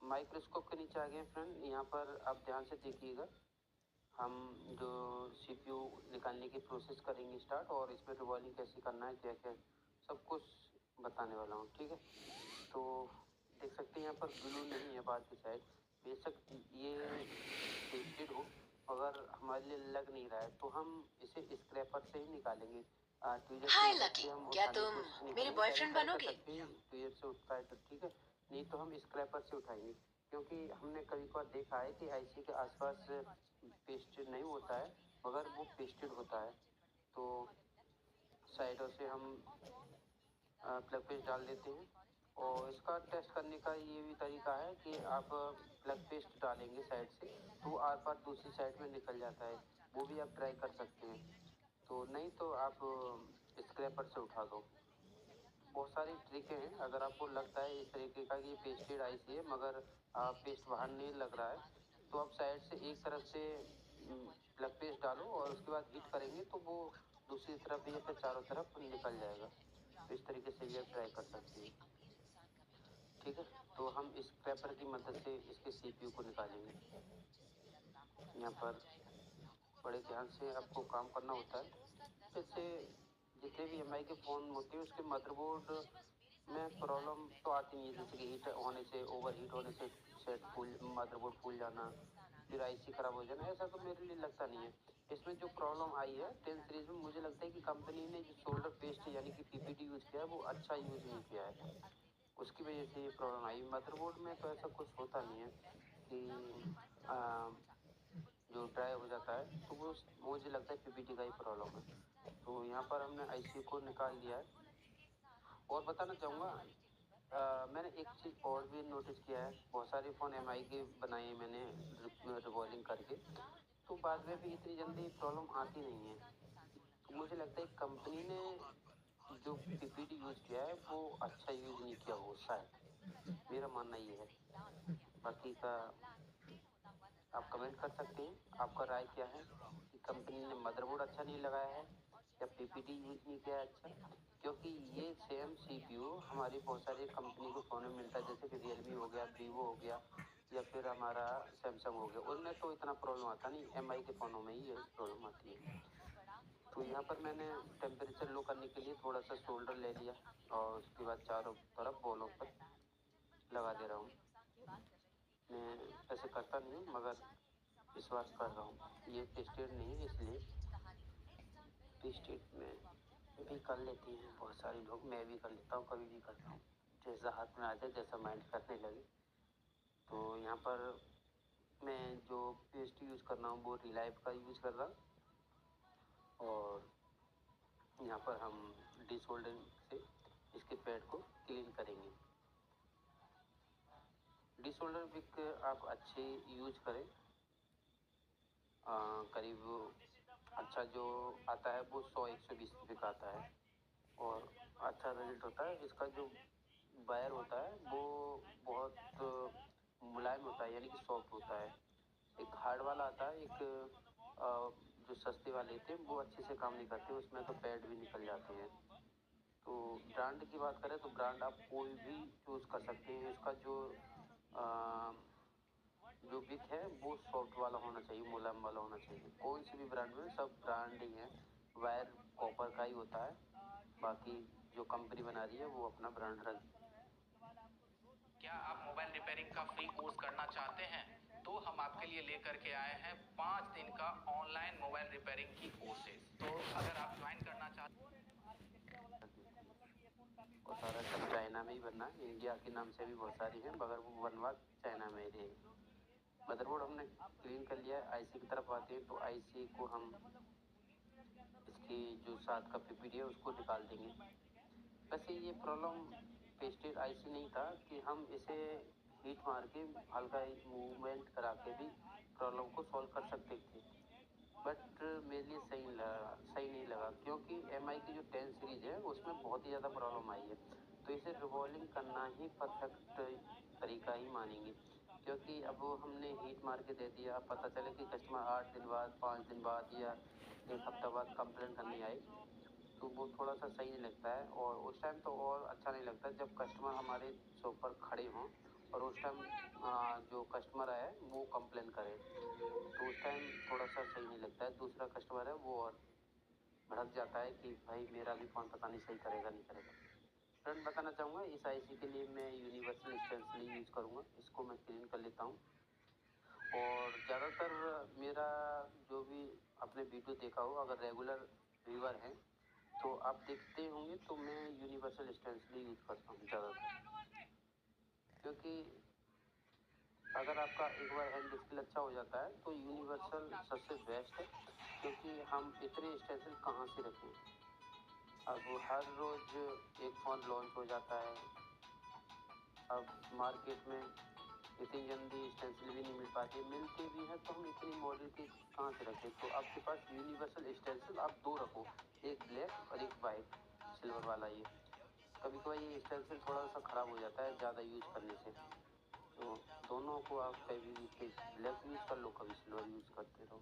Speaker 3: माइक्रोस्कोप के नीचे आ गए फ्रेंड। यहाँ पर आप ध्यान से देखिएगा, हम जो CPU निकालने की प्रोसेस करेंगे स्टार्ट, और इसमें रिवॉल्विंग कैसे करना है, क्या क्या सब कुछ बताने वाला हूँ, ठीक है। तो देख सकते हैं यहाँ पर ग्लू नहीं है बाहर की साइड, बेशक ये पेस्टेड हो, अगर हमारे लिए लग नहीं रहा है तो हम इसे स्क्रैपर से ही निकालेंगे। ट्वीजर की
Speaker 4: हाय
Speaker 3: मदद
Speaker 4: लकी,
Speaker 3: से हम
Speaker 4: क्या
Speaker 3: उठाने की
Speaker 4: तुम
Speaker 3: कोशिश नहीं
Speaker 4: मेरी
Speaker 3: करेंगे,
Speaker 4: बॉयफ्रेंड
Speaker 3: ट्राई कर
Speaker 4: बनोगे?
Speaker 3: सकते हैं ट्वीजर से उठता है तो ठीक है, नहीं तो हम स्क्रैपर से उठाएंगे, क्योंकि हमने कभी कभार देखा है कि आईसी के आसपास पेस्टेड नहीं होता है मगर वो पेस्टेड होता है। तो साइडों से हम प्लग पेस्ट डाल देते हैं, और इसका टेस्ट करने का ये भी तरीका है कि आप प्लग पेस्ट डालेंगे साइड से तो आर पार दूसरी साइड में निकल जाता है, वो भी आप ट्राई कर सकते हैं। तो नहीं तो आप स्क्रैपर से उठा दो। बहुत सारी ट्रिकें हैं, अगर आपको लगता है इस तरीके का कि ये पेस्टेड आईसी है मगर पेस्ट बाहर नहीं लग रहा है, तो आप साइड से एक तरफ से प्लग पेस्ट डालो और उसके बाद हीट करेंगे तो वो दूसरी तरफ या फिर चारों तरफ निकल जाएगा। तो इस तरीके से ये ट्राई कर सकते हैं, ठीक है। तो हम स्क्रैपर की मदद से इसके CPU को निकालेंगे। यहाँ पर बड़े ध्यान से आपको काम करना होता है, जैसे जितने भी एमआई के फ़ोन होते हैं उसके मदरबोर्ड में प्रॉब्लम तो आती नहीं है, जैसे कि हीट होने से, ओवर हीट होने से सेट फूल, मदरबोर्ड फूल जाना, फिर आईसी खराब हो जाना, ऐसा तो मेरे लिए लगता नहीं है। इसमें जो प्रॉब्लम आई है 10 सीरीज में, मुझे लगता है कि कंपनी ने जो शोल्डर पेस्ट यानी कि पीपीटी यूज़ किया है वो अच्छा यूज़ नहीं किया है, उसकी वजह से ये प्रॉब्लम आई। मदरबोर्ड में तो ऐसा कुछ होता नहीं है कि आ, जो ड्राई हो जाता है, तो वो मुझे लगता है पीपीटी का ही प्रॉब्लम है। तो यहाँ पर हमने आईसी को निकाल लिया है। और बताना चाहूँगा, मैंने एक चीज़ और भी नोटिस किया है, बहुत सारे फ़ोन एमआई के बनाए हैं मैंने रिवॉल्विंग करके, तो बाद में भी इतनी जल्दी प्रॉब्लम आती नहीं है। तो मुझे लगता है कंपनी ने जो पीपीटी यूज़ किया है वो अच्छा यूज़ नहीं किया हो, शायद मेरा मानना ये है। बाकी का आप कमेंट कर सकते हैं, आपका राय क्या है कि कंपनी ने मदरबोर्ड अच्छा नहीं लगाया है या पीपीटी यूज़ नहीं किया है अच्छा, क्योंकि ये सेम CPU हमारी बहुत सारी कंपनी को फ़ोन में मिलता है, जैसे कि रियलमी हो गया, वीवो हो गया, या फिर हमारा सैमसंग हो गया, उनमें तो इतना प्रॉब्लम आता नहीं, एमआई के फ़ोनों में ही ये प्रॉब्लम आती है। तो यहाँ पर मैंने टेम्परेचर लो करने के लिए थोड़ा सा शोल्डर ले लिया और उसके बाद चारों तरफ बॉलों पर लगा दे रहा हूँ। मैं ऐसे करता नहीं हूँ मगर विश्वास कर रहा हूँ, ये टेस्टेड नहीं है इसलिए टेस्टेड में भी कर लेती हैं बहुत सारे लोग, मैं भी कर लेता हूँ, कभी भी करता हूँ, जैसा हाथ में आ जाए, जैसा माइंड करने लगे। तो यहाँ पर मैं जो पेस्ट यूज़ कर रहा हूँ वो रिलाइव का यूज़ कर रहा हूँ, और यहाँ पर हम डिसोल्डरिंग से इसके पैड को क्लीन करेंगे। डिसोल्डर विक आप अच्छे यूज करें, करीब अच्छा जो आता है वो 100-120 रुपये का आता है और अच्छा रिजल्ट होता है। इसका जो वायर होता है वो बहुत मुलायम होता है, यानी कि सॉफ्ट होता है। एक हार्ड वाला आता है, एक जो सस्ते वाले थे वो अच्छे से काम नहीं करते, उसमें तो पैड भी निकल जाते हैं। तो ब्रांड की बात करें तो ब्रांड आप कोई भी चूज़ कर सकते हैं। इसका अ, जो बिक है वो सॉफ्ट वाला होना चाहिए, मुलायम वाला होना चाहिए। कोई सी भी ब्रांड में सब ब्रांड ही है। वायर कॉपर का ही होता है, बाकी जो कंपनी बना रही है वो अपना ब्रांड रख।
Speaker 2: क्या आप मोबाइल रिपेयरिंग का फ्री कोर्स करना चाहते हैं तो हम आपके लिए लेकर के आए हैं 5 दिन का ऑनलाइन मोबाइल रिपेयरिंग की कोर्सेज। तो अगर आप ज्वाइन करना चाहते
Speaker 3: और सारा सब चाइना में ही बनना है। इंडिया के नाम से भी बहुत सारी हैं, मगर वो बनवा चाइना में ही रहेगी। मदरबोर्ड हमने क्लीन कर लिया है। आईसी की तरफ आते हैं तो आईसी को हम इसकी जो साथ का पीपीडी है उसको निकाल देंगे। वैसे ये प्रॉब्लम पेस्टेड आईसी नहीं था कि हम इसे हीट मार के हल्का मूवमेंट करा के भी प्रॉब्लम को सॉल्व कर सकते थे, बट मेरे लिए सही नहीं लगा क्योंकि एमआई की जो 10 सीरीज है उसमें बहुत ही ज़्यादा प्रॉब्लम आई है। तो इसे रिवॉल्विंग करना ही परफेक्ट तरीका ही मानेंगे, क्योंकि अब वो हमने हीट मार के दे दिया, अब पता चले कि कस्टमर 8 दिन बाद, 5 दिन बाद या एक हफ्ता बाद कंप्लेंट करने आए, तो वो थोड़ा सा सही नहीं लगता है। और उस टाइम तो और अच्छा नहीं लगता जब कस्टमर हमारे शॉप पर खड़े हों और उस टाइम जो कस्टमर है वो कंप्लेन करे, तो उस टाइम थोड़ा सा सही नहीं लगता है। दूसरा कस्टमर है वो और भड़क जाता है कि भाई मेरा भी फ़ोन पता नहीं सही करेगा नहीं करेगा। फ्रेंड बताना चाहूँगा, इस आईसी के लिए मैं यूनिवर्सल स्टेंसिल यूज़ करूँगा। इसको मैं क्लीन कर लेता हूँ और ज़्यादातर मेरा जो भी आपने वीडियो देखा हो, अगर रेगुलर व्यूअर हैं तो आप देखते होंगे, तो मैं यूनिवर्सल स्टेंसिल यूज़ करता हूँ ज़्यादातर, क्योंकि अगर आपका एक बार हैंड स्किल अच्छा हो जाता है तो यूनिवर्सल सबसे बेस्ट है, क्योंकि हम इतने स्टेंसिल कहाँ से रखें। अब हर रोज़ एक फ़ोन लॉन्च हो जाता है, अब मार्केट में इतनी जल्दी स्टेंसिल भी नहीं मिल पाती, मिलते भी हैं तो हम इतनी मॉडल के कहाँ से रखें। तो आपके पास यूनिवर्सल स्टेंसिल आप दो रखो, एक ब्लैक और एक वाइट सिल्वर वाला। ये कभी कभी ये स्टेंसिल थोड़ा सा ख़राब हो जाता है ज़्यादा यूज़ करने से, तो दोनों को आप कभी भी ब्लैक यूज़ कर लो, कभी सिल्वर यूज़ करते रहो।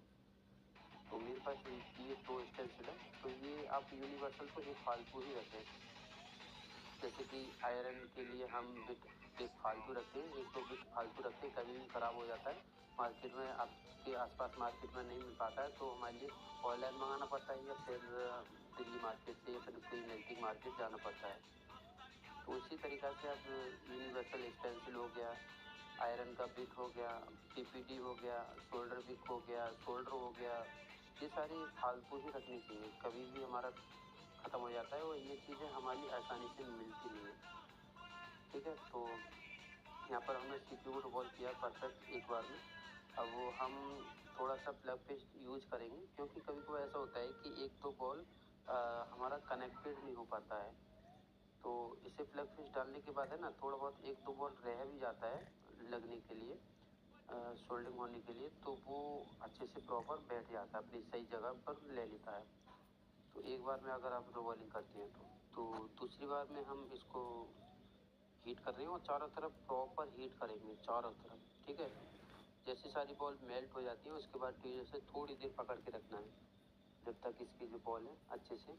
Speaker 3: तो मेरे पास ये दो स्टेंसिल है, तो ये आप यूनिवर्सल को एक फालतू ही रखें। जैसे कि आयरन के लिए हम बिट एक फालतू रखते हैं, एक दो बिट फालतू रखते हैं, कभी भी ख़राब हो जाता है, मार्केट में आपके आसपास मार्केट में नहीं मिल पाता है, तो हमारे लिए ऑनलाइन मंगाना पड़ता है या फिर दिल्ली मार्केट से या फिर कोई नज़दीक मार्केट जाना पड़ता है। तो इसी तरीक़ा से अब यूनिवर्सल स्टेंसिल हो गया, आयरन का बिट हो गया, पीपीडी हो गया, शोल्डर बिट हो गया, शोल्डर हो गया, ये सारी फालतू ही रखनी चाहिए। कभी भी हमारा ख़त्म हो जाता है और ये चीज़ें हमारी आसानी से मिलती नहीं है। ठीक है, तो यहाँ पर हमने सीपीयू को रिवॉल्व किया परफेक्ट एक बार में। अब वो हम थोड़ा सा प्लग पेस्ट यूज करेंगे, क्योंकि कभी कभी ऐसा होता है कि एक दो बॉल हमारा कनेक्टेड नहीं हो पाता है, तो इसे प्लग पेस्ट डालने के बाद है ना, थोड़ा बहुत एक दो बॉल रह भी जाता है लगने के लिए, सोल्डिंग होने के लिए, तो वो अच्छे से प्रॉपर बैठ जाता है, अपनी सही जगह पर ले लेता है। तो एक बार में अगर आप रोलिंग करते हैं तो दूसरी बार में हम इसको हीट कर रहे हैं और चारों तरफ प्रॉपर हीट करेंगे, चारों तरफ। ठीक है, जैसे सारी बॉल मेल्ट हो जाती है उसके बाद टीजर से थोड़ी देर पकड़ के रखना है, जब तक इसकी जो बॉल है अच्छे से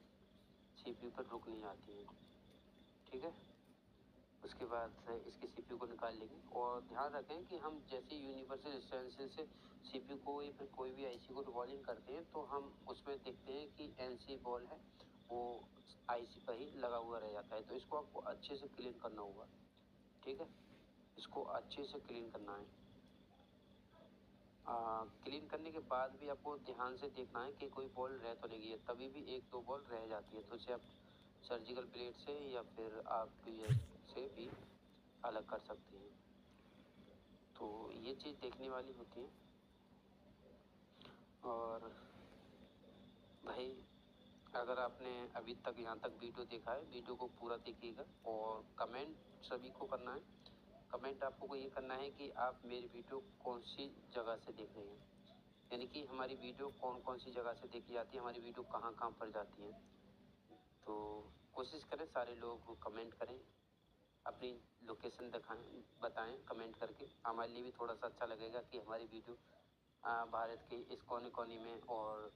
Speaker 3: सीपीयू पर रुक नहीं जाती है। ठीक है, उसके बाद इसके सीपीयू को निकाल लेंगे और ध्यान रखें कि हम जैसे यूनिवर्सल स्टेंसिल से सीपीयू को या फिर कोई भी आईसी को रिवॉल्विंग करते हैं तो हम उसमें देखते हैं कि एनसी बॉल है वो आईसी पर ही लगा हुआ रह जाता है, तो इसको आपको अच्छे से क्लीन करना होगा। ठीक है, इसको अच्छे से क्लीन करना है। क्लीन करने के बाद भी आपको ध्यान से देखना है कि कोई बॉल रह तो नहीं गई है, तभी भी एक दो बॉल रह जाती है तो उसे आप सर्जिकल ब्लेड से या फिर आप ये से भी अलग कर सकते हैं। तो ये चीज़ देखने वाली होती है। और भाई अगर आपने अभी तक यहाँ तक वीडियो देखा है, वीडियो को पूरा देखिएगा और कमेंट सभी को करना है। कमेंट आपको को ये करना है कि आप मेरी वीडियो कौन सी जगह से देख रहे हैं। यानी कि हमारी वीडियो कौन कौन सी जगह से देखी जाती है, हमारी वीडियो कहाँ कहाँ पर जाती है। तो कोशिश करें सारे लोग कमेंट करें, अपनी लोकेशन दिखाएं, बताएं कमेंट करके। हमारे लिए भी थोड़ा सा अच्छा लगेगा कि हमारी वीडियो भारत के इस कोने कोने में और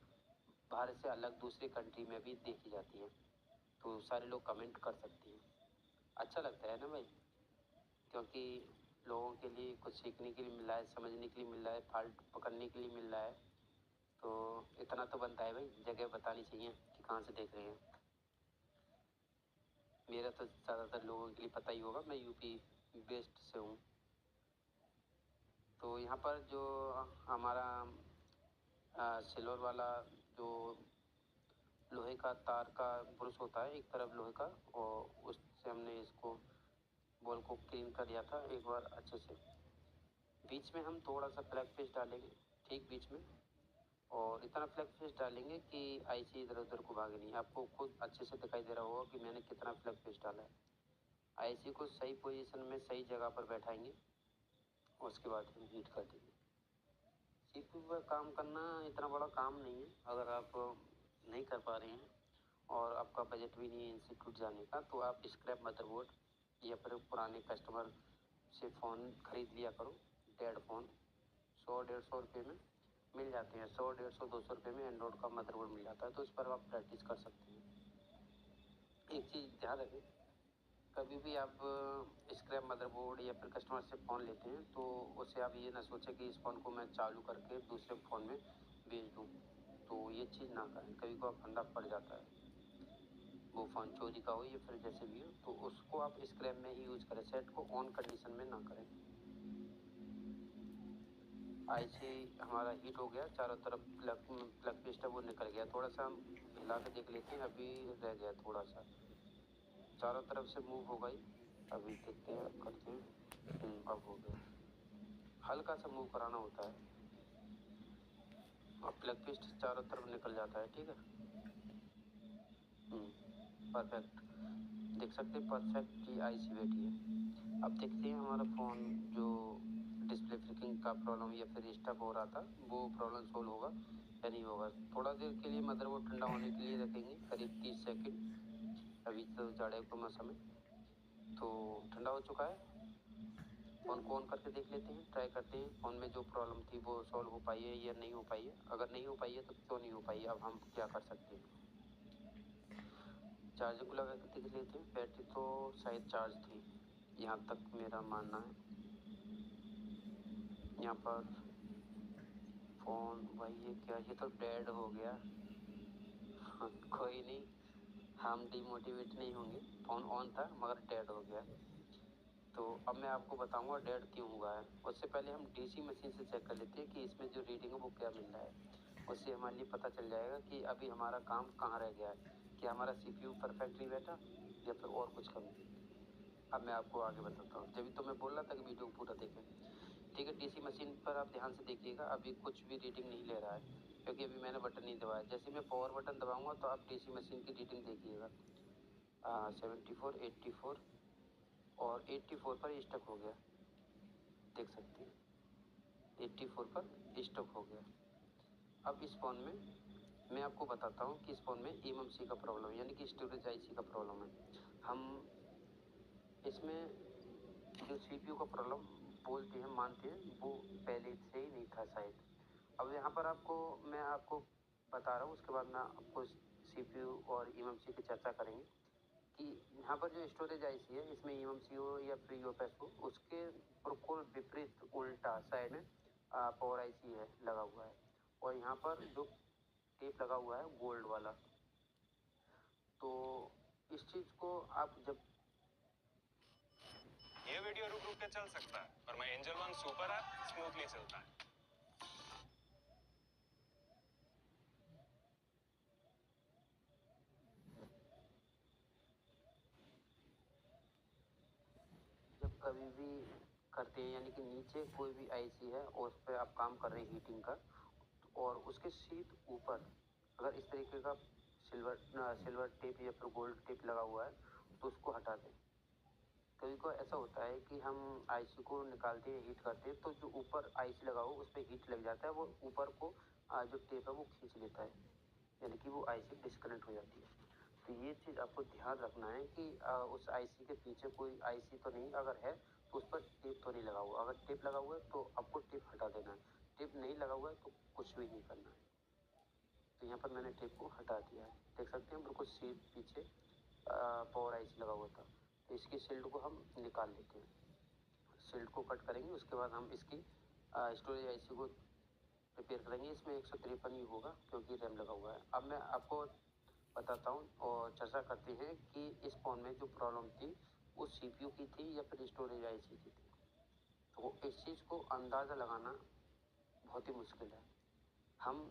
Speaker 3: भारत से अलग दूसरी कंट्री में भी देखी जाती है। तो सारे लोग कमेंट कर सकते हैं। अच्छा लगता है ना भाई, क्योंकि लोगों के लिए कुछ सीखने के लिए मिल रहा है, समझने के लिए मिल रहा है, फाल्ट पकड़ने के लिए मिल रहा है। तो इतना तो बनता है भाई, जगह बतानी चाहिए कि कहाँ से देख रहे हैं। मेरा तो ज़्यादातर लोगों के लिए पता ही होगा, मैं यूपी वेस्ट से हूँ। तो यहाँ पर जो हमारा सिल्वर वाला जो लोहे का तार का ब्रुश होता है, एक तरफ लोहे का, और उससे हमने इसको बॉल को क्लीन कर दिया था एक बार अच्छे से। बीच में हम थोड़ा सा फ्लैग पेस्ट डालेंगे, ठीक बीच में, और इतना फ्लैग पेस्ट डालेंगे कि आईसी इधर उधर को भागे नहीं। आपको खुद अच्छे से दिखाई दे रहा होगा कि मैंने कितना फ्लैग पेस्ट डाला है। आईसी को सही पोजीशन में सही जगह पर बैठाएंगे, उसके बाद हम हीट कर देंगे। सीपीयू पर काम करना इतना बड़ा काम नहीं है। अगर आप नहीं कर पा रहे हैं और आपका बजट भी नहीं है इंस्टीट्यूट जाने का, तो आप स्क्रैप मदरबोर्ड या फिर पुराने कस्टमर से फ़ोन खरीद लिया करो। डेड फ़ोन 100-150 रुपये में मिल जाते हैं। 100-150 200 रुपये में एंड्रॉयड का मदरबोर्ड मिल जाता है, तो इस पर आप प्रैक्टिस कर सकते हैं। एक चीज़ ध्यान रखें, कभी भी आप स्क्रैप मदरबोर्ड या फिर कस्टमर से फ़ोन लेते हैं तो उससे आप ये ना सोचें कि इस फ़ोन को मैं चालू करके दूसरे फ़ोन में बेच दूँ। तो ये चीज़ ना करें, कभी को फंदा पड़ जाता है, वो फ़ोन चोरी का हो या फिर जैसे भी हो, तो उसको आप स्क्रैप में ही यूज़ करें। सेट को ऑन कंडीशन में ना करें। आईसी हमारा हीट हो गया, चारों तरफ प्लग पेस्ट है वो निकल गया। थोड़ा सा हम हिला के देख लेते हैं, अभी रह गया थोड़ा सा, चारों तरफ से मूव हो गई। अभी देखते हैं, करते हैं। अब हो गया, हल्का सा मूव कराना होता है और प्लग पेस्ट चारों तरफ निकल जाता है। ठीक है, परफेक्ट, देख सकते हैं परफेक्ट ही आईसी बैठी है। अब देखते हैं हमारा फ़ोन जो डिस्प्ले फ्लिकरिंग का प्रॉब्लम या फिर स्टक हो रहा था, वो प्रॉब्लम सोल्व होगा या नहीं होगा। थोड़ा देर के लिए मदरबोर्ड ठंडा होने के लिए रखेंगे, करीब 30 सेकंड। अभी तो जाड़े का मौसम है, तो ठंडा हो चुका है। फ़ोन को ऑन करके देख लेते हैं, ट्राई करते हैं फ़ोन में जो प्रॉब्लम थी वो सॉल्व हो पाई है या नहीं हो पाई है। अगर नहीं हो पाई है तो क्यों नहीं हो पाई है, अब हम क्या कर सकते हैं। चार्जिंग को लगा के देख लेते हैं, बैटरी तो शायद चार्ज थी, यहाँ तक मेरा मानना है। यहाँ पर फ़ोन भाई, ये क्या, ये तो डेड हो गया। कोई नहीं, हम डिमोटिवेट नहीं होंगे। फ़ोन ऑन था मगर डेड हो गया। तो अब मैं आपको बताऊंगा डेड क्यों हुआ है। उससे पहले हम डीसी मशीन से चेक कर लेते हैं कि इसमें जो रीडिंग है वो क्या मिल रहा है। उससे हमारे लिए पता चल जाएगा कि अभी हमारा काम कहाँ रह गया है, कि हमारा सीपीयू परफेक्टली बैठा या फिर और कुछ कमी। अब मैं आपको आगे बताता हूँ, जब तो मैं बोल रहा था कि वीडियो पूरा देखें। ठीक है, डीसी मशीन पर आप ध्यान से देखिएगा, अभी कुछ भी रीडिंग नहीं ले रहा है, क्योंकि अभी मैंने बटन नहीं दबाया। जैसे मैं पावर बटन दबाऊंगा तो आप डीसी मशीन की रीडिंग देखिएगा। 74, 84 और 84 पर स्टक हो गया, देख सकते हैं 84 पर स्टक हो गया। अब इस फ़ोन में मैं आपको बताता हूँ कि इस फ़ोन में एमएमसी का प्रॉब्लम है, यानी कि स्टोरेज आईसी का प्रॉब्लम है। हम इसमें जो सीपीयू का प्रॉब्लम बोलते हैं, मानते हैं, वो पहले से ही नहीं था शायद। अब यहाँ पर मैं आपको बता रहा हूँ, उसके बाद मैं आपको सीपीयू और एमएमसी की चर्चा करेंगे कि यहाँ पर जो स्टोरेज आईसी है, इसमें एमएमसी हो या फिर यूएफएस हो, उसके बिल्कुल विपरीत उल्टा साइड में पावर आईसी है लगा हुआ है, और यहाँ पर जो टेप लगा हुआ है गोल्ड वाला। तो इस चीज़ को आप जब
Speaker 4: ये वीडियो रुक रुक के चल सकता है, पर मैं angel one super app smoothly चलता है।
Speaker 3: जब कभी भी करते हैं, यानी कि नीचे कोई भी आईसी है और उस पर आप काम कर रहे हैं हीटिंग का, और उसके सीध ऊपर अगर इस तरीके का सिल्वर टेप या फिर गोल्ड टेप लगा हुआ है तो उसको हटा दें। कभी को ऐसा होता है कि हम आईसी को निकालते हैं, हीट करते हैं, तो जो ऊपर आईसी लगा हो उस पर हीट लग जाता है, वो ऊपर को जो टेप है वो खींच लेता है, यानी कि वो आईसी डिस्कनेक्ट हो जाती है। तो ये चीज़ आपको ध्यान रखना है कि उस आईसी के पीछे कोई आईसी तो नहीं, अगर है तो उस पर टेप तो नहीं लगा हुआ। अगर टेप लगा हुआ है तो आपको टेप हटा देना है, टेप नहीं लगा हुआ है तो कुछ भी नहीं करना है। तो यहाँ पर मैंने टेप को हटा दिया है, देख सकते हैं बिल्कुल सीट पीछे पावर आईसी लगा हुआ था। तो इसकी शील्ड को हम निकाल लेते हैं, शील्ड को कट करेंगे, उसके बाद हम इसकी स्टोरेज आईसी को रिपेयर करेंगे। इसमें 153 ही होगा क्योंकि रैम लगा हुआ है। अब मैं आपको बताता हूँ और चर्चा करते हैं कि इस फ़ोन में जो प्रॉब्लम थी वो सीपीयू की थी या फिर स्टोरेज आईसी की थी। तो इस चीज़ को अंदाज़ा लगाना बहुत ही मुश्किल है। हम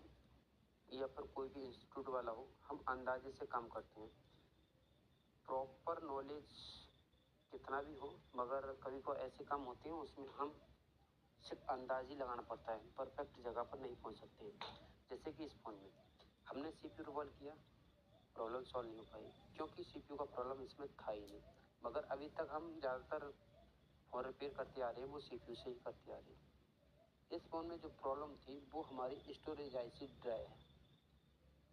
Speaker 3: या फिर कोई भी इंस्टीट्यूट वाला हो, हम अंदाजे से काम करते हैं। प्रॉपर नॉलेज कितना भी हो, मगर कभी कोई ऐसे काम होते हैं उसमें हम सिर्फ अंदाज़ी लगाना पड़ता है, परफेक्ट जगह पर नहीं पहुंच सकते हैं। जैसे कि इस फ़ोन में हमने सीपीयू रिवॉल्व किया, प्रॉब्लम सॉल्व नहीं हो पाई क्योंकि सीपीयू का प्रॉब्लम इसमें था ही नहीं। मगर अभी तक हम ज़्यादातर फ़ोन रिपेयर करते आ रहे हैं वो सीपीयू से ही करते आ रहे हैं। इस फ़ोन में जो प्रॉब्लम थी वो हमारी स्टोरेज आईसी ड्राई है,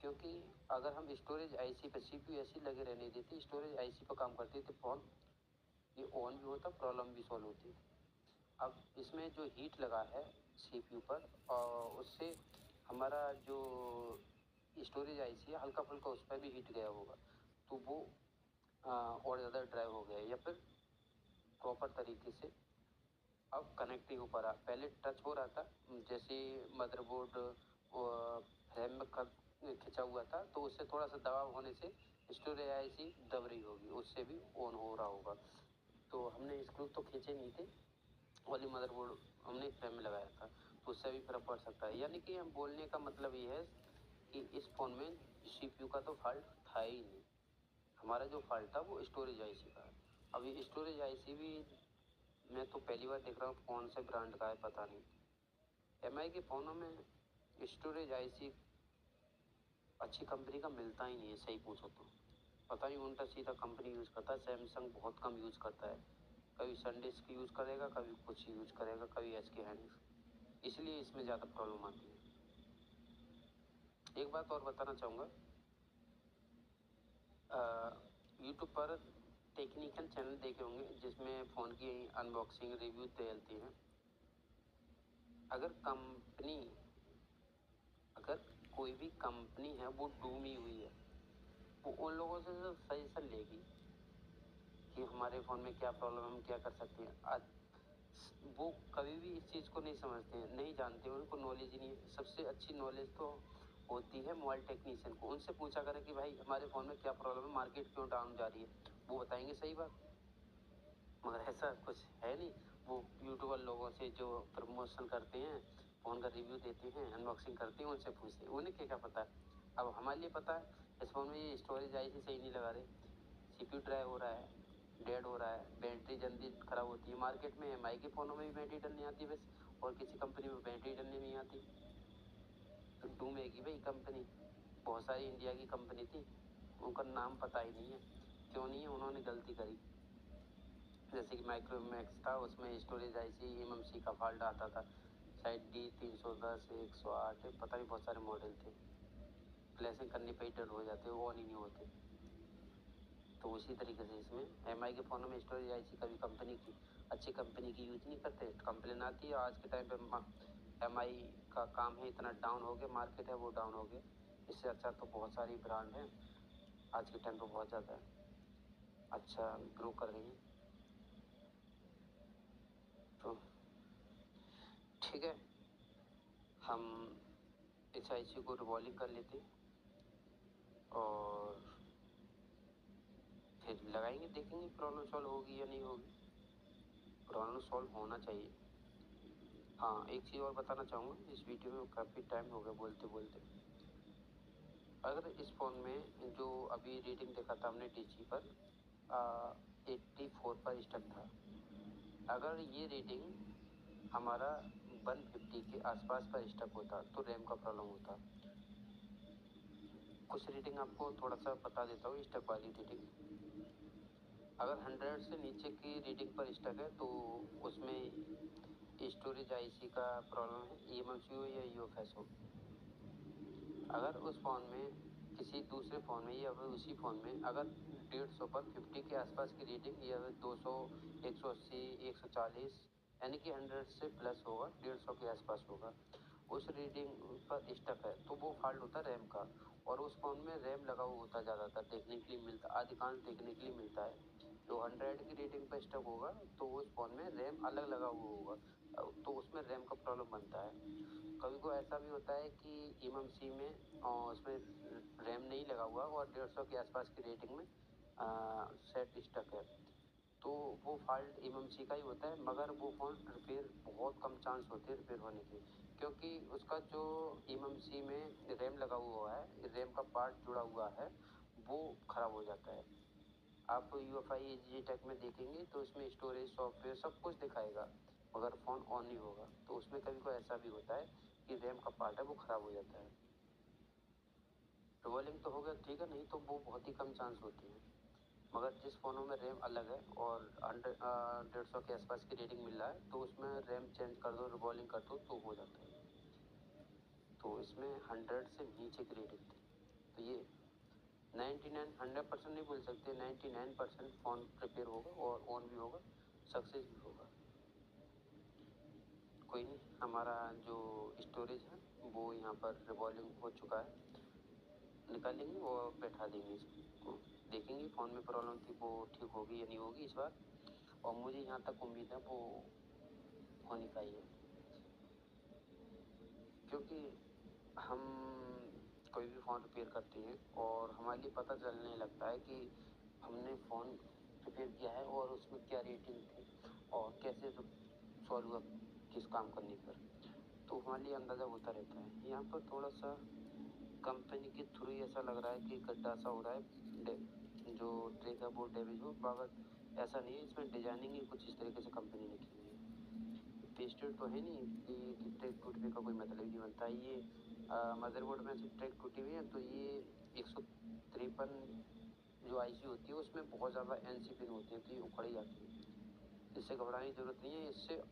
Speaker 3: क्योंकि अगर हम स्टोरेज आईसी पर सीपीयू ऐसी लगे रहने देते, स्टोरेज आईसी पर काम करते थे फ़ोन, ये ऑन भी होता, प्रॉब्लम भी सॉल्व होती। अब इसमें जो हीट लगा है सीपीयू पर और उससे हमारा जो स्टोरेज आईसी है हल्का फुल्का उस पर भी हीट गया होगा, तो वो और ज़्यादा ड्राई हो गया या फिर प्रॉपर तरीके से अब कनेक्ट नहीं हो पा रहा। पहले टच हो रहा था, जैसे मदरबोर्ड रैम में खिंचा हुआ था तो उससे थोड़ा सा दबाव होने से स्टोरेज आईसी दब रही होगी, उससे भी ऑन हो रहा होगा। तो हमने स्क्रू तो खींचे नहीं थे, वाली मदरबोर्ड हमने फ्रेम में लगाया था, तो उससे भी फर्क पड़ सकता है। यानी कि हम बोलने का मतलब ये है कि इस फ़ोन में सीपीयू का तो फॉल्ट था ही नहीं, हमारा जो फॉल्ट था वो स्टोरेज आईसी का है। अभी स्टोरेज आईसी भी मैं तो पहली बार देख रहा हूँ कौन से ब्रांड का है पता नहीं। एमआई के फ़ोनों में स्टोरेज आईसी अच्छी कंपनी का मिलता ही नहीं है, सही पूछो तो। पता नहीं उल्टा सीधा कंपनी यूज़ करता है। सैमसंग बहुत कम यूज़ करता है, कभी सनडिस्क यूज़ करेगा, कभी कुछ यूज़ करेगा, कभी एचके हैंड्स, इसलिए इसमें ज़्यादा प्रॉब्लम आती है। एक बात और बताना चाहूँगा, यूट्यूब पर टेक्निकल चैनल देखे होंगे जिसमें फ़ोन की अनबॉक्सिंग रिव्यू चलती हैं। अगर कोई भी कंपनी है वो डूबी हुई है, वो उन लोगों से सजेशन लेगी कि हमारे फ़ोन में क्या प्रॉब्लम है, हम क्या कर सकते हैं। आज वो कभी भी इस चीज़ को नहीं समझते हैं, नहीं जानते, उनको नॉलेज ही नहीं है। सबसे अच्छी नॉलेज तो होती है मोबाइल टेक्नीशियन को, उनसे पूछा करें कि भाई हमारे फ़ोन में क्या प्रॉब्लम है, मार्केट क्यों डाउन जा रही है, वो बताएंगे सही बात। मगर ऐसा कुछ है नहीं, वो यूट्यूबर लोगों से जो प्रमोशन करते हैं, फ़ोन का रिव्यू देते हैं, अनबॉक्सिंग करते हैं, उनसे पूछते हैं, उन्हें क्या क्या पता है। अब हमारे लिए पता है इस फ़ोन में ये स्टोरेज आईसी सही नहीं लगा रहे, सीपीयू ड्राई हो रहा है, डेड हो रहा है, बैटरी जल्दी ख़राब होती है। मार्केट में एमआई के फ़ोनों में भी बैटरी डलनी आती है बस, और किसी कंपनी में बैटरी डलने नहीं आती। तो डूबेगी भाई कंपनी। बहुत सारी इंडिया की कंपनी थी, उनका नाम पता ही नहीं है, क्यों नहीं है, उन्होंने गलती करी। जैसे कि माइक्रोमैक्स था, उसमें स्टोरेज आईसी एमएमसी का फॉल्ट आता था, शायद D310 108 पता नहीं, बहुत सारे मॉडल थे। फ्लैशिंग करने पे ही डेड हो जाते, वो ऑन ही नहीं होते। तो उसी तरीके से इसमें एमआई के फ़ोनों में स्टोरेज आईसी कभी कंपनी की अच्छी कंपनी की यूज नहीं करते, कंप्लेन आती है। आज के टाइम पे एमआई का काम है इतना डाउन हो गया, मार्केट है वो डाउन हो गया। इससे अच्छा तो बहुत सारी ब्रांड हैं आज के टाइम पे, बहुत ज़्यादा अच्छा ग्रो कर रही हैं। तो ठीक है, हम इस आईसी को रिवॉल्विंग कर लेते हैं और फिर लगाएंगे, देखेंगे प्रॉब्लम सॉल्व होगी या नहीं होगी। प्रॉब्लम सॉल्व होना चाहिए। हाँ, एक चीज़ और बताना चाहूँगा, इस वीडियो में काफ़ी टाइम हो गया बोलते बोलते। अगर इस फ़ोन में जो अभी रेटिंग देखा था हमने डीजी पर 84 पर स्टक था, अगर ये रेटिंग हमारा 150 के आसपास पर स्टक होता तो रैम का प्रॉब्लम होता। कुछ रेटिंग आपको थोड़ा सा बता देता हूँ, स्टक वाली रेटिंग। अगर 100 से नीचे की रीडिंग पर स्टक है तो उसमें स्टोरेज आईसी का प्रॉब्लम है, eMMC हो या UFS हो। अगर उस फ़ोन में किसी दूसरे फ़ोन में या फिर उसी फ़ोन में अगर 150 पर 50 के आसपास की रीडिंग या फिर 200, 180, 140 यानी कि 100 से प्लस होगा, 150 के आसपास होगा, उस रीडिंग पर स्टक है तो वो फॉल्ट होता है रैम का। और उस फ़ोन में रैम लगा हुआ होता है, ज़्यादातर देखने के लिए मिलता, अधिकांश देखने के लिए मिलता है। जो 100 की रेटिंग पर स्टक होगा तो उस फ़ोन में रैम अलग लगा हुआ होगा, तो उसमें रैम का प्रॉब्लम बनता है। कभी को ऐसा भी होता है कि eMMC में उसमें रैम नहीं लगा हुआ और 150 के आसपास की रेटिंग में सेट स्टक है, तो वो फॉल्ट eMMC का ही होता है। मगर वो फ़ोन रिपेयर बहुत कम चांस होते हैं रिपेयर होने के, क्योंकि उसका जो eMMC में रैम लगा हुआ है, रैम का पार्ट जुड़ा हुआ है, वो ख़राब हो जाता है। आप UEFI EasyTech में देखेंगे तो उसमें स्टोरेज, सॉफ्टवेयर सब कुछ दिखाएगा, मगर फ़ोन ऑन नहीं होगा। तो उसमें कभी को ऐसा भी होता है कि रैम का पार्ट है वो ख़राब हो जाता है। रोलिंग तो हो गया ठीक है, नहीं तो वो बहुत ही कम चांस होती है। मगर जिस फ़ोनों में रैम अलग है और 150 के आसपास की रेटिंग मिल रहा है तो उसमें रैम चेंज कर दो, रिबॉलिंग कर दो तो हो जाता है। तो इसमें 100 से नीचे की रेटिंग थी, तो ये 99 100% नहीं बोल सकते, 99% फ़ोन रिपेयर होगा और ऑन भी होगा, सक्सेस भी होगा। कोई नहीं, हमारा जो स्टोरेज है वो यहाँ पर रिवॉल्विंग हो चुका है, निकालेंगे और बैठा देंगे इसको, देखेंगे फ़ोन में प्रॉब्लम थी वो ठीक होगी या नहीं होगी इस बार। और मुझे यहाँ तक उम्मीद है वो होने का ही है, क्योंकि हम कोई भी फ़ोन रिपेयर करते हैं और हमारे लिए पता चलने लगता है कि हमने फ़ोन रिपेयर किया है और उसमें क्या रेटिंग थी और कैसे सॉल्व हुआ, किस काम करने पर, तो हमारे लिए अंदाज़ा होता रहता है। यहाँ पर थोड़ा सा कंपनी के थ्रू ही ऐसा लग रहा है कि गड्ढा सा हो रहा है, जो ट्रैक है वो डैमेज हो, मगर ऐसा नहीं है। इसमें डिजाइनिंग ही कुछ इस तरीके से कंपनी ने की हुई है। पेस्टेड तो है नहीं कि ट्रैक टूटने का कोई मतलब ही नहीं बनता। ये मदरबोर्ड में से ट्रैक टूटी हुई है तो ये 153 जो आईसी होती है उसमें बहुत ज़्यादा एनसी पिन होती है, तो ये उखड़ ही जाती है। इससे घबराने की ज़रूरत नहीं है। इससे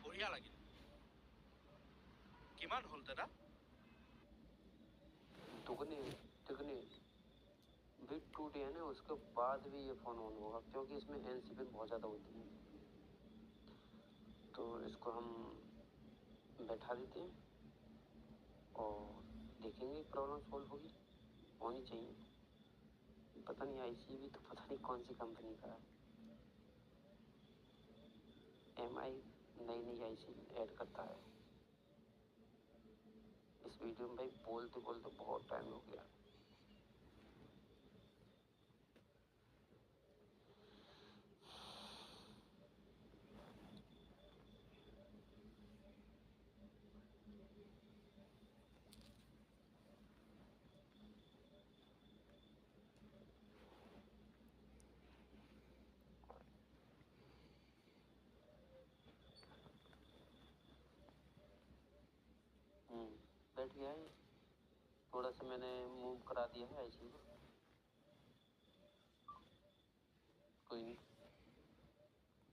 Speaker 5: বঢ়িয়া লাগিল, কিমান হ'ল দাদা?
Speaker 3: दुगने तिगने बिट टूटे हैं ना, उसके बाद भी ये फ़ोन ऑन होगा, क्योंकि इसमें एनसी पिन बहुत ज़्यादा होती है। तो इसको हम बैठा देते हैं और देखेंगे प्रॉब्लम सॉल्व होगी, होनी चाहिए। पता नहीं आईसी भी तो पता नहीं कौन सी कंपनी का है, MI नई नई आईसी ऐड करता है। इस वीडियो में भाई बोलते बोलते बहुत टाइम हो गया। बैठ गया है, थोड़ा सा मैंने मूव करा दिया है आईसी को, कोई नहीं,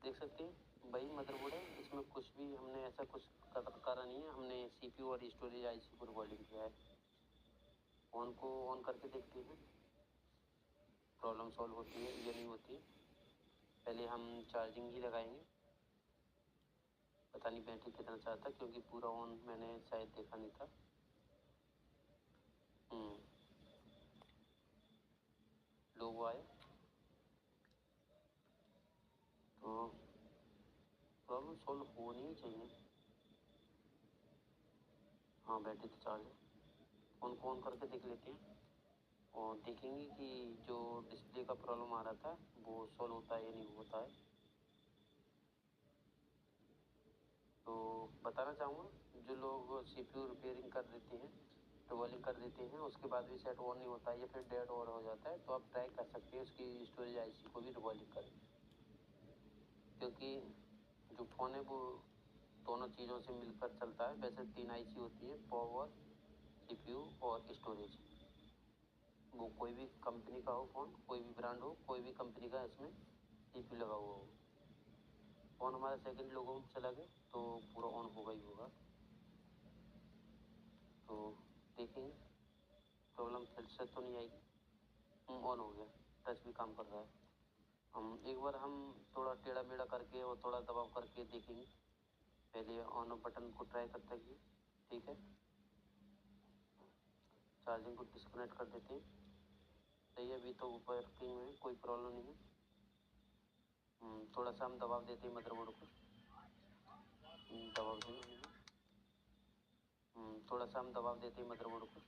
Speaker 3: देख सकते हैं वही मदरबोर्ड है, इसमें कुछ भी हमने ऐसा कुछ करा नहीं है। हमने CPU और स्टोरेज आईसी को रिकॉर्डिंग किया है। फ़ोन को ऑन करके देखते हैं प्रॉब्लम सॉल्व होती है या नहीं होती। पहले हम चार्जिंग ही लगाएंगे, पता नहीं बैटरी कितना चाहता, क्योंकि पूरा ऑन मैंने शायद देखा नहीं था। लोगो आया तो प्रॉब्लम सॉल्व होनी ही चाहिए। हाँ बैटरी तो चार्ज है, फ़ोन को ऑन करके देख लेते हैं और देखेंगे कि जो डिस्प्ले का प्रॉब्लम आ रहा था वो सॉल्व होता है या नहीं होता है। तो बताना चाहूँगा जो लोग CPU रिपेयरिंग कर देते हैं, रिवॉल्विंग कर देते हैं, उसके बाद भी सेट ऑन नहीं होता है या फिर डेड और हो जाता है, तो आप ट्राई कर सकते हैं उसकी स्टोरेज आईसी को भी रिवॉल्विंग करें, क्योंकि जो फ़ोन है वो दोनों चीज़ों से मिलकर चलता है। वैसे 3 आईसी होती है, पावर, CPU और स्टोरेज। वो कोई भी कंपनी का हो फ़ोन, कोई भी ब्रांड हो, कोई भी कंपनी का इसमें CPU लगा हुआ हो। फ़ोन हमारा सेकंड लोगों में चला गया तो पूरा ऑन होगा ही होगा। तो देखेंगे प्रॉब्लम फिर से तो नहीं आएगी। ऑन हो गया, टच भी काम कर रहा है। एक बार हम थोड़ा टेढ़ा मेढ़ा करके और थोड़ा दबाव करके देखेंगे। पहले ऑन ऑफ बटन को ट्राई करते हैं। ठीक है, चार्जिंग को डिस्कनेक्ट कर देते हैं। सही है, अभी तो वर्किंग में कोई प्रॉब्लम नहीं है। थोड़ा सा हम दबाव देते हैं मदरबोर्ड को। दबाव देंगे। थोड़ा सा हम दबाव देते हैं मदरबोर्ड को।